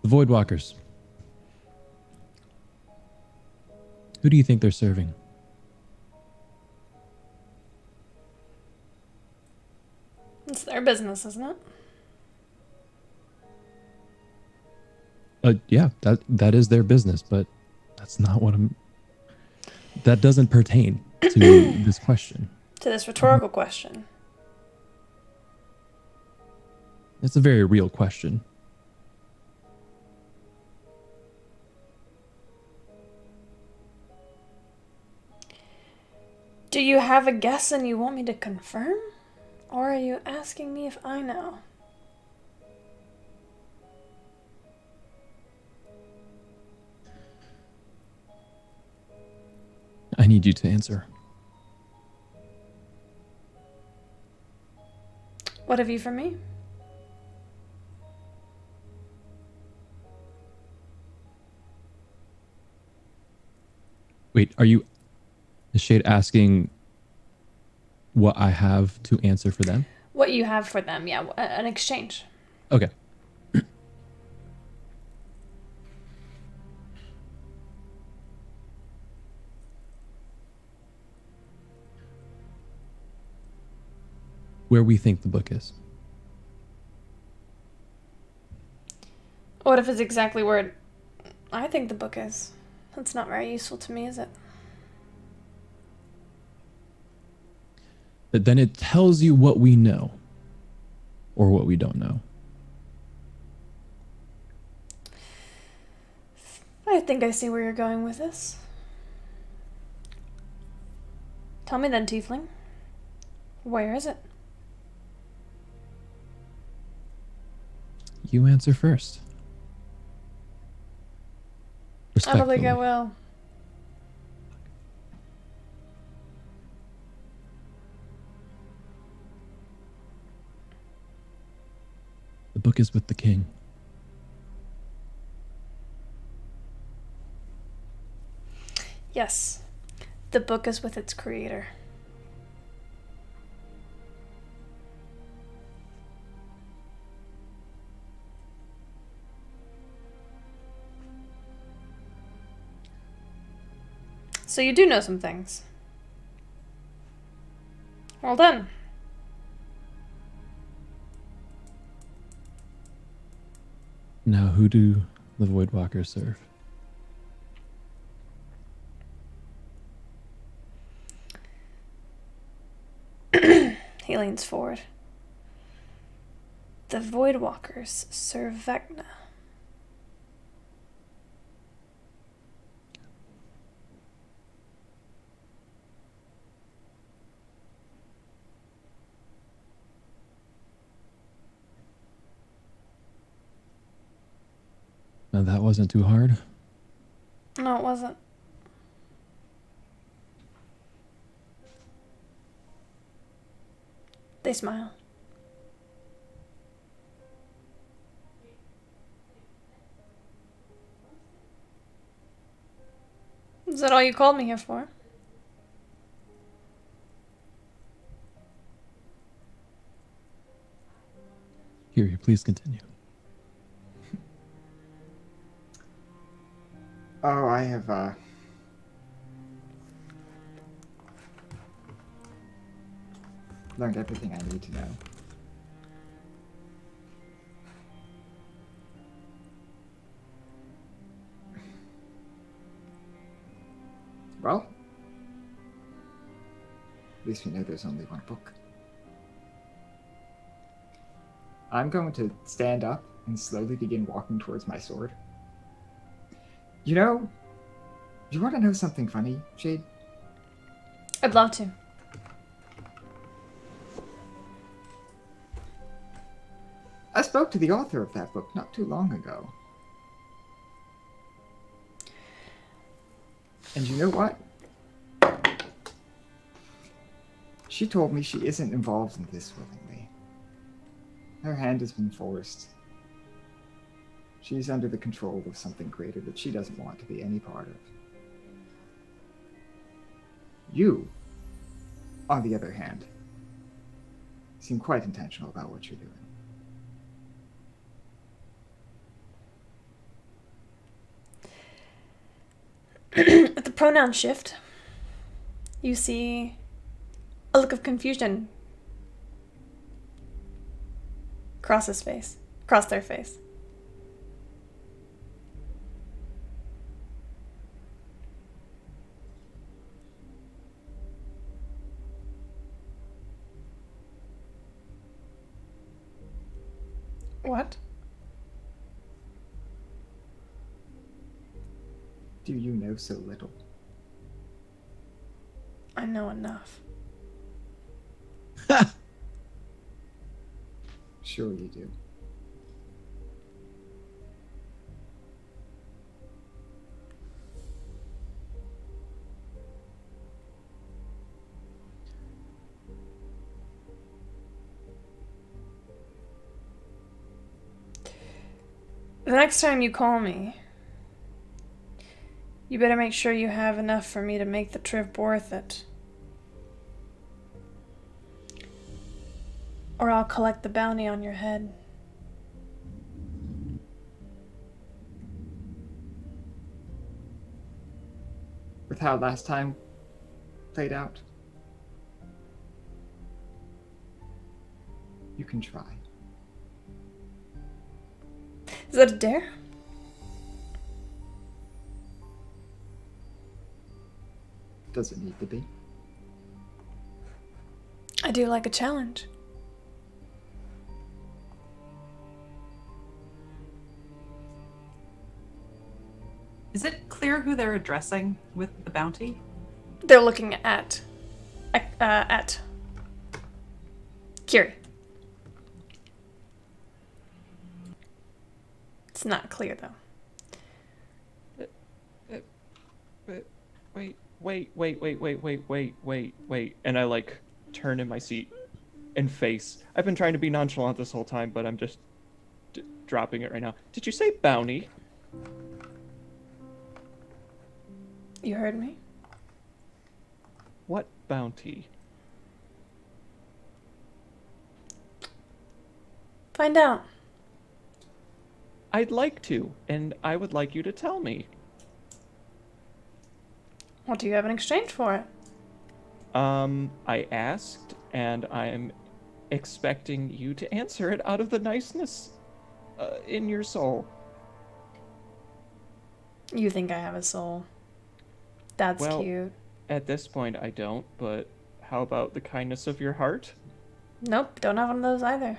The Voidwalkers. Who do you think they're serving? It's their business, isn't it? Yeah, that is their business, but that's not what I'm. That doesn't pertain to this question. To this rhetorical question. It's a very real question. Do you have a guess and you want me to confirm? Or are you asking me if I know? I need you to answer. What have you for me? Wait, is Shade asking what I have to answer for them? What you have for them, yeah, an exchange. Okay. Where we think the book is. What if it's exactly where I think the book is? That's not very useful to me, is it? But then it tells you what we know or what we don't know. I think I see where you're going with this. Tell me then, Tiefling. Where is it? You answer first. I don't think I Respectfully. will. The book is with the king. Yes. The book is with its creator. So you do know some things. Well done. Now, who do the Voidwalkers serve? He leans forward. The Voidwalkers serve Vecna. Now, that wasn't too hard. No, it wasn't. They smile. Is that all you called me here for? Here, please continue. Oh, I have, learned everything I need to know. Well, at least we know there's only one book. I'm going to stand up and slowly begin walking towards my sword. You know, you want to know something funny, Jade? I'd love to. I spoke to the author of that book not too long ago. And you know what? She told me she isn't involved in this willingly. Her hand has been forced. She's under the control of something greater that she doesn't want to be any part of. You, on the other hand, seem quite intentional about what you're doing. At the pronoun shift, you see a look of confusion across their face. What? Do you know so little? I know enough. Sure you do. The next time you call me, you better make sure you have enough for me to make the trip worth it. Or I'll collect the bounty on your head. With how last time played out, you can try. Is that a dare? Does it need to be? I do like a challenge. Is it clear who they're addressing with the bounty? They're looking at Kiri. It's not clear though. Wait. And I like turn in my seat and face. I've been trying to be nonchalant this whole time, but I'm just dropping it right now. Did you say bounty? You heard me? What bounty? Find out. I'd like to, and I would like you to tell me. What do you have in exchange for it? I asked, and I am expecting you to answer it out of the niceness in your soul. You think I have a soul. That's Well, cute. At this point, I don't, but how about the kindness of your heart? Nope, don't have one of those either.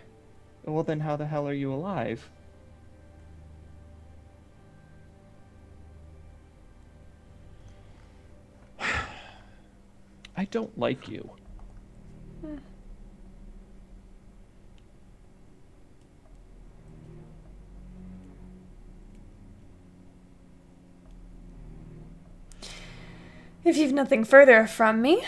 Well, then how the hell are you alive? I don't like you. If you've nothing further from me,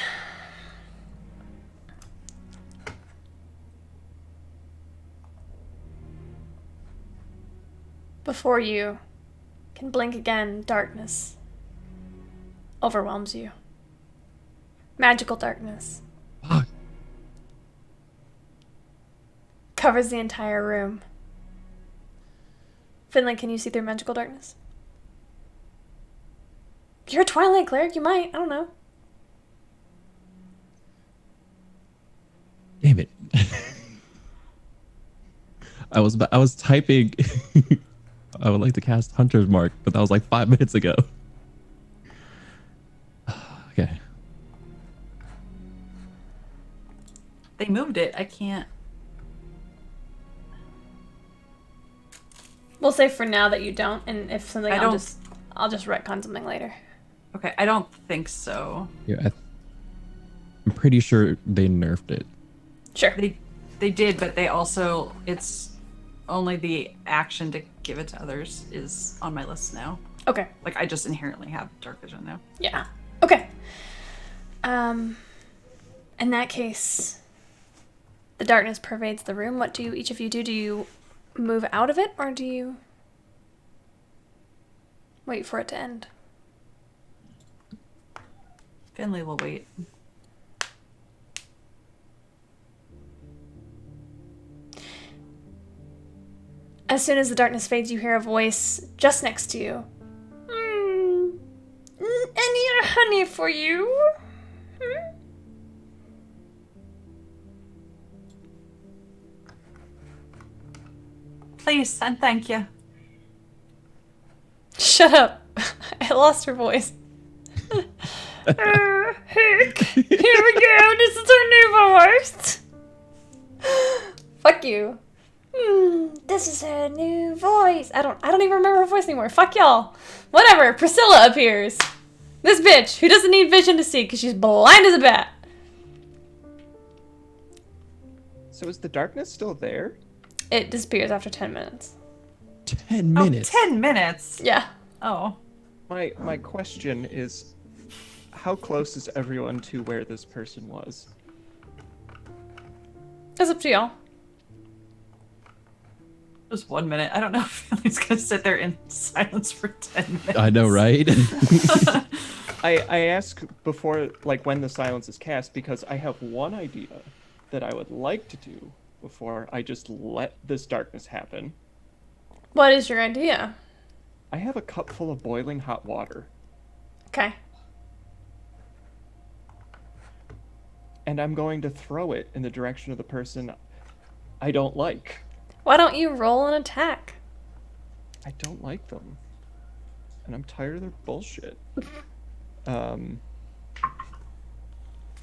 before you can blink again, darkness overwhelms you. Magical darkness. Fuck. Covers the entire room. Finley, can you see through magical darkness? You're a Twilight cleric, you might. I don't know. Damn it. I was typing. I would like to cast Hunter's Mark, but that was like 5 minutes ago. Okay. They moved it. I can't. We'll say for now that you don't, and if something, I I'll don't- just retcon something later. Okay, I don't think so. Yeah, I'm pretty sure they nerfed it. Sure. They did, but they also, it's only the action to give it to others is on my list now. Okay. Like, I just inherently have dark vision now. Yeah. Okay. In that case, the darkness pervades the room. What do each of you do? Do you move out of it, or do you wait for it to end? Finley will wait. As soon as the darkness fades, you hear a voice just next to you. Any honey for you? Please and thank you. Shut up. I lost her voice. Heck. Here we go. This is our new voice. Fuck you. This is her new voice. I don't even remember her voice anymore. Fuck y'all. Whatever. Priscilla appears. This bitch who doesn't need vision to see because she's blind as a bat. So is the darkness still there? It disappears after 10 minutes. 10 minutes. Oh, 10 minutes. Yeah. Oh. My question is, how close is everyone to where this person was? It's up to y'all. Just 1 minute. I don't know if Finley's gonna sit there in silence for 10 minutes. I know, right? I ask before, like, when the silence is cast, because I have one idea that I would like to do before I just let this darkness happen. What is your idea? I have a cup full of boiling hot water, Okay. and I'm going to throw it in the direction of the person I don't like. Why don't you roll an attack? I don't like them. And I'm tired of their bullshit.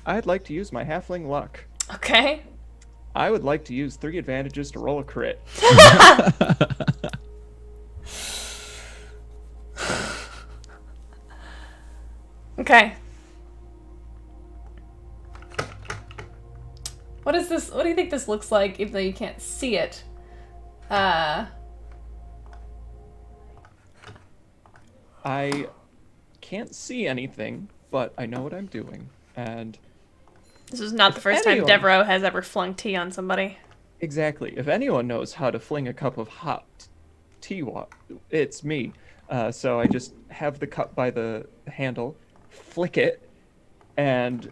I'd like to use my halfling luck. Okay. I would like to use 3 advantages to roll a crit. Okay. What is this? What do you think this looks like, even though you can't see it? I can't see anything, but I know what I'm doing. And This is not the first time anyone- Devereaux has ever flung tea on somebody. exactly, if anyone knows how to fling a cup of hot tea, it's me. So I just have the cup by the handle, flick it, and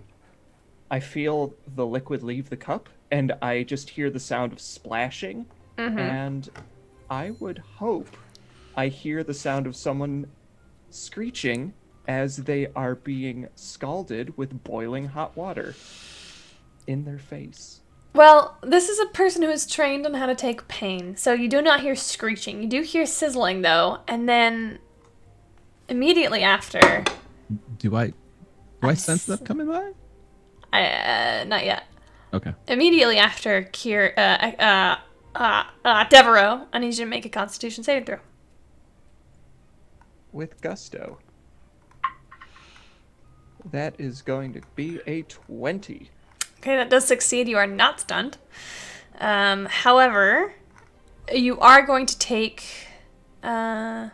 I feel the liquid leave the cup, and I just hear the sound of splashing. And I would hope I hear the sound of someone screeching as they are being scalded with boiling hot water in their face. Well, this is a person who is trained on how to take pain, so you do not hear screeching. You do hear sizzling, though, and then immediately after... Do I sense that coming by? not yet. Okay. Immediately after Devereaux, I need you to make a Constitution saving throw. With gusto. That is going to be a 20. Okay, that does succeed. You are not stunned. However, you are going to take... Um,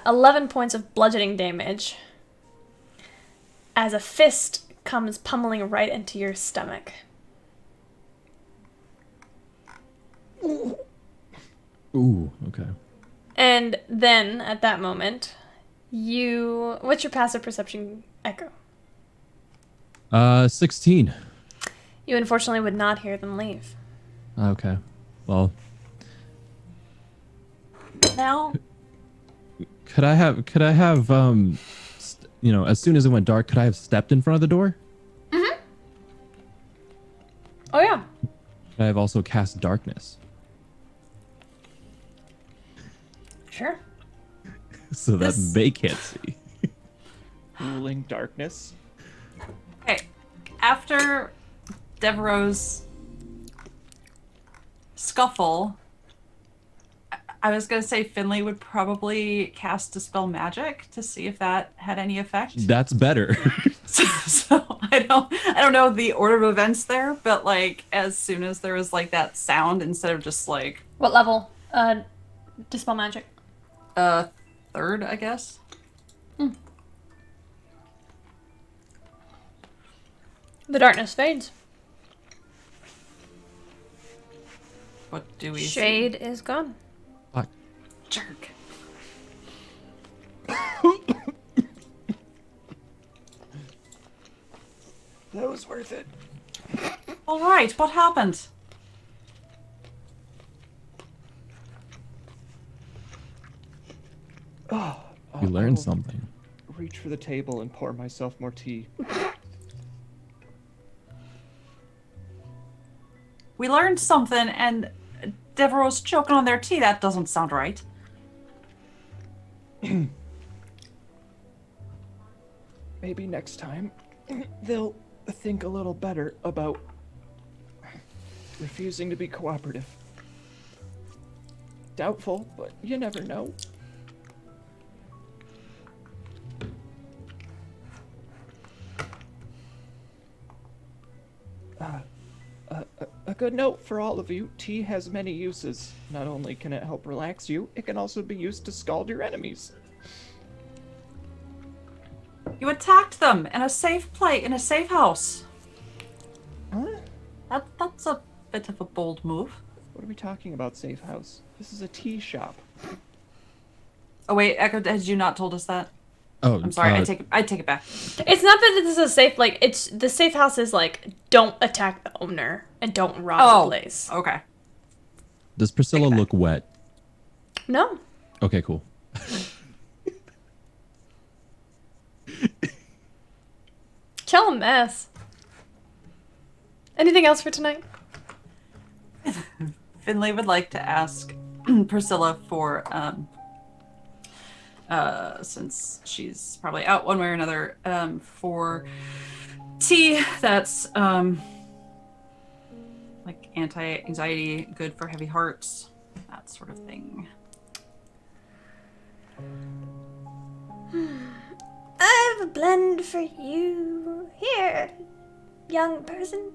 11 points of bludgeoning damage as a fist comes pummeling right into your stomach. Ooh, okay. And then, at that moment, you... What's your passive perception, Echo? 16. You unfortunately would not hear them leave. Okay. Well, Now, could I have, as soon as it went dark, could I have stepped in front of the door? Oh, yeah. Could I have also cast darkness? Sure. So that This- they can't see. Ruling darkness. okay, after Devereaux's scuffle, I was gonna say Finley would probably cast Dispel Magic to see if that had any effect. That's better. So I don't know the order of events there, but like as soon as there was like that sound, instead of just like What level? Dispel magic. third, I guess. The darkness fades. What do we Shade is gone. Fuck. see? Jerk. That was worth it. All right, what happened? You learned something. Reach for the table and pour myself more tea. We learned something, and Devereaux's choking on their tea. That doesn't sound right. Maybe next time they'll think a little better about refusing to be cooperative. Doubtful, but you never know. A good note for all of you, tea has many uses. Not only can it help relax you, it can also be used to scald your enemies. You attacked them in a safe place, in a safe house. Huh? That's a bit of a bold move. What are we talking about, safe house? This is a tea shop. Oh wait, Echo, had you not told us that? Oh, I'm sorry. I take it back. It's not that this is a safe, like, it's the safe house is like, don't attack the owner and don't rob the place. Okay. Does Priscilla Take it look wet? No. Okay, cool. Chill a mess. Anything else for tonight? Finley would like to ask Priscilla for since she's probably out one way or another, for tea that's like anti-anxiety, good for heavy hearts, that sort of thing. I have a blend for you. Here, young person.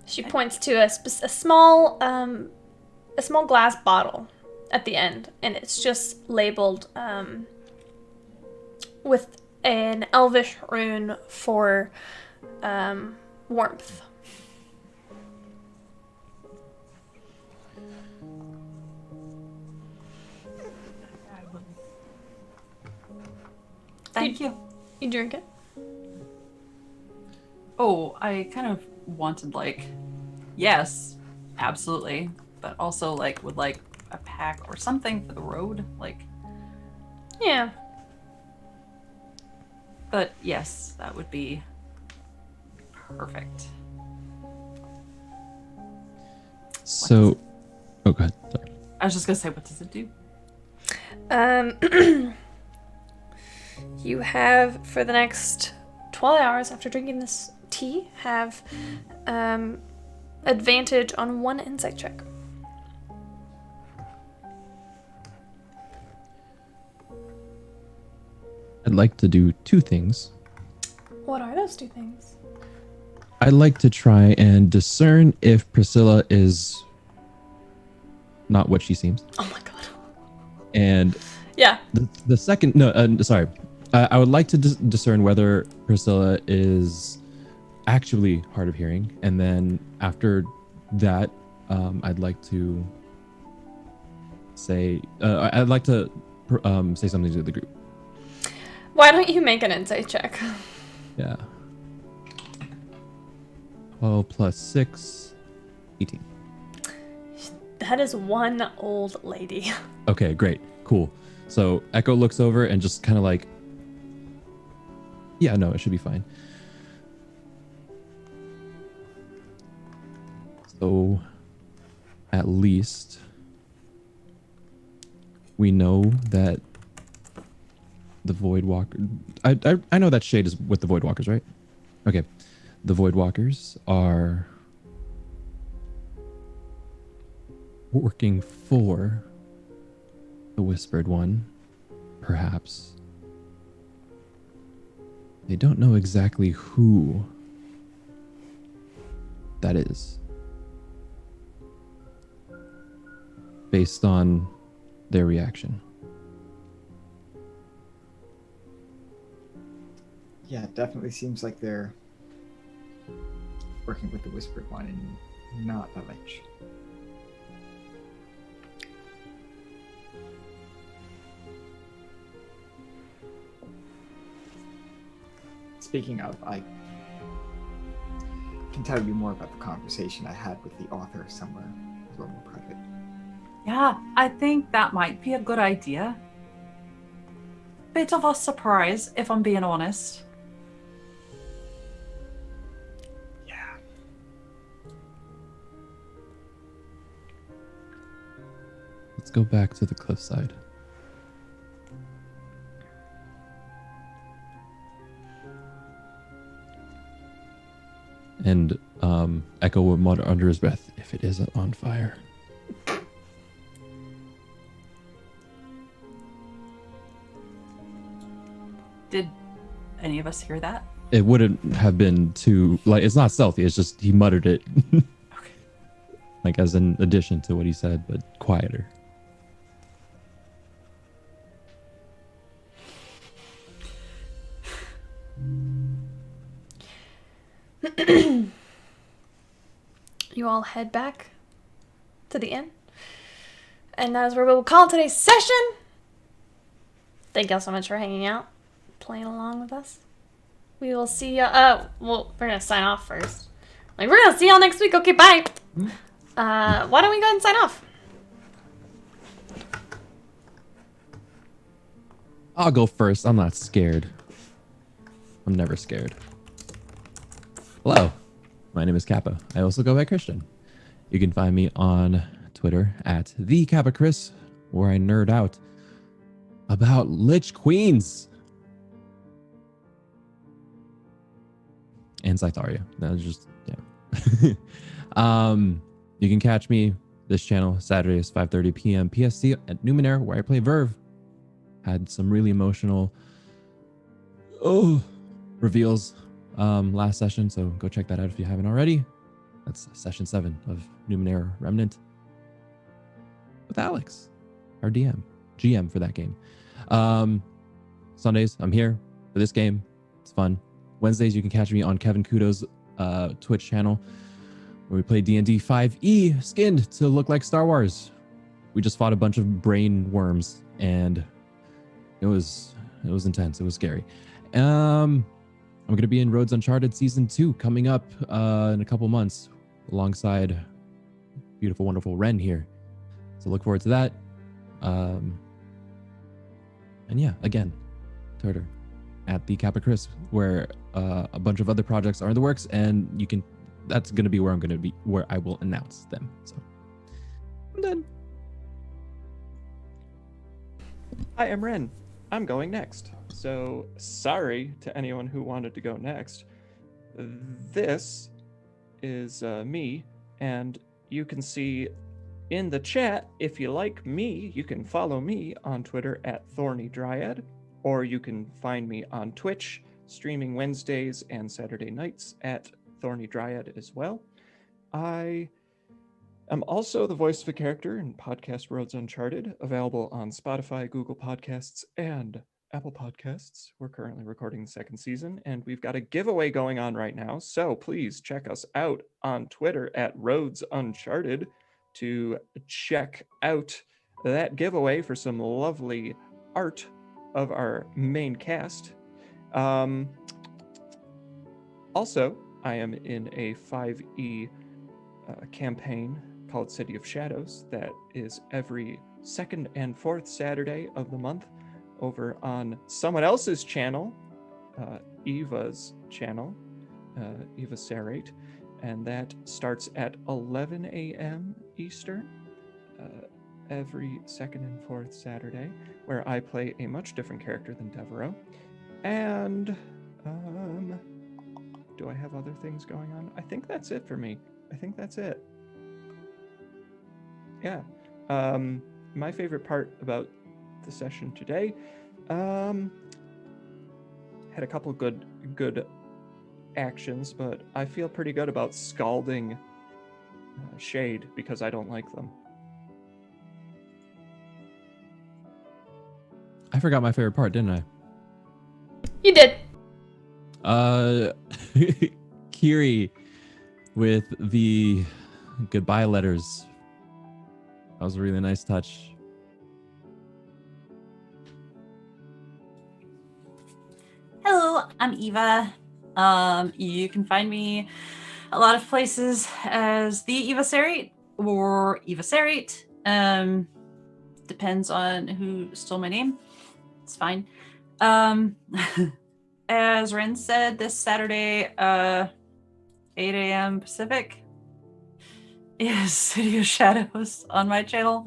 She points to a small glass bottle at the end, and it's just labeled with an elvish rune for warmth. Thank you. You drink it? Oh, I kind of wanted like, yes, absolutely, but also like would like a pack or something for the road, like. Yeah. But yes, that would be perfect. So, oh, go ahead. Sorry. I was just gonna say, what does it do? You have, for the next 12 hours after drinking this tea, have advantage on one insight check. I'd like to do two things. What are those two things? I'd like to try and discern if Priscilla is not what she seems. Oh my god. And Yeah. the second, no, sorry. I would like to discern whether Priscilla is actually hard of hearing. And then after that, I'd like to say, I'd like to say something to the group. Why don't you make an insight check? Yeah. 12 plus 6, 18. That is one old lady. Okay, great. Cool. So Echo looks over and just kind of like, yeah, no, it should be fine. So at least we know that the Void Walker, I know that Shade is with the Void Walkers, right? Okay. The Voidwalkers are working for the Whispered One, perhaps. They don't know exactly who that is, based on their reaction. Yeah, it definitely seems like they're working with the Whispered One and not the Lich. Speaking of, I can tell you more about the conversation I had with the author somewhere a little more private. Yeah, I think that might be a good idea. Bit of a surprise, if I'm being honest. Yeah. Let's go back to the cliffside. And Echo would mutter under his breath, if it isn't on fire. Did any of us hear that? It wouldn't have been too, like, it's not stealthy, it's just he muttered it. Okay. Like as an addition to what he said, but quieter. You all head back to the inn. And that is where we will call today's session. Thank y'all so much for hanging out, playing along with us. We will see you. Well, we're going to sign off first. Like, we're going to see y'all next week. Okay, bye. Why don't we go ahead and sign off? I'll go first. I'm not scared. I'm never scared. Hello, my name is Kappa. I also go by Christian. You can find me on Twitter at @TheKappaChris, where I nerd out about Lich Queens and Scytharia. That was just, yeah. You can catch me this channel Saturdays 5:30 p.m. PST at Numenera, where I play Verve. Had some really emotional reveals last session, so go check that out if you haven't already. That's session 7 of Numenera Remnant with Alex, our GM for that game. Sundays, I'm here for this game. It's fun. Wednesdays, you can catch me on Kevin Kudo's Twitch channel, where we play D&D 5e skinned to look like Star Wars. We just fought a bunch of brain worms, and it was intense. It was scary. I'm going to be in Roads Uncharted Season 2 coming up in a couple months alongside beautiful, wonderful Ren here. So look forward to that. And yeah, again, Twitter at @TheKappaChris, where a bunch of other projects are in the works, and you can. That's going to be where I'm going to be, where I will announce them. So I'm done. Hi, I'm Ren. I'm going next. So sorry to anyone who wanted to go next. This is me, and you can see in the chat, if you like me, you can follow me on Twitter at @ThornyDryad, or you can find me on Twitch, streaming Wednesdays and Saturday nights at @ThornyDryad as well. I am also the voice of a character in podcast Roads Uncharted, available on Spotify, Google Podcasts, and Apple Podcasts. We're currently recording the 2nd season, and we've got a giveaway going on right now, so please check us out on Twitter at Roads Uncharted to check out that giveaway for some lovely art of our main cast. Also, I am in a 5e campaign called City of Shadows that is every 2nd and 4th Saturday of the month over on someone else's channel, Eva's channel, Eva Sarate, and that starts at 11 a.m. Eastern every 2nd and 4th Saturday, where I play a much different character than Devereaux. And Do I have other things going on? I think that's it for me. I think that's it. Yeah. My favorite part about the session today, had a couple good actions, but I feel pretty good about scalding Shade because I don't like them. I forgot my favorite part, didn't I? You did. Kiri with the goodbye letters. That was a really nice touch. Hello, I'm Eva. You can find me a lot of places as the Eva Sarate or Eva Sarate. Depends on who stole my name. It's fine. As Ren said, this Saturday, 8 a.m. Pacific is City of Shadows on my channel.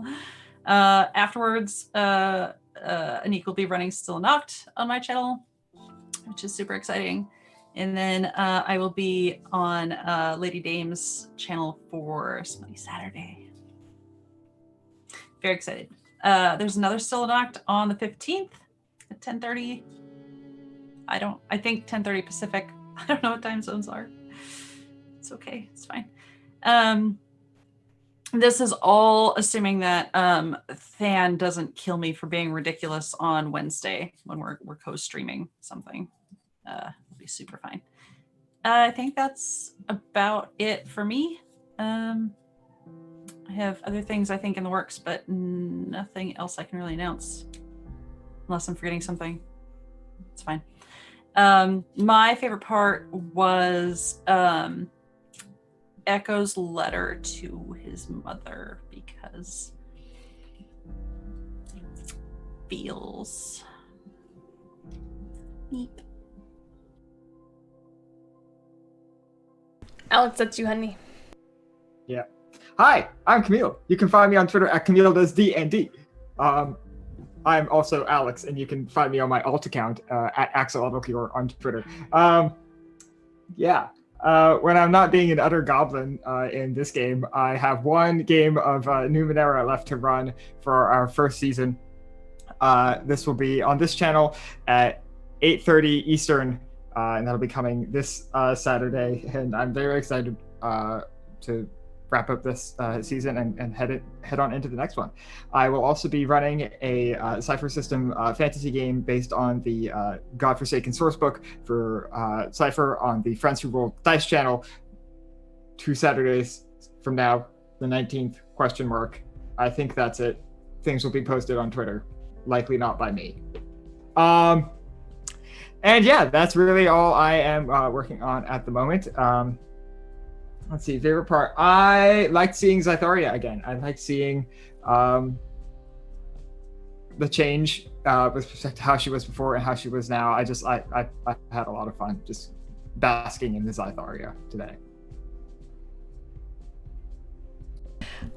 Afterwards, Anik will be running Still Knocked on my channel, which is super exciting. And then I will be on Lady Dame's channel for Smutty Saturday. Very excited. There's another Still Knocked on the 15th at 10:30. I think 10:30 Pacific. I don't know what time zones are. It's okay. It's fine. This is all assuming that Than doesn't kill me for being ridiculous on Wednesday when we're co-streaming something. It'll be super fine. I think that's about it for me. I have other things I think in the works, but nothing else I can really announce. Unless I'm forgetting something. It's fine. My favorite part was Echo's letter to his mother because it feels neat. Alex, that's you, honey. Yeah. Hi, I'm Camille. You can find me on Twitter at CamilleDoesDND. I'm also Alex, and you can find me on my alt account at AxelAutoCure on Twitter. When I'm not being an utter goblin in this game, I have one game of Numenera left to run for our first season. This will be on this channel at 8:30 Eastern, and that'll be coming this Saturday. And I'm very excited to wrap up this season and head on into the next one. I will also be running a Cypher System fantasy game based on the Godforsaken sourcebook for Cypher on the Friends Who Roll Dice channel 2 Saturdays from now, the 19th, ? I think that's it. Things will be posted on Twitter, likely not by me. And yeah, that's really all I am working on at the moment. Let's see, favorite part. I liked seeing Zythoria again. I liked seeing the change with respect to how she was before and how she was now. I had a lot of fun just basking in the Zythoria today.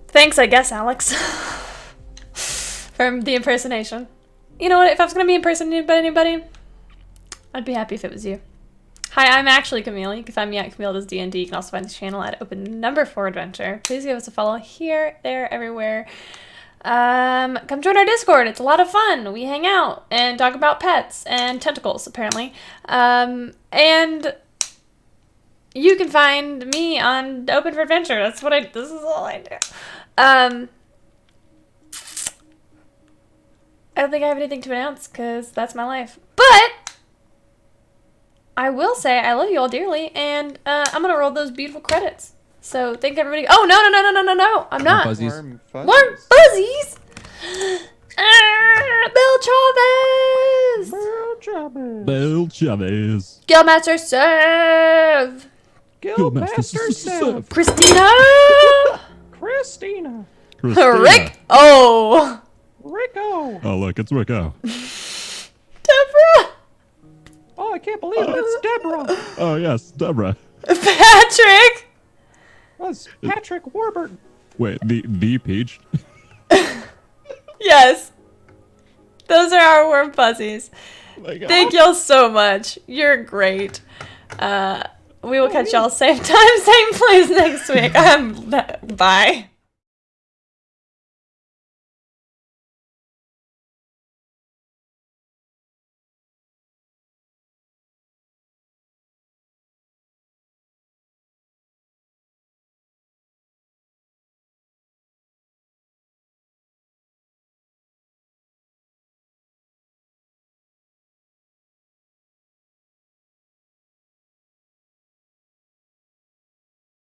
Thanks, I guess, Alex, for the impersonation. You know what? If I was going to be impersonated by anybody, I'd be happy if it was you. Hi, I'm actually Camille. You can find me at CamilleDoesDND. You can also find the channel at Open4Adventure. Please give us a follow here, there, everywhere. Come join our Discord. It's a lot of fun. We hang out and talk about pets and tentacles, apparently. And you can find me on Open4Adventure. This is all I do. I don't think I have anything to announce because that's my life. But I will say I love you all dearly, and I'm going to roll those beautiful credits. So thank everybody. Oh, no. I'm not. Fuzzies. Warm fuzzies. Bill Chavez. Bill Chavez. Guildmaster Sev. Guildmaster Sev. Christina. Christina. Rick. Oh. Rico. Oh, look, it's Rico. Deborah. Oh, I can't believe it. It's Deborah. Oh, yes, Deborah. Patrick. That's Patrick Warburton. Wait, the Peach? Yes. Those are our warm fuzzies. Oh my God. Thank y'all so much. You're great. We will catch y'all same time, same place next week. Bye.